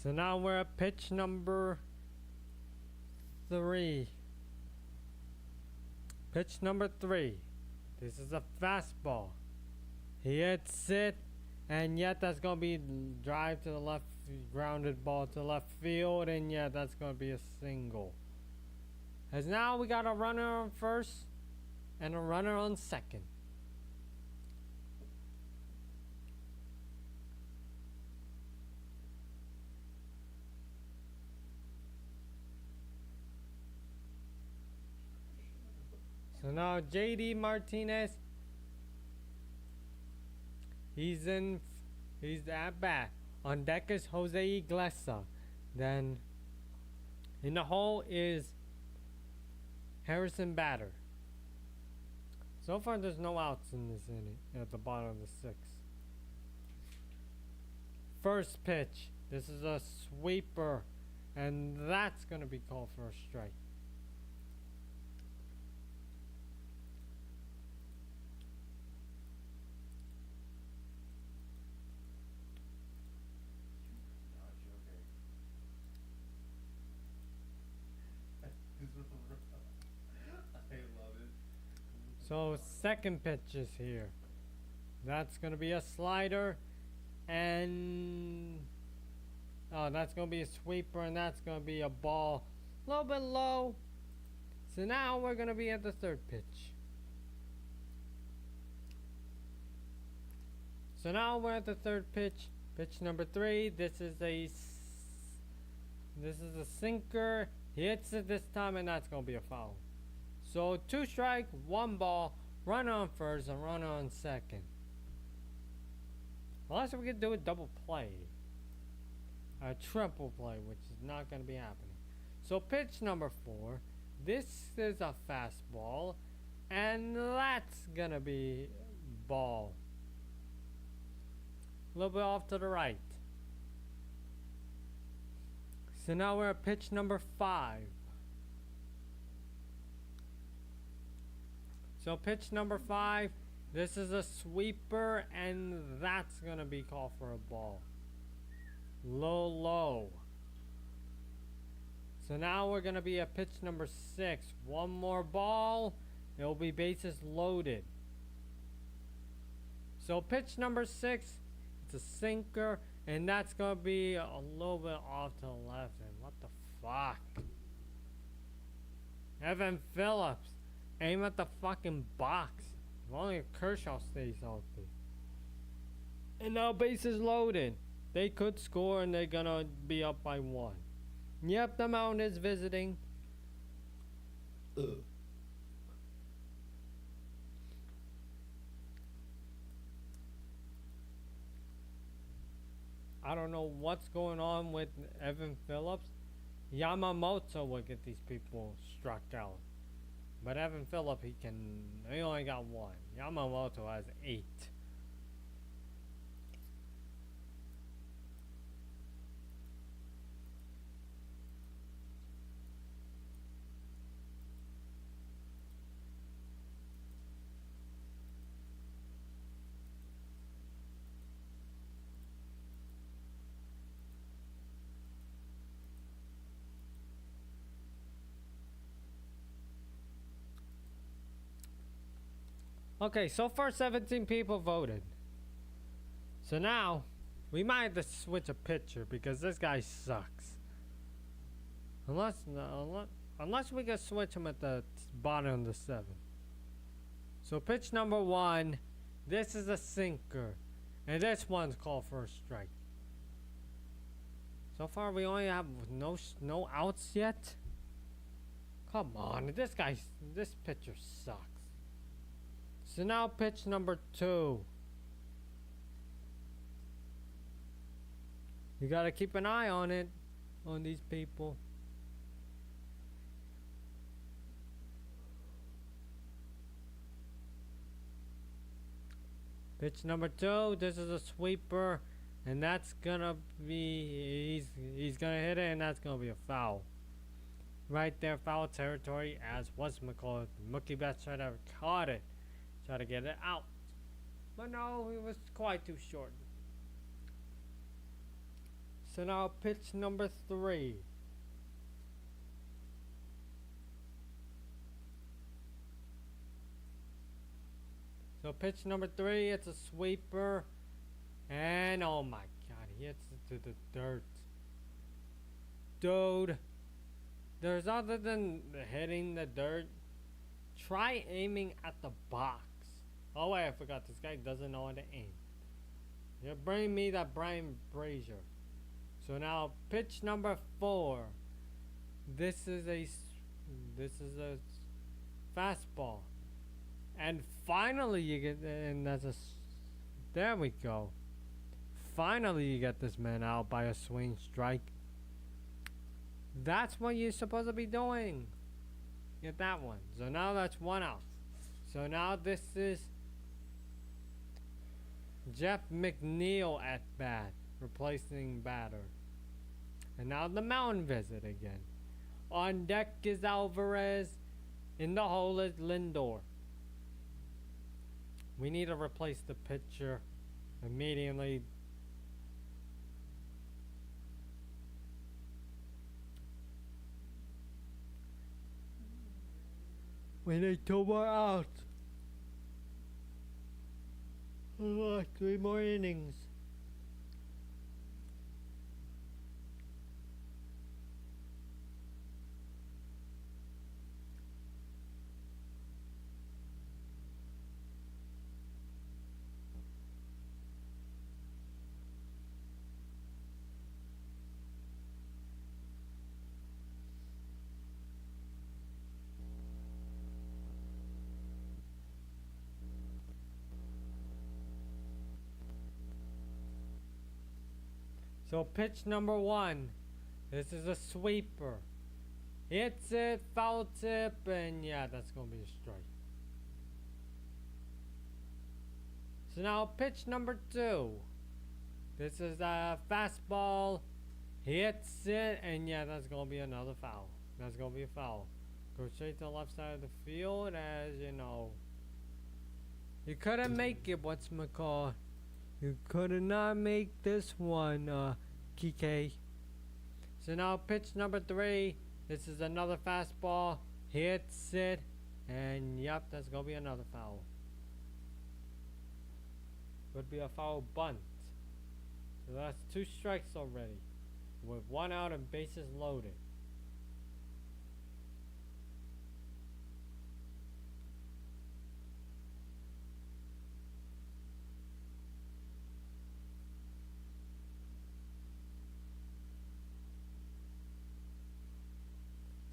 Speaker 1: So now we're at pitch number 3. Pitch number 3. This is a fastball. He hits it, and yet that's going to be drive to the left, grounded ball to left field, and yeah, that's going to be a single. As now we got a runner on first and a runner on second. So now JD Martinez, he's at bat. On deck is Jose Iglesias. Then in the hole is Harrison Batter. So far there's no outs in this inning at the bottom of the 6th. First pitch. This is a sweeper, and that's going to be called for a strike. So second pitch is here. That's gonna be a slider, and that's gonna be a sweeper, and that's gonna be a ball, a little bit low. So now we're gonna be at the third pitch. So now we're at the third pitch. Pitch number 3. This is a sinker. He hits it this time, and that's gonna be a foul. So 2 strike, 1 ball, runner on first and runner on second. Unless we could do a double play. a triple play, which is not going to be happening. So pitch number 4. This is a fastball, and that's going to be ball. A little bit off to the right. So now we're at pitch number 5. So pitch number 5, this is a sweeper, and that's going to be called for a ball. Low, low. So now we're going to be at pitch number 6. One more ball, it will be bases loaded. So pitch number 6, it's a sinker, and that's going to be a little bit off to the left. And what the fuck? Evan Phillips, aim at the fucking box. If only Kershaw stays healthy. And now bases loaded. They could score, and they're going to be up by 1. Yep, the mound is visiting. I don't know what's going on with Evan Phillips. Yamamoto will get these people struck out. But Evan Phillips, he only got 1. Yamamoto has 8. Okay, so far 17 people voted. So now, we might have to switch a pitcher because this guy sucks. Unless we can switch him at the bottom of the 7. So pitch number 1, this is a sinker. And this one's called for a strike. So far we only have no outs yet. Come on, this pitcher sucks. So now pitch number 2. You gotta keep an eye on it, on these people. Pitch number 2, this is a sweeper, and that's gonna be, he's gonna hit it, and that's gonna be a foul. Right there, foul territory, as whatchamacallit, Mookie Betts tried to caught it. Try to get it out. But no, it was quite too short. So now pitch number 3. So pitch number 3, it's a sweeper. And oh my god, he hits it to the dirt. Dude, there's other than hitting the dirt, try aiming at the box. Oh wait, I forgot, this guy doesn't know how to aim. You bring me that Brian Brazier. So now pitch number 4. This is a fastball. And finally you get, and there we go. Finally you get this man out by a swing strike. That's what you're supposed to be doing. Get that one. So now that's 1 out. So now this is Jeff McNeil at bat, replacing batter. And now the mound visit again. On deck is Alvarez. In the hole is Lindor. We need to replace the pitcher immediately. We need 2 more outs. 3 more innings. So pitch number 1. This is a sweeper. Hits it, foul tip, and yeah, that's gonna be a strike. So now pitch number 2. This is a fastball. Hits it, and yeah, that's gonna be another foul. That's gonna be a foul. Go straight to the left side of the field, as you know. You couldn't make it, whatchamacallit. You could not make this one, Kike. So now pitch number 3. This is another fastball. Hits it, and yep, that's gonna be another foul. Would be a foul bunt. So that's 2 strikes already, with 1 out and bases loaded.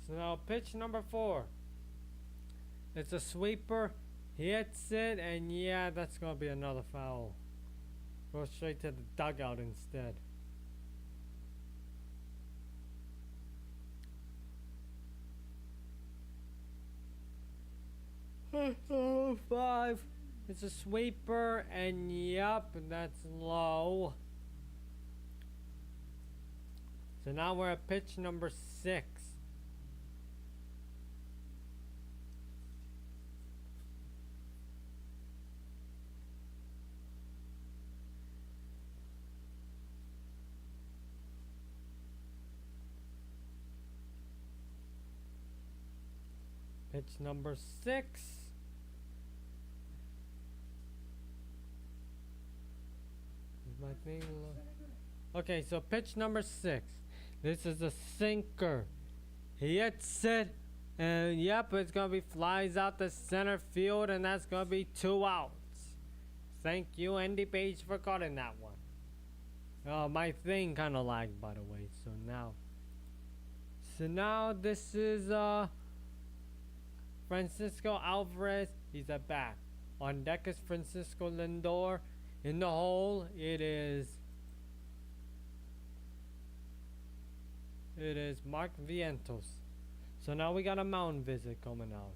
Speaker 1: So now pitch number 4. It's a sweeper. Hits it, and yeah, that's gonna be another foul. Go straight to the dugout instead. Oh, 5. It's a sweeper, and yep, that's low. So now we're at pitch number 6. Pitch number 6. Is my thing okay, so pitch number 6. This is a sinker. He hits it, and yep, it's gonna be flies out the center field, and that's gonna be 2 outs. Thank you, Andy Page, for calling that one. My thing kind of lagged, by the way. So now this is Francisco Alvarez. He's at bat. On deck is Francisco Lindor. In the hole, it is Mark Vientos. So now we got a mound visit coming out.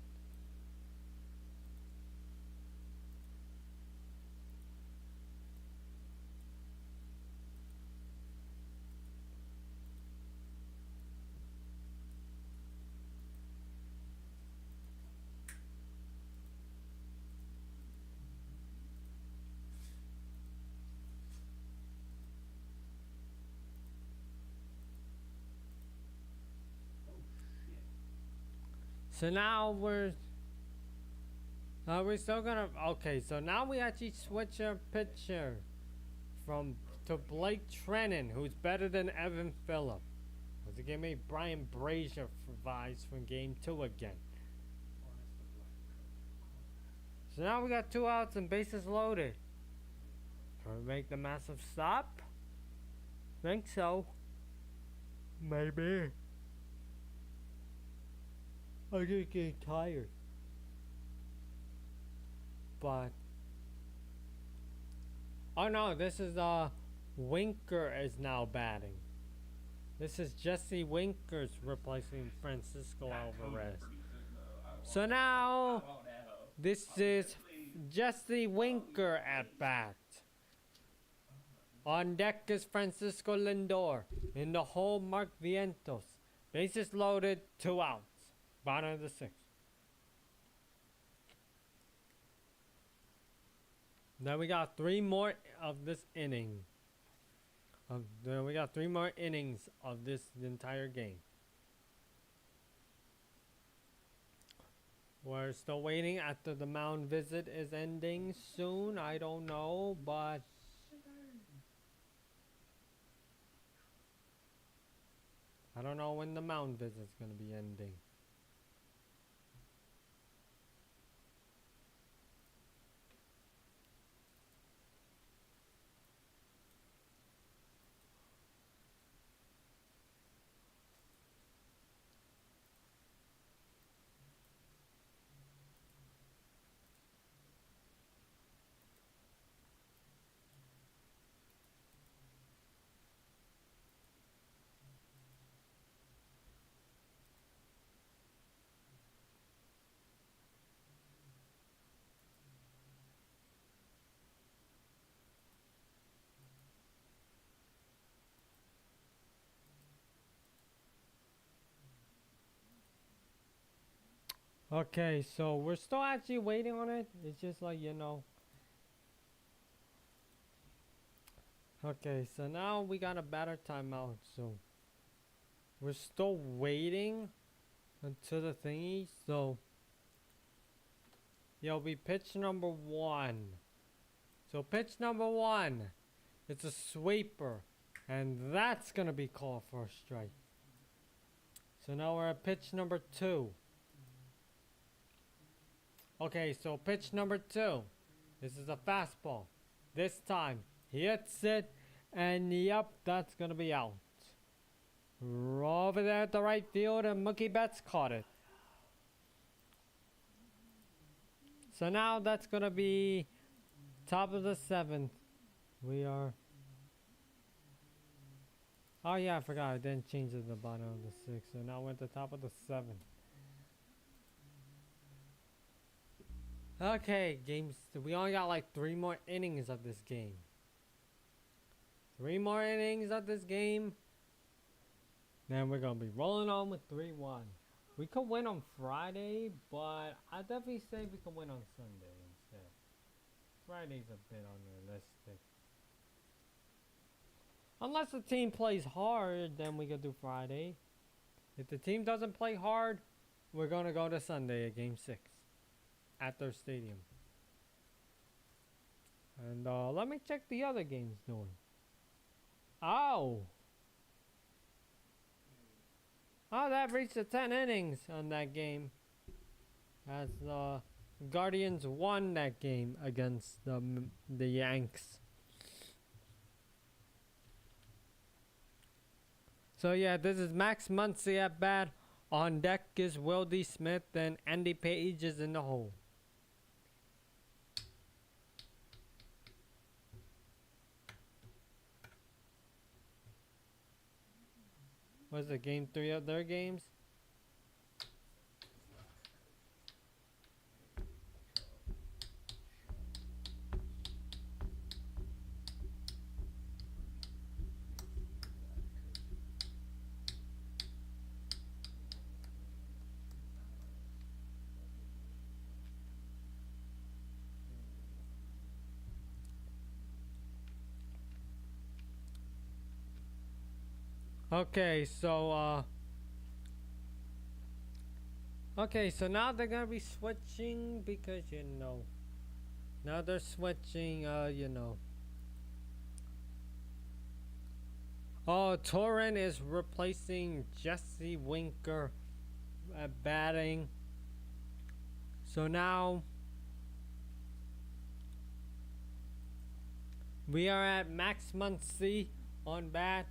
Speaker 1: So now we're still gonna okay. So now we actually switch our pitcher to Blake Treinen, who's better than Evan Phillip. Because it gave me Brian Brazier for vibes from Game 2 again. So now we got 2 outs and bases loaded. Can we make the massive stop? Think so. Maybe. I just getting tired. But oh no, this is Winker is now batting. This is Jesse Winkers replacing Francisco Alvarez. So now this is Jesse Winker at bat. On deck is Francisco Lindor. In the hole, Mark Vientos. Bases loaded, 2 outs. Bottom of the 6th. Then we got 3 more of this inning. Then we got 3 more innings of this entire game. We're still waiting after the mound visit is ending soon. I don't know, but I don't know when the mound visit is going to be ending. Okay, so we're still actually waiting on it. It's just like, you know. Okay, so now we got a batter timeout. So we're still waiting until the thingy. So it'll be pitch number 1. So pitch number 1, it's a sweeper, and that's gonna be called for a strike. So now we're at pitch number 2. Okay, so pitch number 2. This is a fastball. This time, he hits it, and yep, that's gonna be out. Over there at the right field, and Mookie Betts caught it. So now that's gonna be top of the 7th. We are. Oh yeah, I forgot. I didn't change it to the bottom of the 6th. So now we're at the top of the 7th. Okay, games. We only got like 3 more innings of this game. 3 more innings of this game. Then we're gonna be rolling on with 3-1. We could win on Friday, but I definitely say we can win on Sunday instead. Friday's a bit unrealistic. Unless the team plays hard, then we could do Friday. If the team doesn't play hard, we're gonna go to Sunday at Game 6 at their stadium. And let me check the other games doing. Oh, that reached the 10 innings on that game. As the Guardians won that game against the Yanks. So yeah, this is Max Muncy at bat. On deck is Will D. Smith, and Andy Page is in the hole. Was it game 3 of their games? Okay, so now they're gonna be switching because now they're switching Toon is replacing Jesse Winker at batting. So now we are at Max Muncy on bat.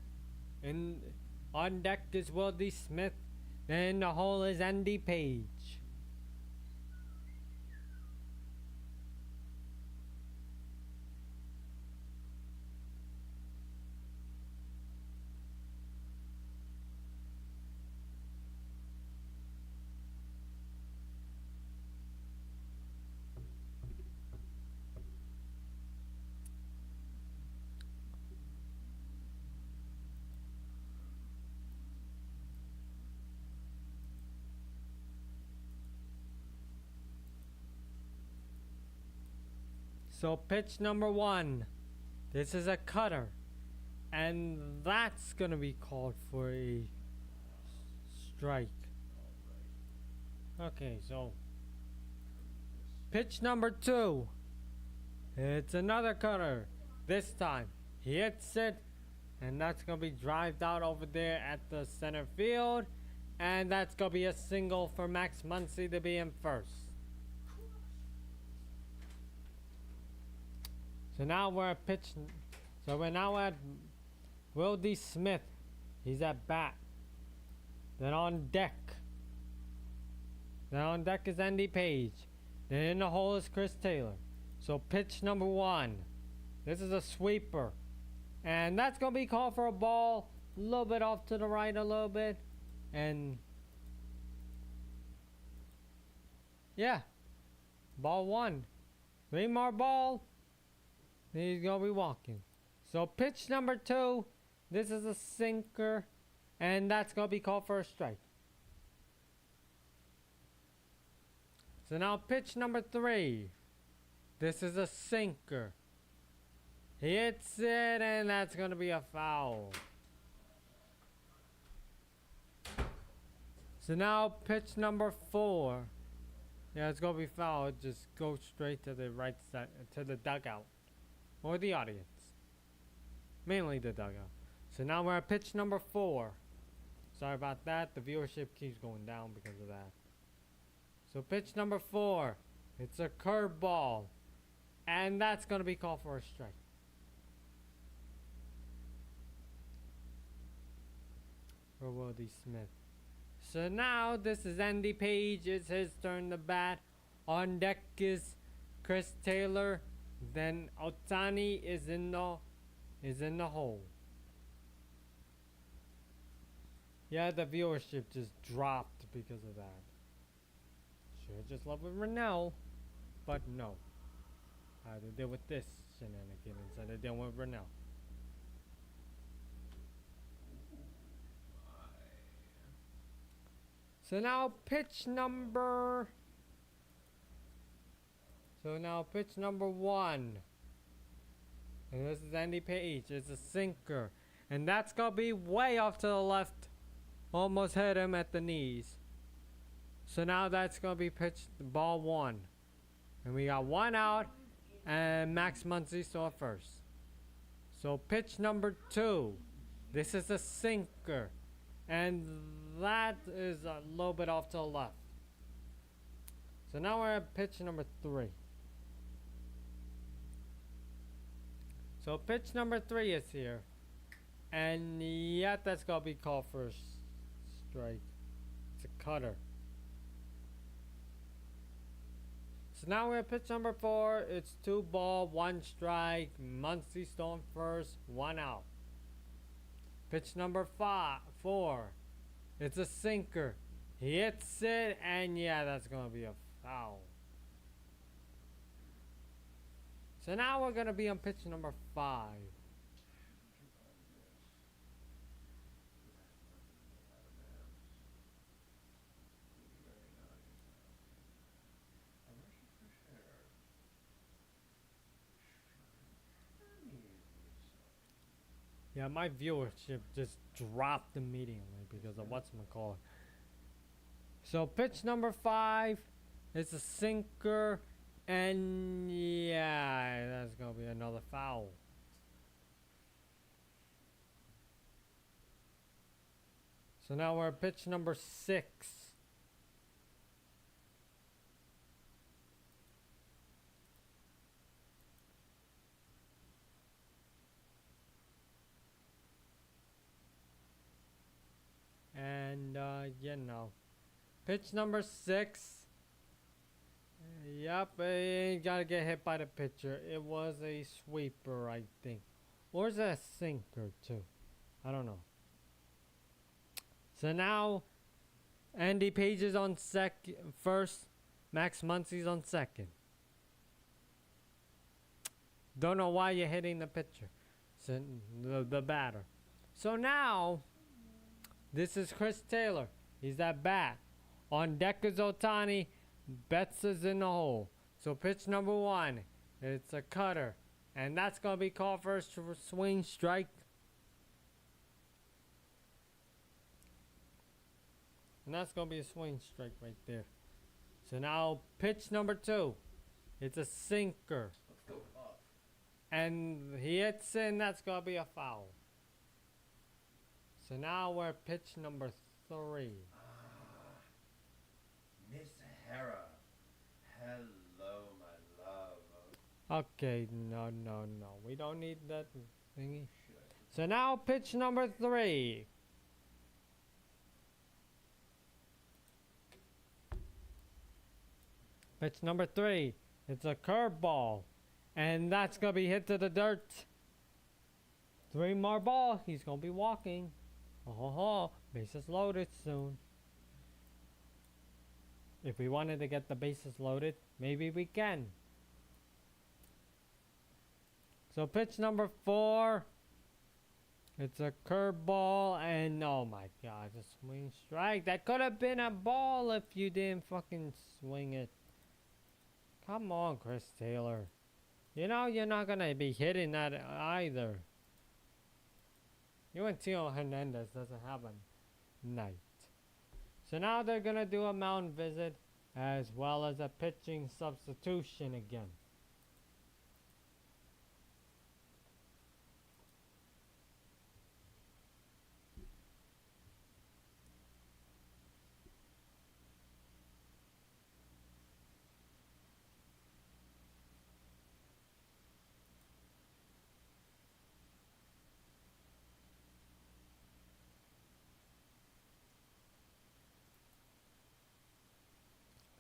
Speaker 1: And on deck is Will D. Smith. Then in the hole is Andy Page. So pitch number 1. This is a cutter. And that's going to be called for a strike. Okay, so pitch number 2. It's another cutter. This time he hits it. And that's going to be drived out over there at the center field. And that's going to be a single for Max Muncy to be in first. So now we're at pitch. So we're now at Will D. Smith. He's at bat. Then on deck. Then on deck is Andy Page. Then in the hole is Chris Taylor. So pitch number 1. This is a sweeper. And that's going to be called for a ball. A little bit off to the right a little bit. And yeah. Ball 1. 3 more ball. He's going to be walking. So pitch number 2. This is a sinker. And that's going to be called for a strike. So now pitch number 3. This is a sinker. He hits it, and that's going to be a foul. So now pitch number 4. Yeah, it's going to be foul. Just go straight to the right side, to the dugout. Or the audience. Mainly the dugout. So now we're at pitch number 4. Sorry about that. The viewership keeps going down because of that. So pitch number 4. It's a curveball. And that's going to be called for a strike. For Wildy Smith. So now this is Andy Page. It's his turn to bat. On deck is Chris Taylor. Then Otani is in the hole. Yeah, the viewership just dropped because of that. Should just love with Rennell, but no. I had to deal with this shenanigans. I had to deal with Rennell. So now pitch number 1. And this is Andy Page. It's a sinker. And that's going to be way off to the left. Almost hit him at the knees. So now that's going to be pitched ball 1. And we got 1 out. And Max Muncy saw first. So pitch number 2. This is a sinker. And that is a little bit off to the left. So now we're at pitch number 3. So pitch number 3 is here. And yet that's going to be called for a strike. It's a cutter. So now we're at pitch number 4. It's 2 ball, 1 strike. Muncy stone first, 1 out. Pitch number 4. It's a sinker. He hits it, and yeah, that's going to be a foul. So now we're going to be on pitch number 5. Yeah, my viewership just dropped immediately because of whatchamacallit. So pitch number 5, it's a sinker, and yeah, that's gonna be another foul. So now we're at pitch number 6. And pitch number 6. Yep, he gotta get hit by the pitcher. It was a sweeper, I think, or is it a sinker too? I don't know. So now Andy Page is on first. Max Muncy's on second. Don't know why you're hitting the pitcher, so the batter. So now. This is Chris Taylor. He's at bat. On deck is Otani. Betts is in the hole. So pitch number 1. It's a cutter. And that's going to be called for a swing strike. And that's going to be a swing strike right there. So now pitch number 2. It's a sinker.
Speaker 3: Let's go up.
Speaker 1: And he hits it, and that's going to be a foul. So now we're at pitch number 3.
Speaker 3: Miss Hera. Hello, my love.
Speaker 1: Okay, no. We don't need that thingy. So now pitch number 3. Pitch number 3. It's a curveball. And that's going to be hit to the dirt. 3 more ball. He's going to be walking. Bases loaded soon. If we wanted to get the bases loaded, maybe we can. So pitch number 4. It's a curveball, and oh my god, a swing strike. That could have been a ball if you didn't fucking swing it. Come on, Chris Taylor. You know you're not gonna be hitting that either. You and Tio Hernandez doesn't have a night. So now they're gonna do a mound visit as well as a pitching substitution again.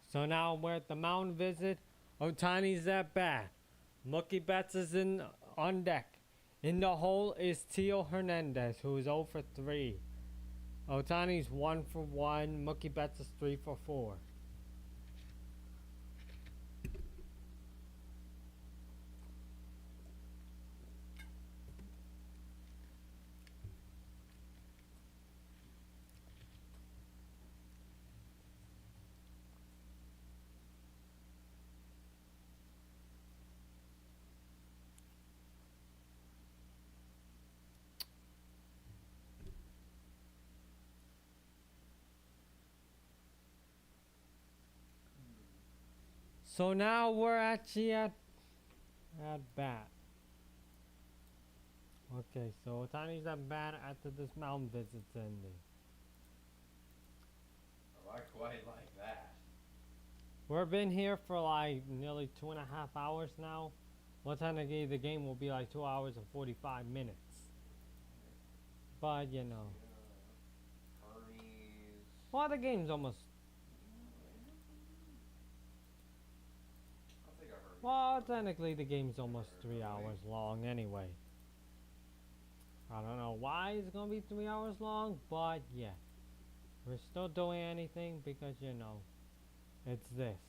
Speaker 1: So now we're at the mound visit. Otani's at bat. Mookie Betts is on deck. In the hole is Tio Hernandez, who is 0 for 3. Otani's 1 for 1. Mookie Betts is 3 for 4. So now we're actually at bat. Okay, so Otani's at bat after this mound visit's ending.
Speaker 3: Oh, I quite like that.
Speaker 1: We've been here for like nearly 2.5 hours now. What time of the game will be like 2 hours and 45 minutes. But you know.
Speaker 3: Hermes.
Speaker 1: Well, the game's almost.
Speaker 3: I think I heard.
Speaker 1: Well, technically the game's almost 3 hours long anyway. I don't know why it's gonna be 3 hours long, but yeah. We're still doing anything because you know, it's this.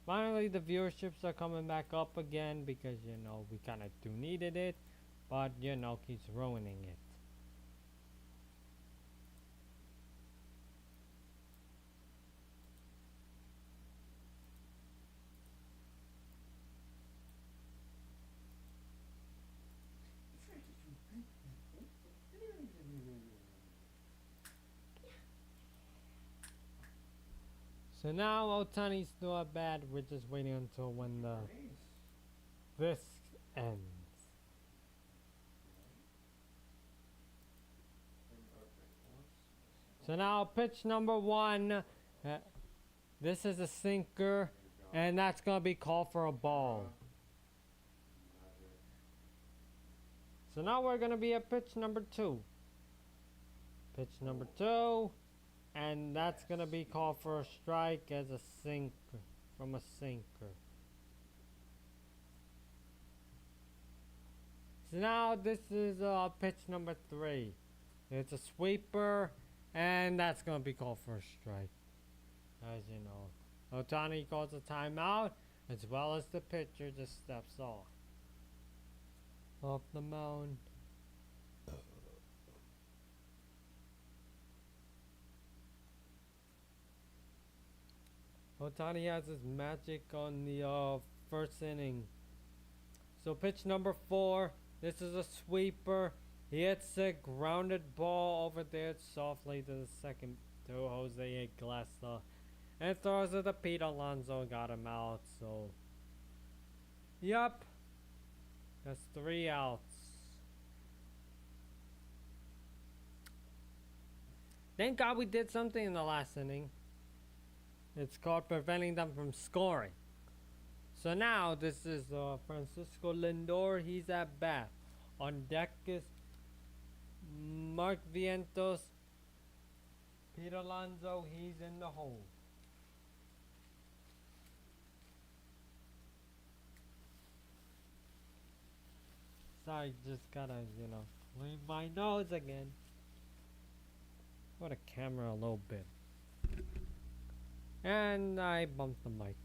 Speaker 1: Finally, the viewerships are coming back up again because you know we kind of do needed it, but you know keeps ruining it. So now Otani's still at bat. We're just waiting until when this ends. So now pitch number 1. This is a sinker, and that's gonna be called for a ball. So now we're gonna be at pitch number 2. Pitch number 2. And that's going to be called for a strike as a sinker, from a sinker. So now this is pitch number 3. It's a sweeper, and that's going to be called for a strike. As you know, Otani calls a timeout, as well as the pitcher just steps off the mound. Otani has his magic on the first inning. So pitch number 4. This is a sweeper. He hits a grounded ball over there softly to the second to Jose Iglesias. And throws it to Pete Alonso. Got him out. So, yep. That's 3 outs. Thank God we did something in the last inning. It's called preventing them from scoring. So now this is Francisco Lindor. He's at bat. On deck is Mark Vientos. Pete Alonso. He's in the hole. Sorry, just gotta, you know, clean my nose again. Put a camera a little bit. And I bumped the mic.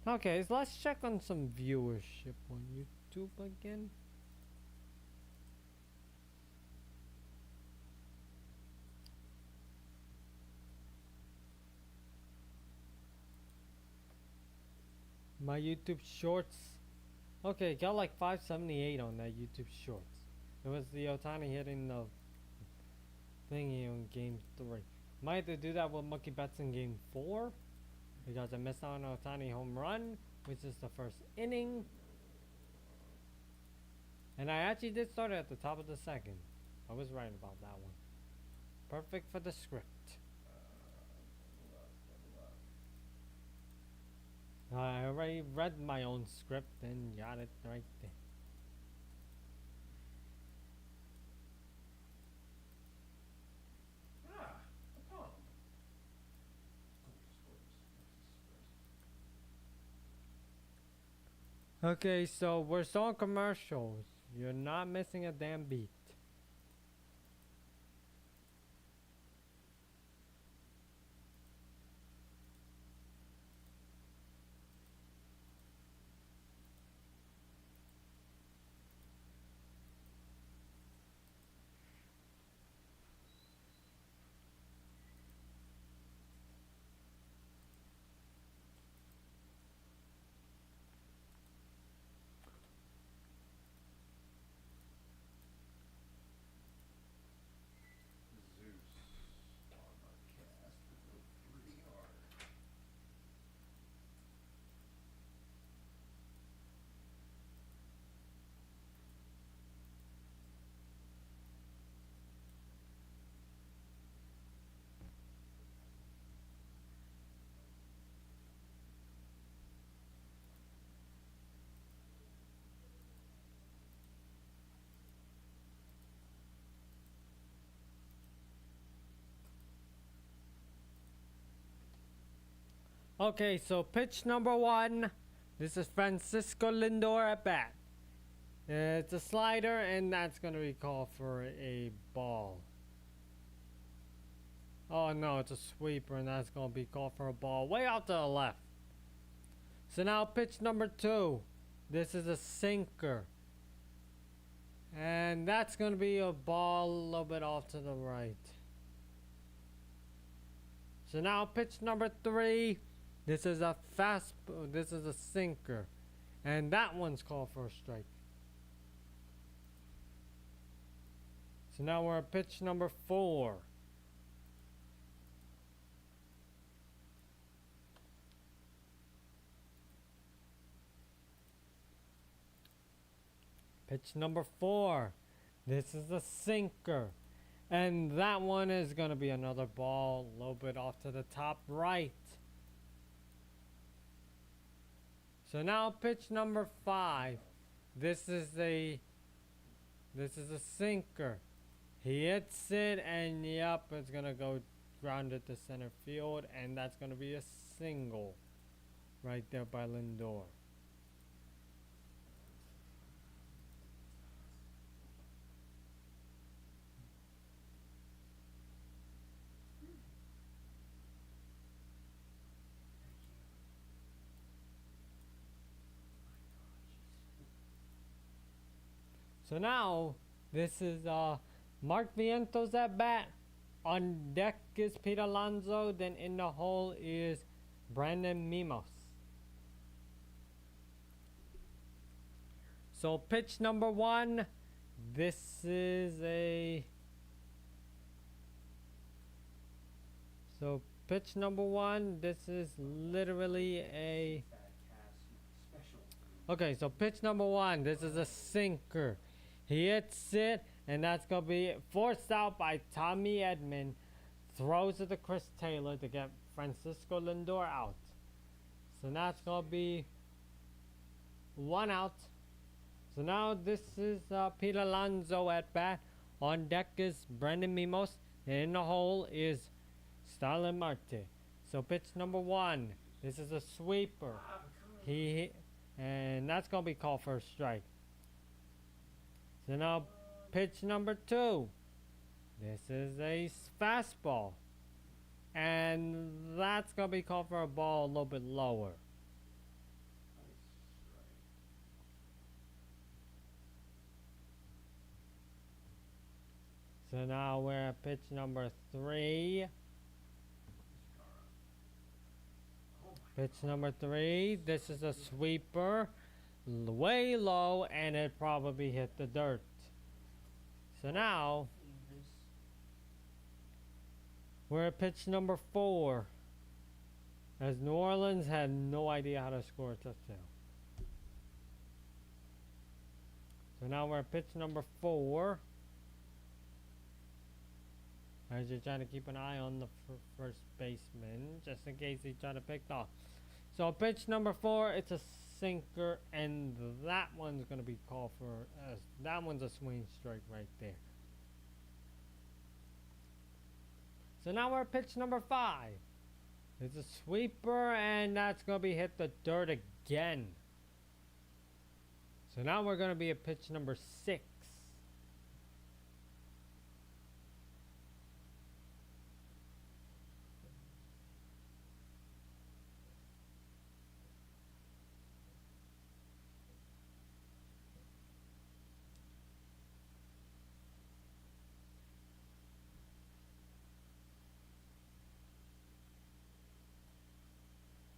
Speaker 1: Okay, so let's check on some viewership on YouTube again. My YouTube shorts. Okay, got like 578 on that YouTube shorts. It was the Otani hitting the thingy on game 3. Might have to do that with Monkey Bets in game 4. Because I missed out on Otani home run, which is the first inning. And I actually did start it at the top of the second. I was right about that one. Perfect for the script. I already read my own script and got it right there.
Speaker 3: Ah, a palm.
Speaker 1: Okay, so we're still on commercials. You're not missing a damn beat.
Speaker 3: Zeus on our cast would go pretty hard.
Speaker 1: Okay, so pitch number 1. This is Francisco Lindor at bat. It's a slider, and that's going to be called for a ball. Oh no, it's a sweeper, and that's going to be called for a ball way out to the left. So now pitch number 2. This is a sinker. And that's going to be a ball a little bit off to the right. So now pitch number 3. This is a this is a sinker. And that one's called for a strike. So now we're at pitch number 4. Pitch number 4. This is a sinker. And that one is going to be another ball a little bit off to the top right. So now pitch number 5. This is a sinker. He hits it, and yep, it's going to go grounded to center field, and that's going to be a single right there by Lindor. So now, this is Mark Vientos at bat. On deck is Pete Alonso. Then in the hole is Brandon Mimos. So pitch number 1. This is a... So pitch number 1. This is literally a... Okay, so pitch number 1. This is a sinker. He hits it, and that's going to be forced out by Tommy Edman. Throws it to Chris Taylor to get Francisco Lindor out. So now it's going to be 1 out. So now this is Pete Alonso at bat. On deck is Brandon Mimos. And in the hole is Starlin Marte. So pitch number 1. This is a sweeper. And that's going to be called for a strike. So now pitch number 2. This is a fastball. And that's going to be called for a ball a little bit lower. So now we're at pitch number 3. Pitch number 3. This is a sweeper. Way low, and it probably hit the dirt. So now, we're at pitch number 4. As New Orleans had no idea how to score a touchdown. So now we're at pitch number 4. As you're trying to keep an eye on the first baseman, just in case he try to pick off. So pitch number 4, it's a sinker, and that one's going to be called for, that one's a swing strike right there. So now we're at pitch number 5. It's a sweeper, and that's going to be hit the dirt again. So now we're going to be at pitch number 6.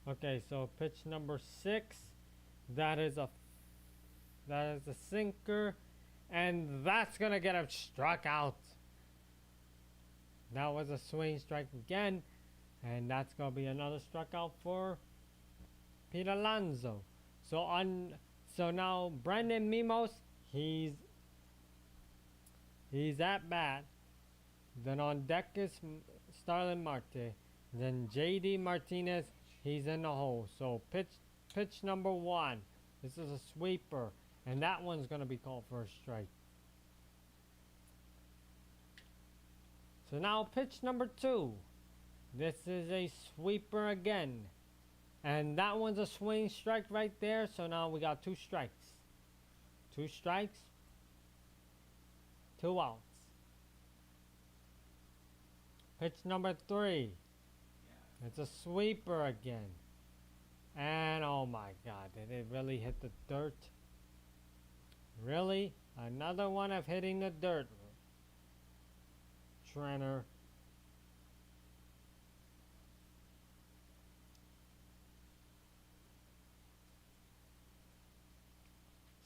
Speaker 1: Okay, so pitch number 6, that is a sinker, and that's gonna get him struck out. That was a swing strike again, and that's gonna be another strikeout for Pete Alonso. So now Brandon Mimos, he's at bat. Then on deck is Starlin Marte. Then JD Martinez, he's in the hole. So pitch number 1. This is a sweeper, and that one's going to be called for a strike. So now pitch number 2. This is a sweeper again, and that one's a swing strike right there. So now we got 2 strikes. 2 strikes, 2 outs. Pitch number 3. It's a sweeper again. And oh my God, did it really hit the dirt? Really? Another one of hitting the dirt. Trenner.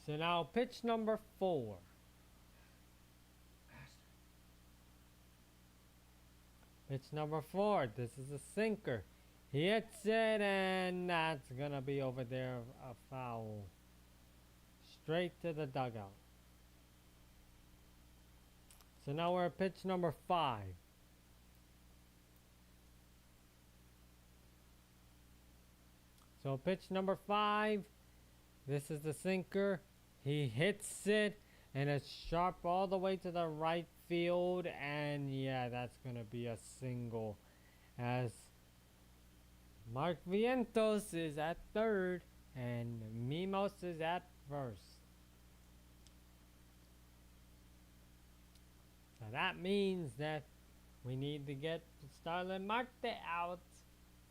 Speaker 1: So now pitch number 4. Pitch number 4. This is a sinker. He hits it, and that's gonna be over there, a foul. Straight to the dugout. So now we're at pitch number 5. So pitch number 5. This is the sinker. He hits it, and it's sharp all the way to the right field, and yeah, that's gonna be a single, as Mark Vientos is at third and Mimos is at first. So that means that we need to get Starlin Marte out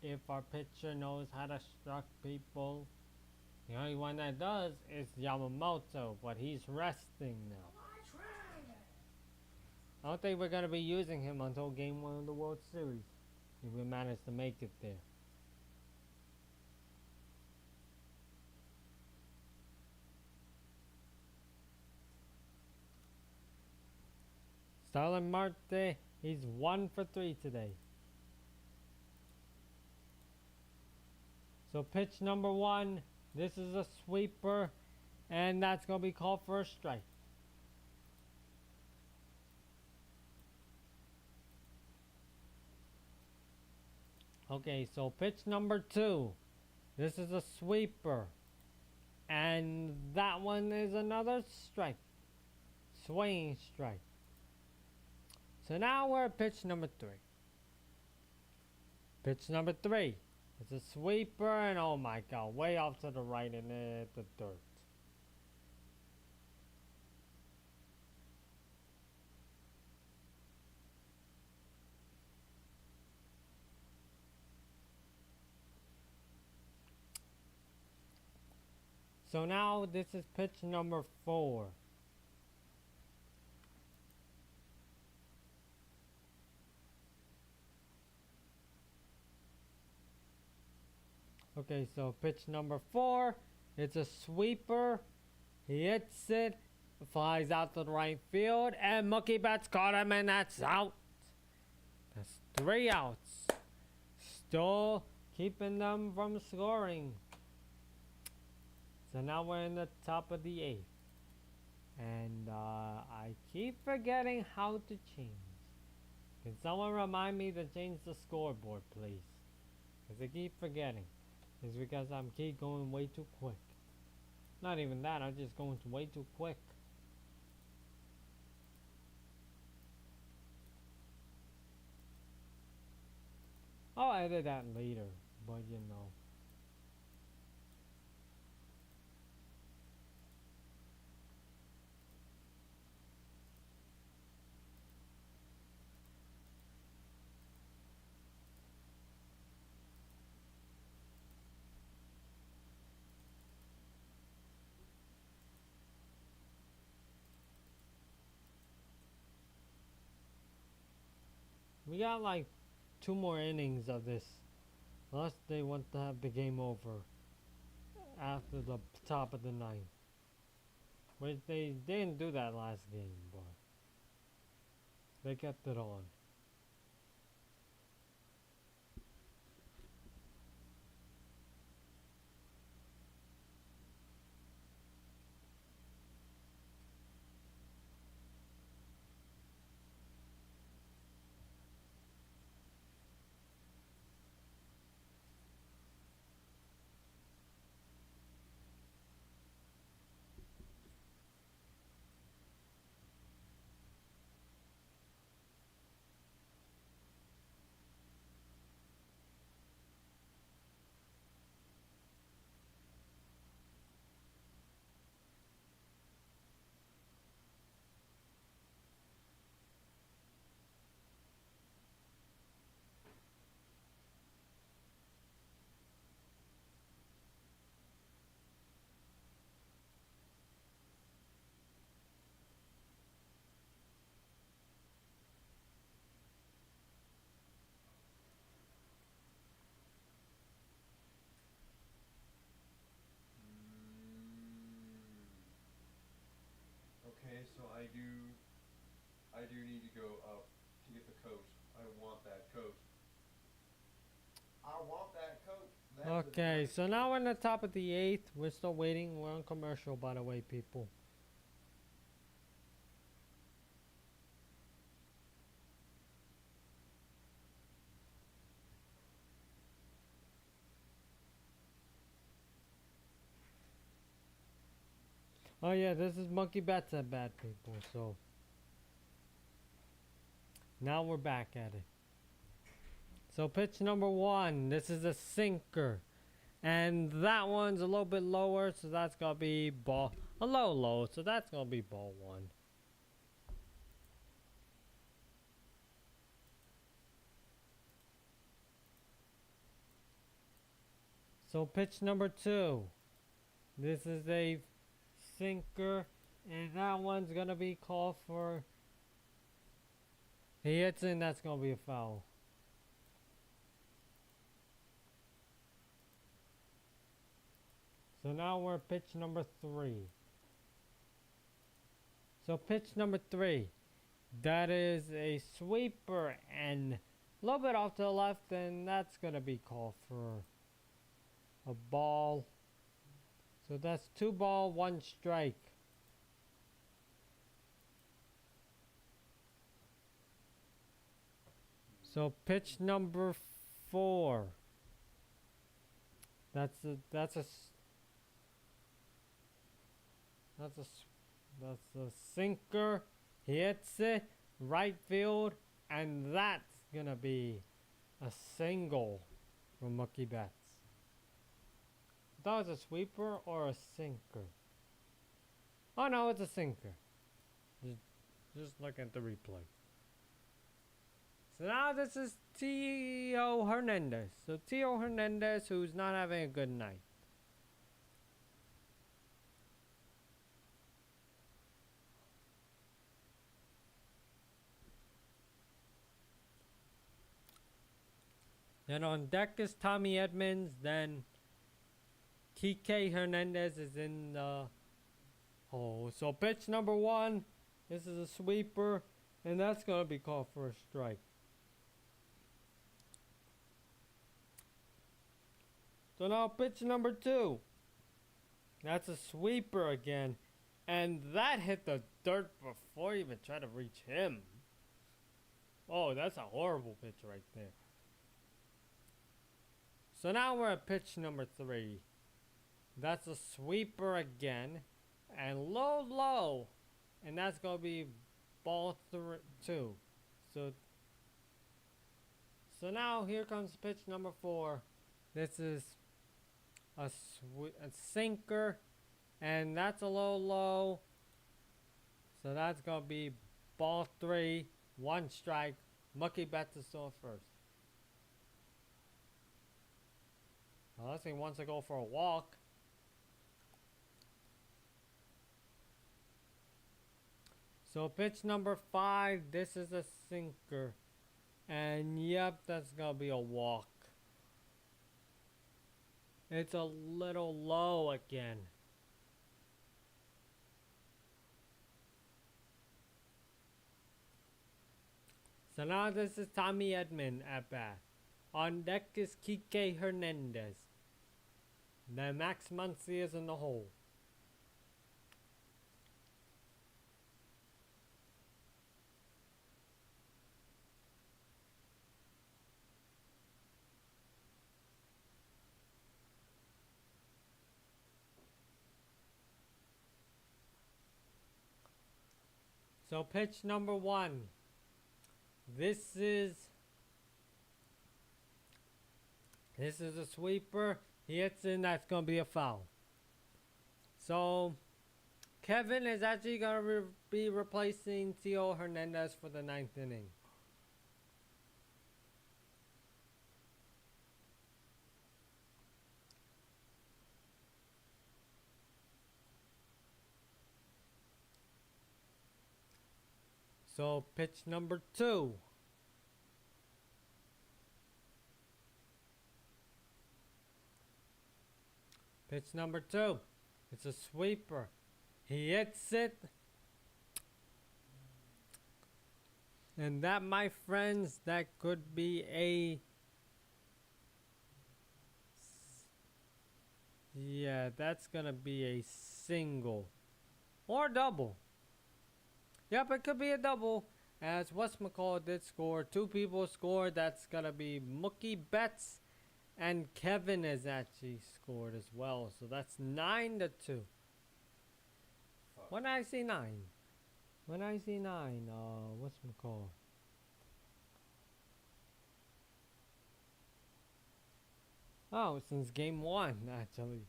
Speaker 1: if our pitcher knows how to struck people. The only one that does is Yamamoto, but he's resting now. I don't think we're going to be using him until Game 1 of the World Series, if we manage to make it there. Starlin Marte, he's 1 for 3 today. So pitch number 1, this is a sweeper, and that's going to be called for a strike. Okay, so pitch number 2. This is a sweeper. And that one is another strike. Swinging strike. So now we're at pitch number 3. Pitch number 3. It's a sweeper, and oh my God, way off to the right and hit the dirt. So now this is pitch number 4. Okay, so pitch number 4. It's a sweeper. He hits it, flies out to the right field, and Mookie Betts caught him, and that's out. That's 3 outs. Still keeping them from scoring. So now we're in the top of the 8th. And I keep forgetting how to change. Can someone remind me to change the scoreboard, please? Because I keep forgetting. It's because I'm keep going way too quick. Not even that, I'm just going way too quick. I'll edit that later, but you know. We got like 2 more innings of this. Unless they want to have the game over after the top of the 9th. Which they didn't do that last game, but they kept it on.
Speaker 3: Okay, so I do need to go up to get the coat. I want that coat. I want that coat. That's
Speaker 1: Okay, so now we're in the top of the 8th. We're still waiting. We're on commercial, by the way, people. Oh yeah, this is Mookie Betts at bat, people. So now we're back at it. So pitch number 1. This is a sinker. And that one's a little bit lower, so that's going to be ball. A low, so that's going to be ball 1. So pitch number 2. This is a sinker. And that one's going to be called for. He hits it, and that's going to be a foul. So now we're at pitch number 3. So pitch number 3. That is a sweeper and a little bit off to the left, and that's going to be called for a ball. So that's 2 ball, 1 strike. So pitch number 4. That's a sinker. He hits it right field, and that's gonna be a single from Mookie Betts. That was a sweeper or a sinker. Oh no, it's a sinker. Just look at the replay. So now this is Tio Hernandez. So Tio Hernandez, who's not having a good night. Then on deck is Tommy Edmonds. Then Kike Hernandez is in the hole. So pitch number 1, this is a sweeper, and that's going to be called for a strike. So now pitch number 2. That's a sweeper again. And that hit the dirt before you even tried to reach him. Oh, that's a horrible pitch right there. So now we're at pitch number 3. That's a sweeper again. And low. And that's going to be ball 2. So now here comes pitch number 4. This is a sinker. And that's a low. So that's going to be ball 3. 1 strike. Mookie Betts is still first. Unless he wants to go for a walk. So pitch number 5. This is a sinker. And yep, that's going to be a walk. It's a little low again. So now this is Tommy Edman at bat. On deck is Kike Hernandez. Then Max Muncy is in the hole. So pitch number 1. This is a sweeper. He hits in, that's going to be a foul. So Kevin is actually going to be replacing Theo Hernandez for the 9th inning. So pitch number 2. Pitch number 2. It's a sweeper. He hits it. And that, my friends, that could be a... Yeah, that's going to be a single. Or double. Yep, it could be a double. As whatchamacallit did score. 2 people scored. That's going to be Mookie Betts. And Kevin has actually scored as well. So that's 9-2. When I see 9. Whatchamacallit? Oh, since game 1, actually.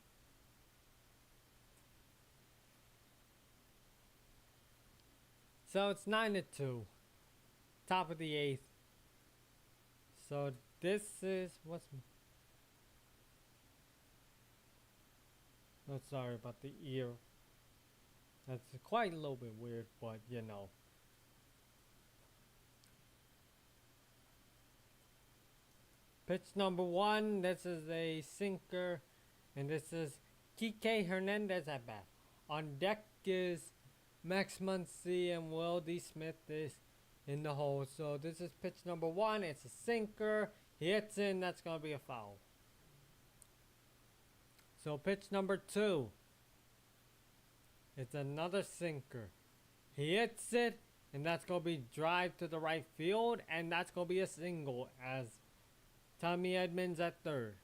Speaker 1: So it's 9-2. Top of the 8th. So this is oh, sorry about the ear. That's quite a little bit weird, but you know. Pitch number 1. This is a sinker. And this is Kike Hernandez at bat. On deck is Max Muncy and Will D. Smith is in the hole. So this is pitch number 1. It's a sinker. He hits in. That's going to be a foul. So pitch number 2. It's another sinker. He hits it. And that's going to be drive to the right field. And that's going to be a single as Tommy Edman's at third.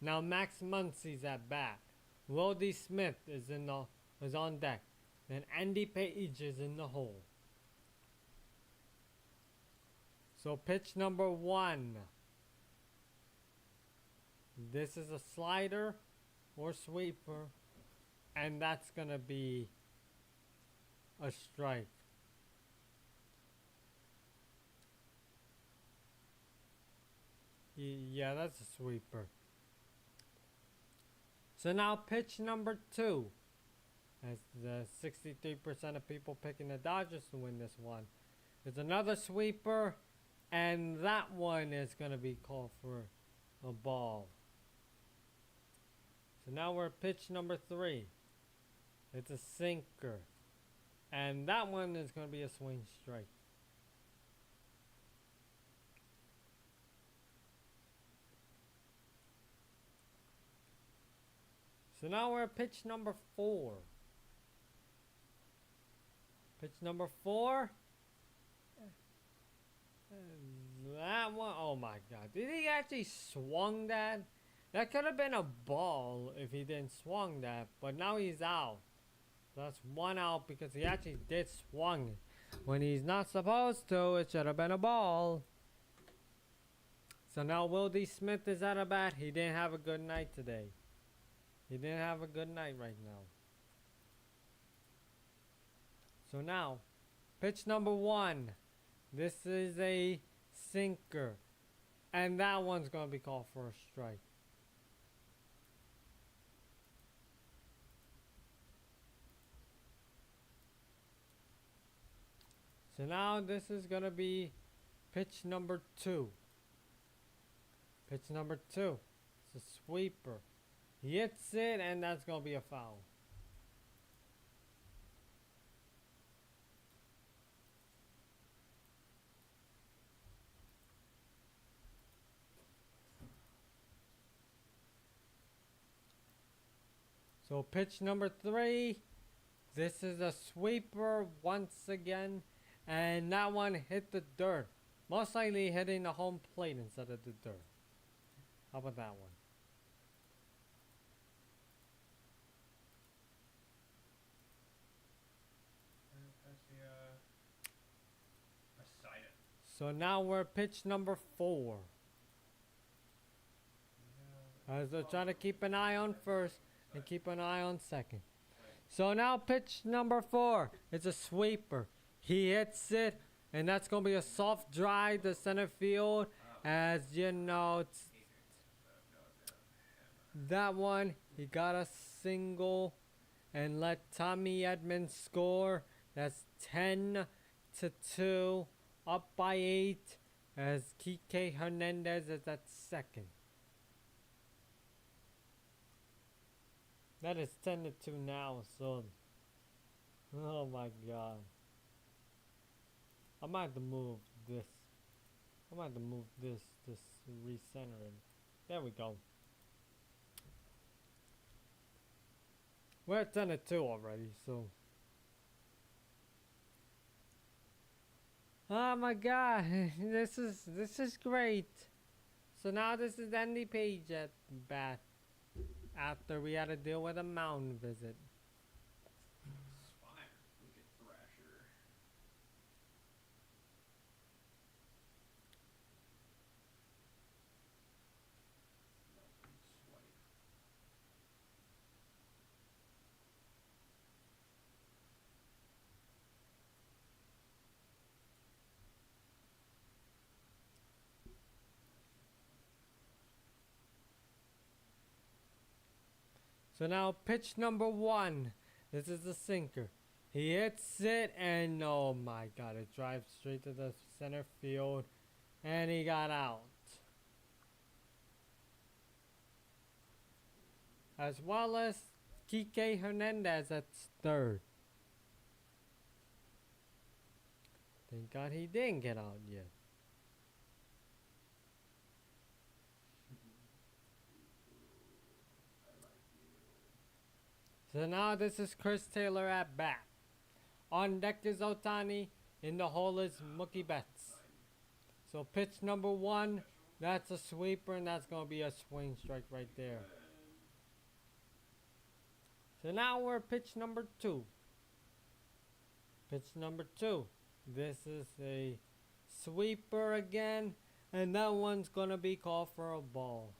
Speaker 1: Now Max Muncy's at bat. Will D. Smith is on deck. Then Andy Page is in the hole. So pitch number 1. This is a slider or sweeper. And that's going to be a strike. Yeah, that's a sweeper. So now pitch number 2. As the 63% of people picking the Dodgers to win this one. There's another sweeper. And that one is going to be called for a ball. So now we're at pitch number 3. It's a sinker. And that one is going to be a swing strike. So now we're at pitch number 4. Pitch number 4. That one, oh my god. Did he actually swung that? That could have been a ball if he didn't swung that. But now he's out. So that's 1 out because he actually did swung it. When he's not supposed to, it should have been a ball. So now Will D. Smith is at a bat. He didn't have a good night today. He didn't have a good night right now. So now, pitch number 1. This is a sinker. And that one's going to be called for a strike. So now this is going to be pitch number 2. Pitch number 2. It's a sweeper. He hits it and that's going to be a foul. So pitch number 3. This is a sweeper once again. And that one hit the dirt. Most likely hitting the home plate instead of the dirt. How about that one? So now we're at pitch number 4. As they're trying to keep an eye on first and keep an eye on second. So now pitch number 4. It's a sweeper. He hits it, and that's going to be a soft drive to center field. As you know, that one, he got a single and let Tommy Edmonds score. That's 10-2, up by 8, as Kike Hernandez is at second. That is 10-2 now, so, oh my god. I might have to move this. I might have to move this recenter it. There we go. We're at 10-2 already, so. Oh my god, this is great. So now this is Andy Page at bat. After we had to deal with a mound visit. So now pitch number 1. This is the sinker. He hits it and oh my god, it drives straight to the center field and he got out. As well as Kike Hernandez at third. Thank god he didn't get out yet. So now this is Chris Taylor at bat. On deck is Otani. In the hole is Mookie Betts. So pitch number 1, that's a sweeper and that's going to be a swing strike right there. So now we're at pitch number 2. Pitch number 2. This is a sweeper again and that one's going to be called for a ball.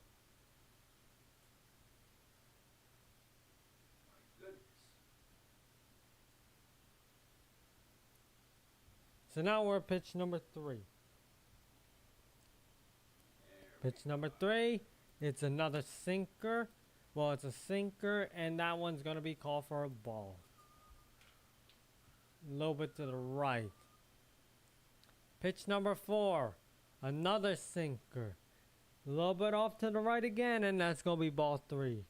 Speaker 1: So now we're at pitch number 3. Pitch number 3, it's another sinker. Well, it's a sinker, and that one's going to be called for a ball. A little bit to the right. Pitch number 4, another sinker. A little bit off to the right again, and that's going to be ball 3.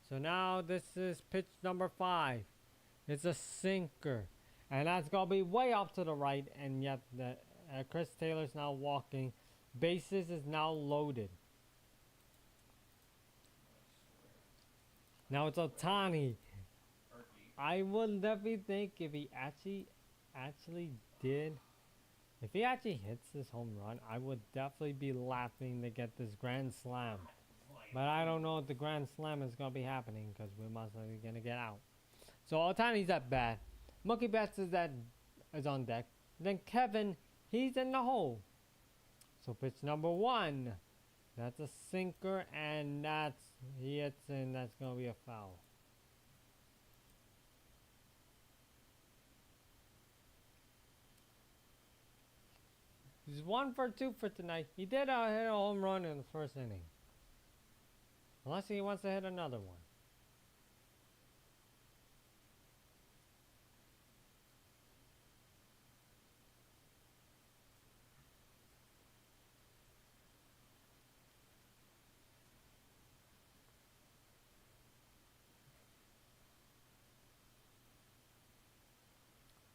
Speaker 1: So now this is pitch number 5. It's a sinker. And that's going to be way off to the right. And yet Chris Taylor's now walking. Bases is now loaded. Now it's Ohtani. I would definitely think if he actually did, if he actually hits this home run, I would definitely be laughing to get this grand slam. But I don't know if the grand slam is going to be happening because we're most likely going to get out. So Ohtani's at bat. Mookie Betts is on deck. Then Kevin, he's in the hole. So pitch number 1. That's a sinker and he hits and that's going to be a foul. He's 1 for 2 for tonight. He did hit a home run in the first inning. Unless he wants to hit another one.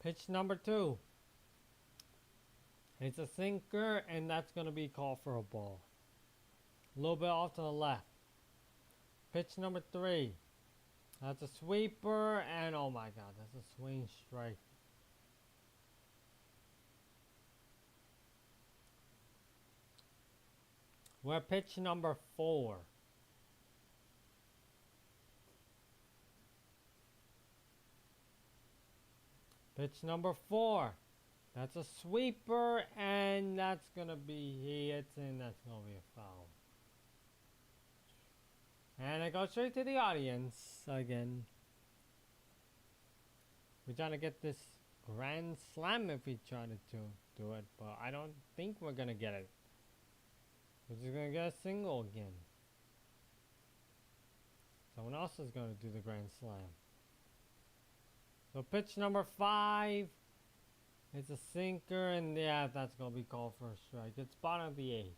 Speaker 1: Pitch number 2. It's a sinker, and that's going to be called for a ball. A little bit off to the left. Pitch number 3. That's a sweeper, and oh my god, that's a swing strike. We're at pitch number 4. Pitch number 4. That's a sweeper, and that's going to be hit, and that's going to be a foul. And it goes straight to the audience again. We're trying to get this grand slam if we try to do it, but I don't think we're going to get it. We're just going to get a single again. Someone else is going to do the grand slam. So pitch number 5. It's a sinker, and yeah, that's going to be called for a strike. It's bottom of the 8th.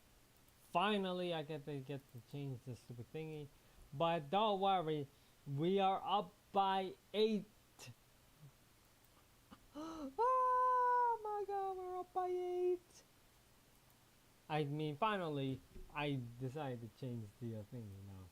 Speaker 1: Finally, I get to change this stupid thingy. But don't worry, we are up by 8. Oh my god, we're up by 8. I mean, finally, I decided to change the thingy now.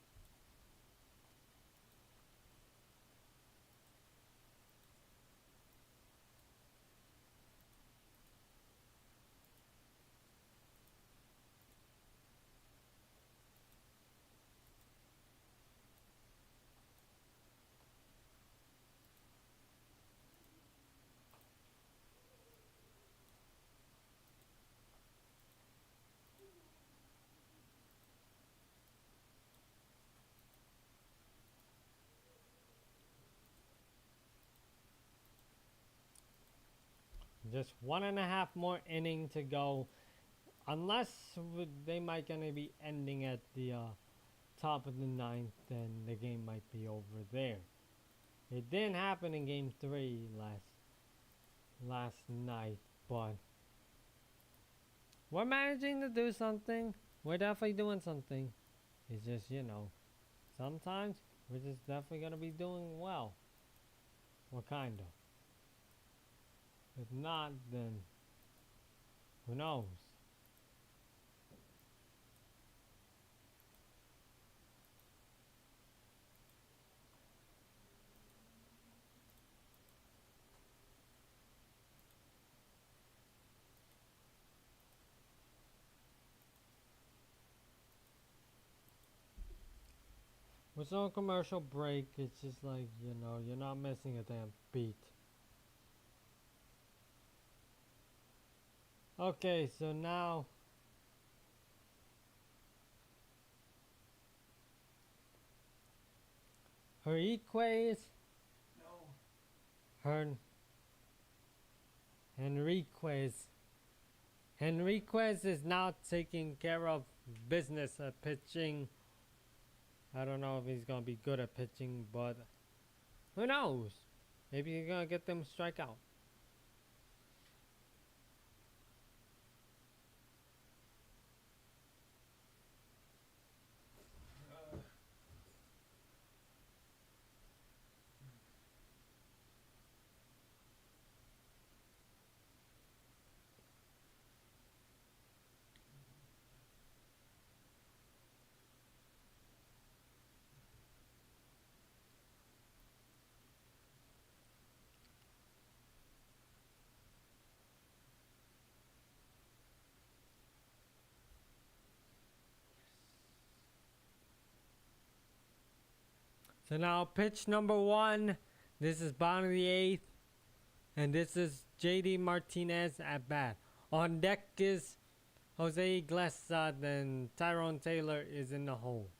Speaker 1: Just 1.5 more inning to go, unless they might gonna be ending at the top of the 9th, then the game might be over there. It didn't happen in game 3 last night, but we're managing to do something. We're definitely doing something. It's just, you know, sometimes we're just definitely gonna be doing well. Well, kind of. If not, then who knows? With no commercial break, it's just like, you know, you're not missing a damn beat. Okay, so now Henriquez is now taking care of business at pitching. I don't know if he's gonna be good at pitching, but who knows? Maybe he's gonna get them strike out. So now pitch number 1. This is bottom of the 8th. And this is JD Martinez at bat. On deck is Jose Iglesias, then Tyrone Taylor is in the hole.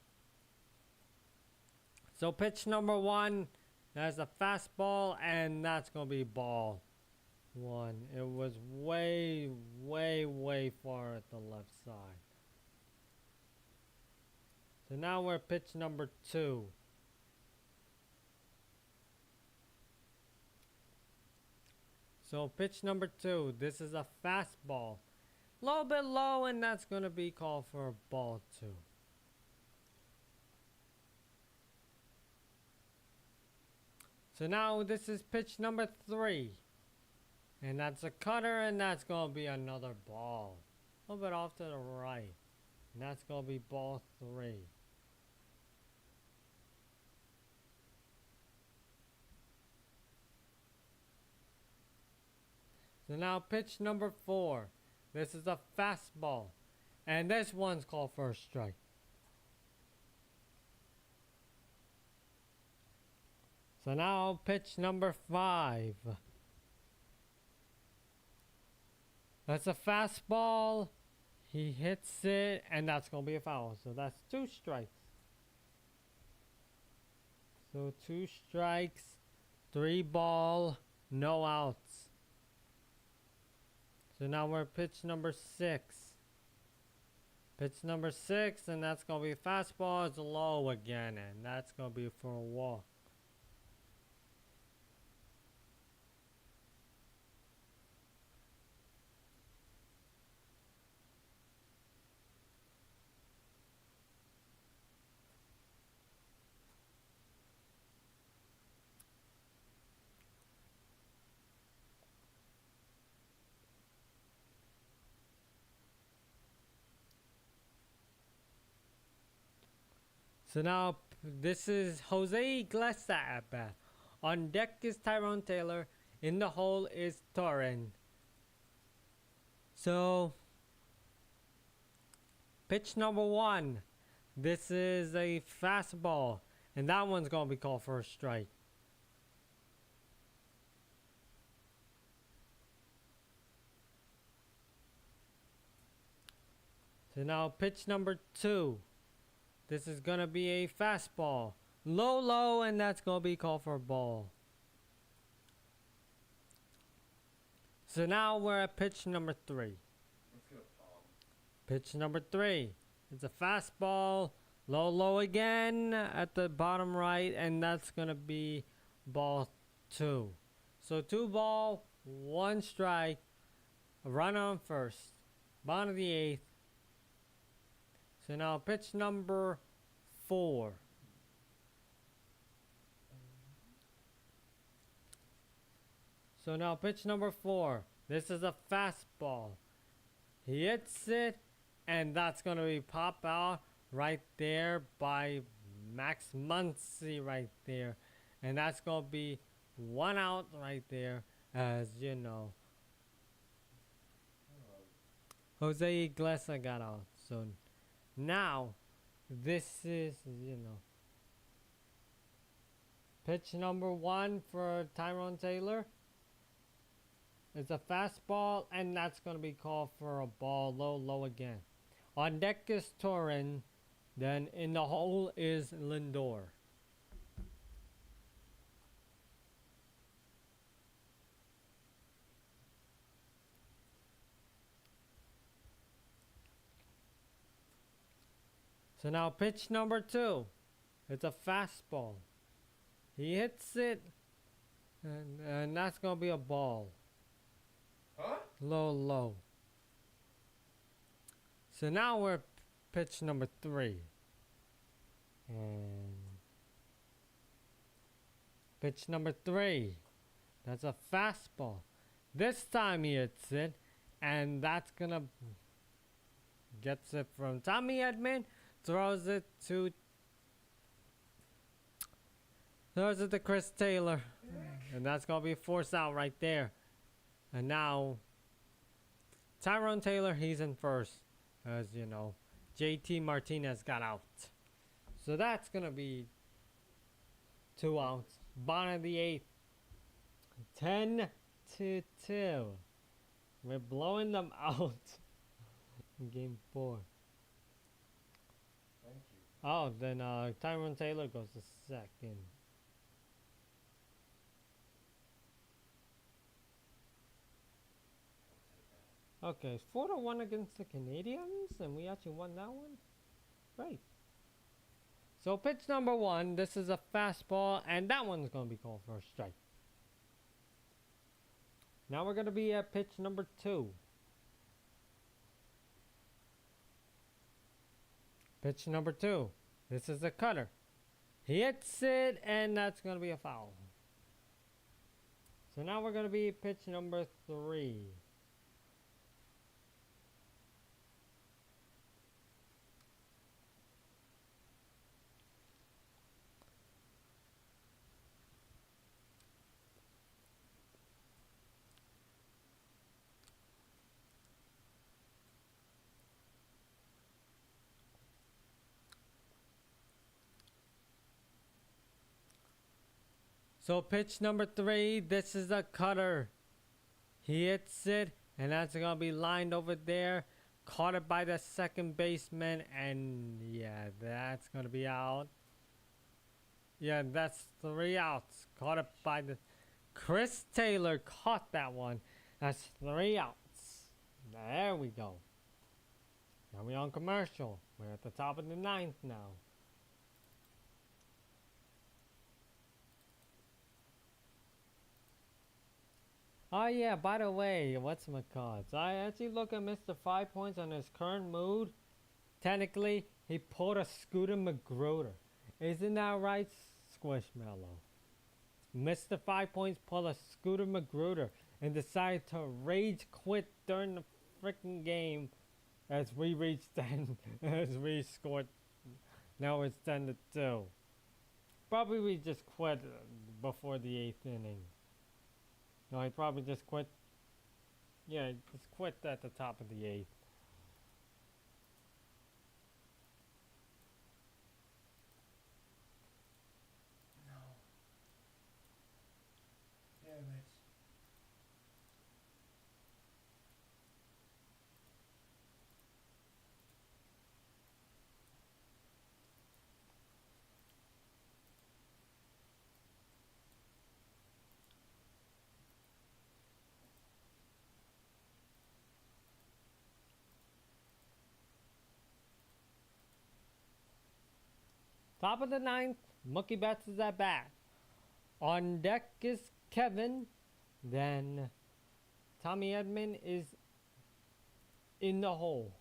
Speaker 1: So pitch number 1, that's a fastball, and that's going to be ball 1. It was way, way, way far at the left side. So now we're pitch number 2. So pitch number 2, this is a fastball. A little bit low, and that's going to be called for a ball 2. So now this is pitch number 3. And that's a cutter, and that's going to be another ball. A little bit off to the right. And that's going to be ball 3. So now pitch number 4. This is a fastball. And this one's called for a strike. So now pitch number 5. That's a fastball. He hits it, and that's going to be a foul. So that's 2 strikes. So 2 strikes, 3 ball, no outs. So now we're pitch number 6. Pitch number 6, and that's going to be a fastball. It's low again, and that's going to be for a walk. So now this is Jose Iglesias at bat. On deck is Tyrone Taylor. In the hole is Toon. So pitch number 1. This is a fastball. And that one's going to be called for a strike. So now pitch number 2. This is going to be a fastball. Low, low, and that's going to be called for a ball. So now we're at pitch number 3.
Speaker 3: Let's get a palm.
Speaker 1: Pitch number 3. It's a fastball. Low, low again at the bottom right, and that's going to be ball 2. So 2 ball, 1 strike. A runner on first. Bottom of the 8th. So now pitch number 4. So now pitch number 4. This is a fastball. He hits it, and that's going to be pop out right there by Max Muncy right there. And that's going to be 1 out right there, as you know. Jose Iglesias got out. So now, this is, pitch number 1 for Tyrone Taylor. It's a fastball, and that's going to be called for a ball, low, low again. On deck is Toon. Then in the hole is Lindor. So now pitch number 2. It's a fastball. He hits it, and that's going to be a ball.
Speaker 3: Huh?
Speaker 1: Low, low. So now we're pitch number 3. And pitch number 3. That's a fastball. This time he hits it, and that's going to gets it from Tommy Edman. Throws it to Chris Taylor. And that's going to be a force out right there. And now Tyrone Taylor, he's in first. As you know, JT Martinez got out. So that's going to be 2 outs. Bottom of the 8th. 10-2. We're blowing them out in game 4.
Speaker 3: Thank you.
Speaker 1: Oh, then Tyrone Taylor goes to second. Okay, it's 4-1 against the Canadians, and we actually won that one. Great. So pitch number 1, this is a fastball, and that one's going to be called for a strike. Now we're going to be at pitch number 2. Pitch number 2. This is a cutter. He hits it, and that's going to be a foul. So now we're going to be at pitch number 3. So pitch number 3, this is a cutter. He hits it, and that's going to be lined over there. Caught it by the second baseman, and yeah, that's going to be out. Yeah, that's 3 outs. Caught it by the... Chris Taylor caught that one. That's 3 outs. There we go. Now we're on commercial. We're at the top of the 9th now. Oh yeah, by the way, what's-my-cards? I actually look at Mr. 5 Points on his current mood. Technically, he pulled a Scooter McGruder. Isn't that right, Squishmallow? Mr. 5 Points pulled a Scooter McGruder and decided to rage quit during the freaking game as we reached 10, as we scored. Now it's 10-2. Probably we just quit before the 8th inning. No, I probably just quit. Yeah, just quit at the top of the 8th.
Speaker 3: No. Damn it.
Speaker 1: Top of the 9th, Mookie Betts is at bat. On deck is Kevin. Then Tommy Edman is in the hole.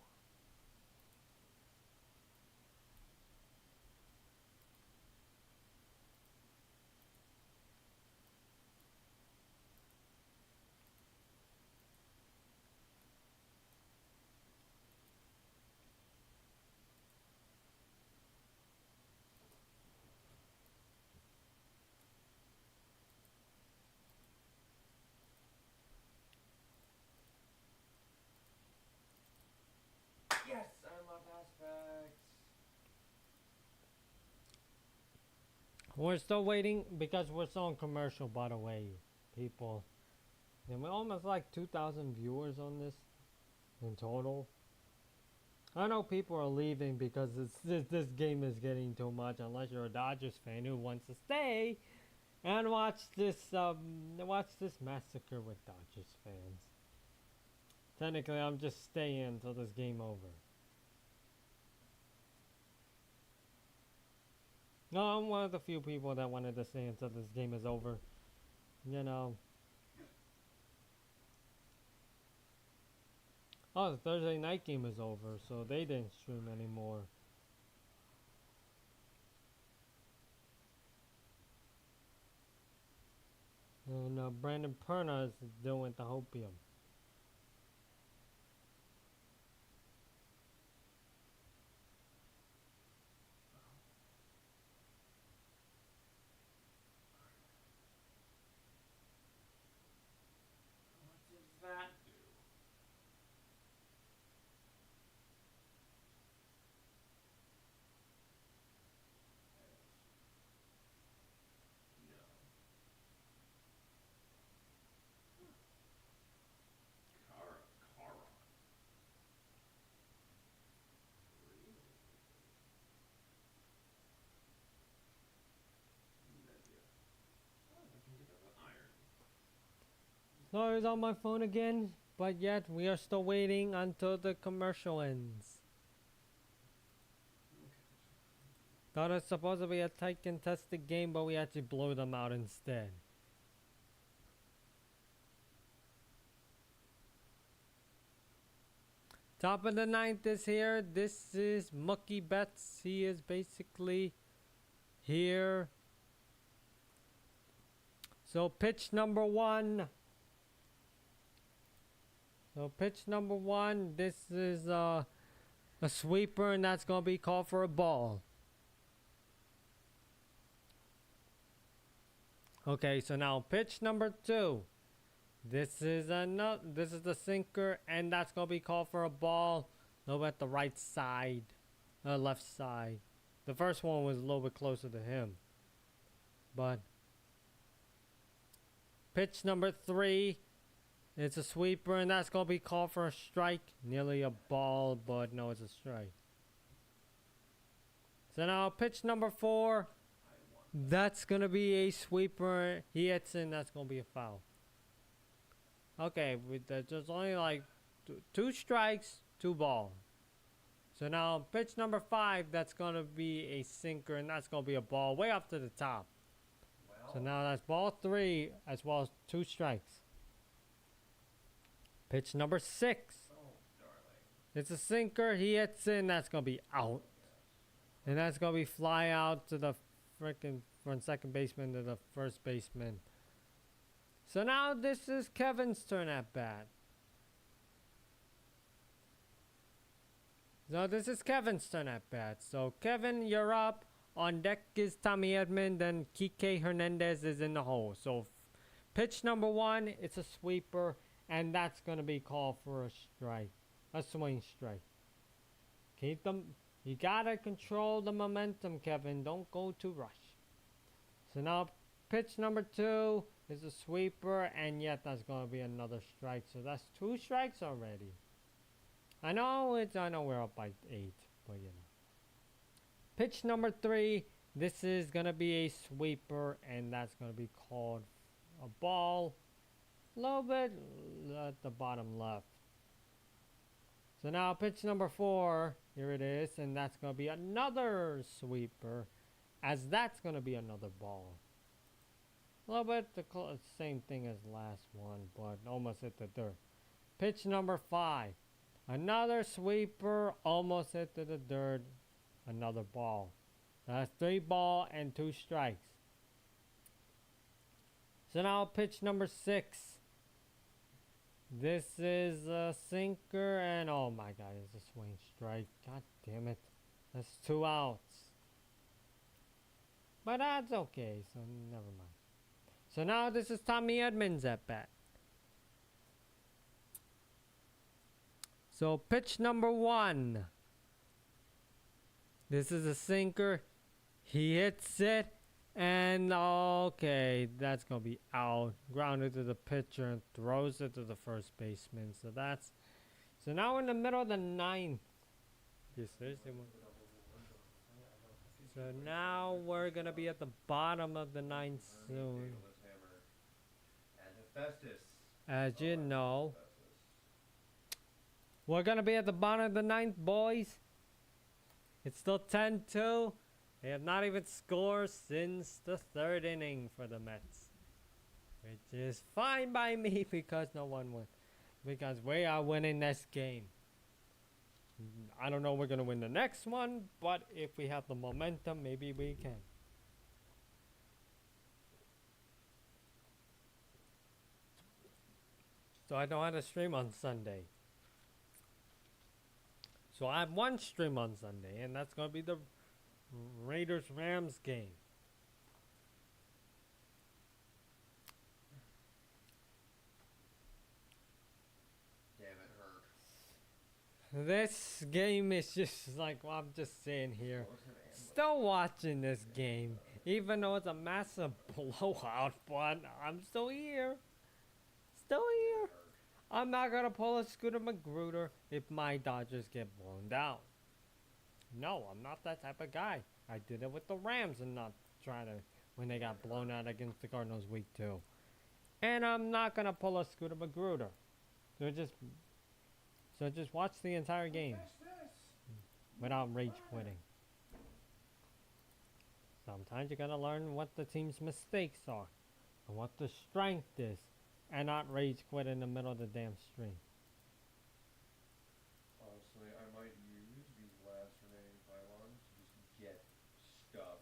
Speaker 3: Yes, I love aspects.
Speaker 1: We're still waiting because we're still on commercial, by the way, people. And we're almost like 2,000 viewers on this in total. I know people are leaving because this game is getting too much, unless you're a Dodgers fan who wants to stay and watch this massacre with Dodgers fans. Technically, I'm just staying until this game over. No, I'm one of the few people that wanted to stay until this game is over. You know. Oh, the Thursday night game is over, so they didn't stream anymore. And Brandon Perna is doing the Hopium.
Speaker 2: What does that do?
Speaker 1: Sorry, it's on my phone again, but yet we are still waiting until the commercial ends. Thought it's supposed to be a tight contested game, but we actually blow them out instead. Top of the ninth is here. This is Mookie Betts. He is basically here. So pitch number one. This is a sweeper, and that's going to be called for a ball. Okay, so now pitch number two. This is the sinker, and that's going to be called for a ball. Over at the right side, left side. The first one was a little bit closer to him. But pitch number three, it's a sweeper, and that's going to be called for a strike. Nearly a ball, but no, it's a strike. So now pitch number four, that's going to be a sweeper. He hits in, that's going to be a foul. Okay, there's only like two strikes, 2 balls. So now pitch number 5, that's going to be a sinker, and that's going to be a ball way up to the top. So now that's ball 3 as well as 2 strikes. Pitch number 6. It's a sinker. He hits in. That's going to be out. And that's going to be fly out to the freaking from second baseman to the first baseman. So now this is Kevin's turn at bat. So Kevin, you're up. On deck is Tommy Edman. Then Kike Hernandez is in the hole. So pitch number 1, it's a sweeper. And that's going to be called for a strike. A swing strike. Keep them. You got to control the momentum, Kevin. Don't go too rush. So now pitch number 2 is a sweeper. And yet that's going to be another strike. So that's 2 strikes already. I know we're up by 8. But you know. Pitch number 3. This is going to be a sweeper. And that's going to be called a ball. A little bit at the bottom left. So now pitch number 4, here it is, and that's going to be another sweeper, as that's going to be another ball. A little bit the same thing as last one, but almost hit the dirt. Pitch number 5, another sweeper, almost hit the dirt, another ball. That's 3 balls and 2 strikes. So now pitch number 6. This is a sinker, and oh my god, it's a swing strike. God damn it. That's 2 outs. But that's okay, so never mind. So now this is Tommy Edmonds at bat. So pitch number 1. This is a sinker. He hits it. And okay, that's gonna be out. Grounded to the pitcher and throws it to the first baseman. So now we're in the middle of the 9th. So now we're gonna be at the bottom of the 9th soon. As you know, we're gonna be at the bottom of the 9th, boys. It's still 10-2. They have not even scored since the 3rd inning for the Mets. Which is fine by me because no one won. Because we are winning this game. I don't know if we're going to win the next one, but if we have the momentum, maybe we can. So I don't have to stream on Sunday. So I have one stream on Sunday, and that's going to be the Raiders-Rams game.
Speaker 3: Damn, it hurt.
Speaker 1: This game is just like, well, I'm just sitting here, still watching this game, even though it's a massive blowout, but I'm still here. I'm not going to pull a Scooter Magruder if my Dodgers get blown down. No, I'm not that type of guy. I did it with the Rams and not trying to when they got blown out against the Cardinals week 2. And I'm not gonna pull a Scooter Magruder. So just watch the entire game without rage quitting. Sometimes you gotta learn what the team's mistakes are and what the strength is, and not rage quit in the middle of the damn stream.
Speaker 3: Honestly, I might use these last remaining pylons to just get stuff.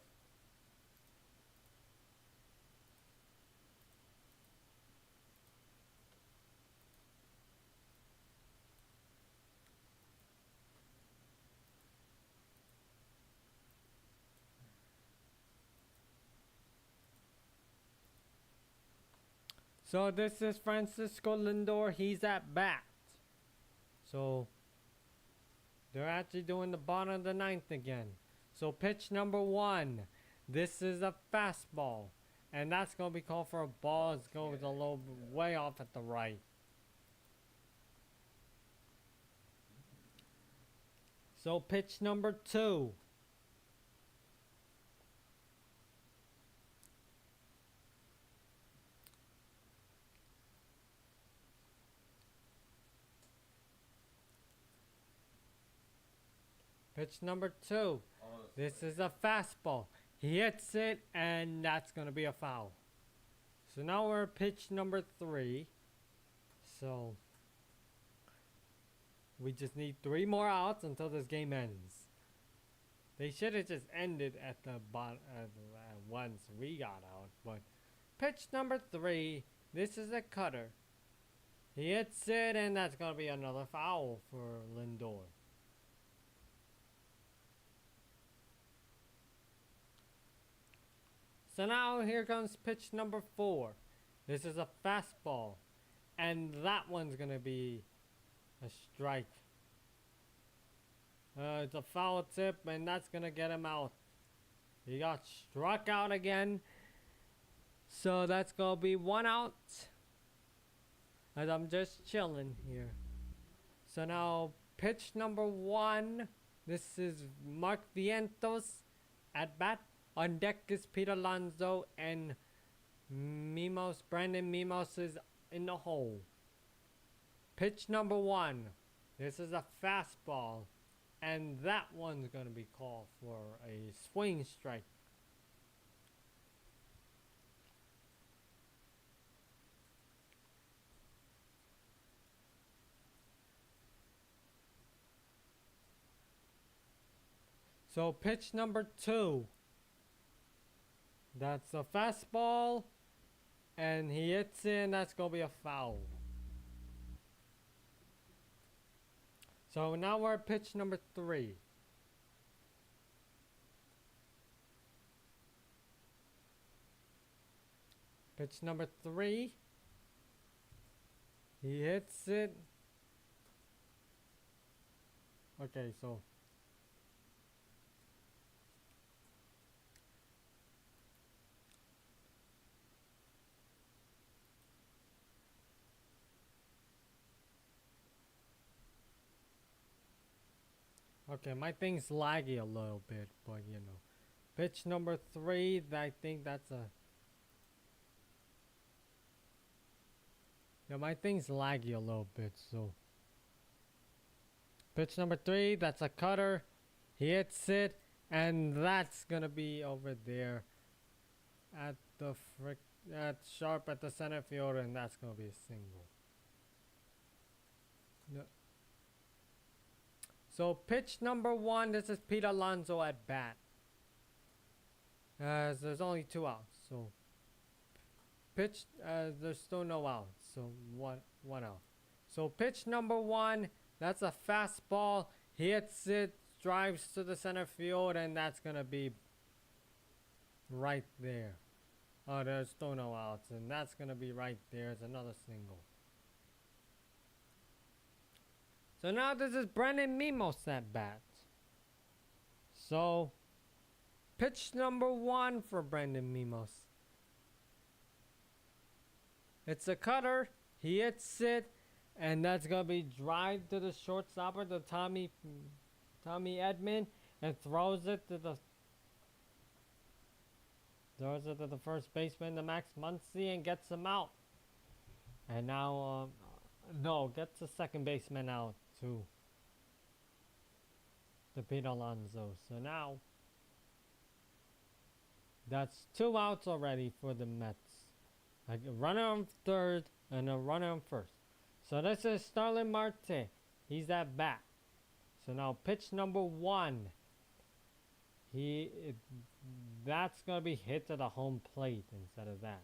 Speaker 1: So this is Francisco Lindor. He's at bat. So they're actually doing the bottom of the ninth again. So pitch number 1. This is a fastball. And that's going to be called for a ball. It goes a little way off at the right. So pitch number 2. Pitch number 2.
Speaker 3: Honestly.
Speaker 1: This is a fastball. He hits it, and that's going to be a foul. So now we're at pitch number 3. So we just need 3 more outs until this game ends. They should have just ended at the bottom once we got out. But pitch number 3. This is a cutter. He hits it, and that's going to be another foul for Lindor. So now here comes pitch number 4. This is a fastball. And that one's going to be a strike. It's a foul tip, and that's going to get him out. He got struck out again. So that's going to be 1 out. And I'm just chilling here. So now pitch number 1. This is Mark Vientos at bat. On deck is Pete Alonso, and Brandon Mimos is in the hole. Pitch number 1. This is a fastball, and that one's going to be called for a swing strike. So pitch number 2. That's a fastball, and he hits it, and that's going to be a foul. So now we're at pitch number 3. Pitch number 3. He hits it. Okay, so okay, my thing's laggy a little bit, but you know. Pitch number 3, I think that's a... Yeah, my thing's laggy a little bit, so... Pitch number 3, that's a cutter. He hits it, and that's gonna be over there at the sharp at the center field, and that's gonna be a single. No. So pitch number 1, this is Pete Alonso at bat. As there's only 2 outs, so pitch. There's still no outs, so one out. So pitch number 1, that's a fastball. He hits it, drives to the center field, and that's gonna be right there. Oh, there's still no outs, and that's gonna be right there. It's another single. So now this is Brandon Mimos at bat. So, pitch number 1 for Brandon Mimos. It's a cutter. He hits it, and that's gonna be drive to the shortstopper, to Tommy Edman, and throws it to the first baseman, to Max Muncy, and gets him out. And now, no, gets the second baseman out too. To beat Alonso. So now, that's 2 outs already for the Mets. Like a runner on third and a runner on first. So this is Starling Marte. He's at bat. So now pitch number 1. That's gonna be hit to the home plate instead of that.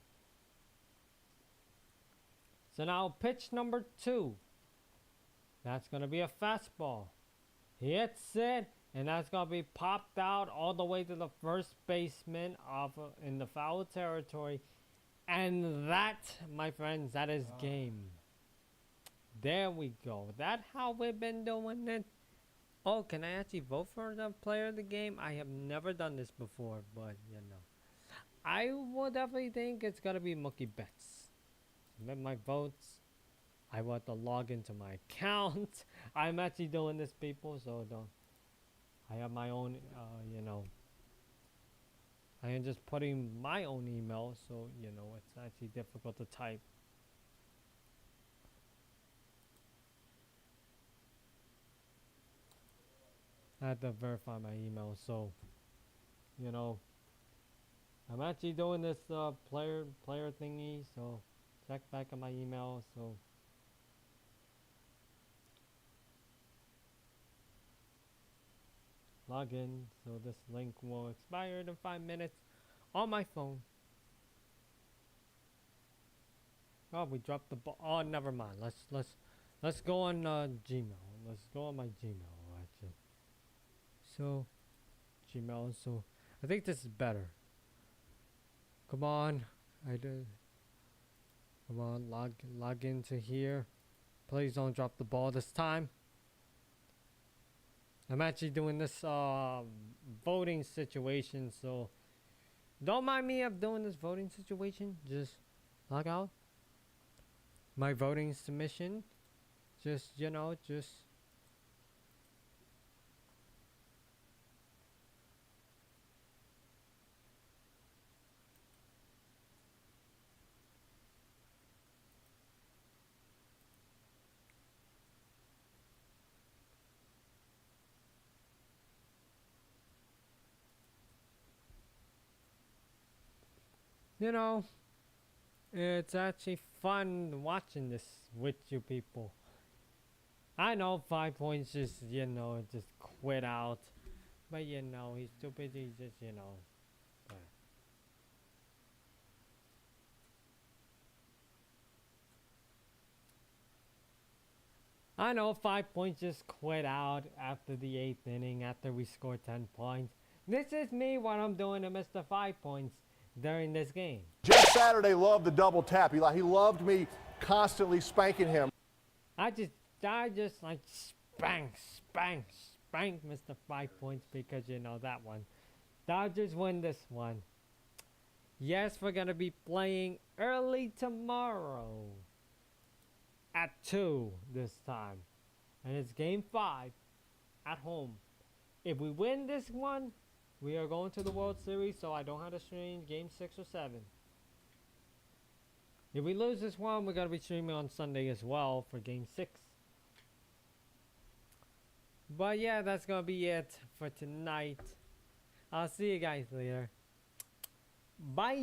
Speaker 1: So now pitch number 2. That's gonna be a fastball. He hits it, and that's gonna be popped out all the way to the first baseman in the foul territory. And that, my friends, that is game. There we go. That's how we've been doing it. Oh, can I actually vote for the player of the game? I have never done this before, but you know. I will definitely think it's gonna be Mookie Betts. Submit my votes. I want to log into my account. I'm actually doing this, people, so don't. I have my own, you know. I am just putting my own email, so you know it's actually difficult to type. I had to verify my email, so you know I'm actually doing this player thingy, so check back on my email. So log in, so this link will expire in 5 minutes on my phone. Oh, we dropped the ball. Oh, never mind. Let's go on Gmail. Let's go on my Gmail actually. So Gmail. So I think this is better. Come on, I did. Come on, log into here. Please don't drop the ball this time. I'm actually doing this voting situation, so don't mind me of doing this voting situation. Just log out. My voting submission. Just, you know, just. You know, it's actually fun watching this with you people. I know 5 points just, you know, just quit out. But, you know, he's too busy just, you know. But. I know 5 points just quit out after the 8th inning, after we scored 10 points. This is me, what I'm doing to Mr. 5 points during this game.
Speaker 5: Jeff Saturday loved the double tap. He loved me constantly spanking him.
Speaker 1: I just like spank Mr. 5 points because you know that one. Dodgers win this one. Yes, we're gonna be playing early tomorrow at 2 this time, and it's game 5 at home. If we win this one, we are going to the World Series, so I don't have to stream game 6 or 7. If we lose this one, we're going to be streaming on Sunday as well for game 6. But yeah, that's going to be it for tonight. I'll see you guys later. Bye.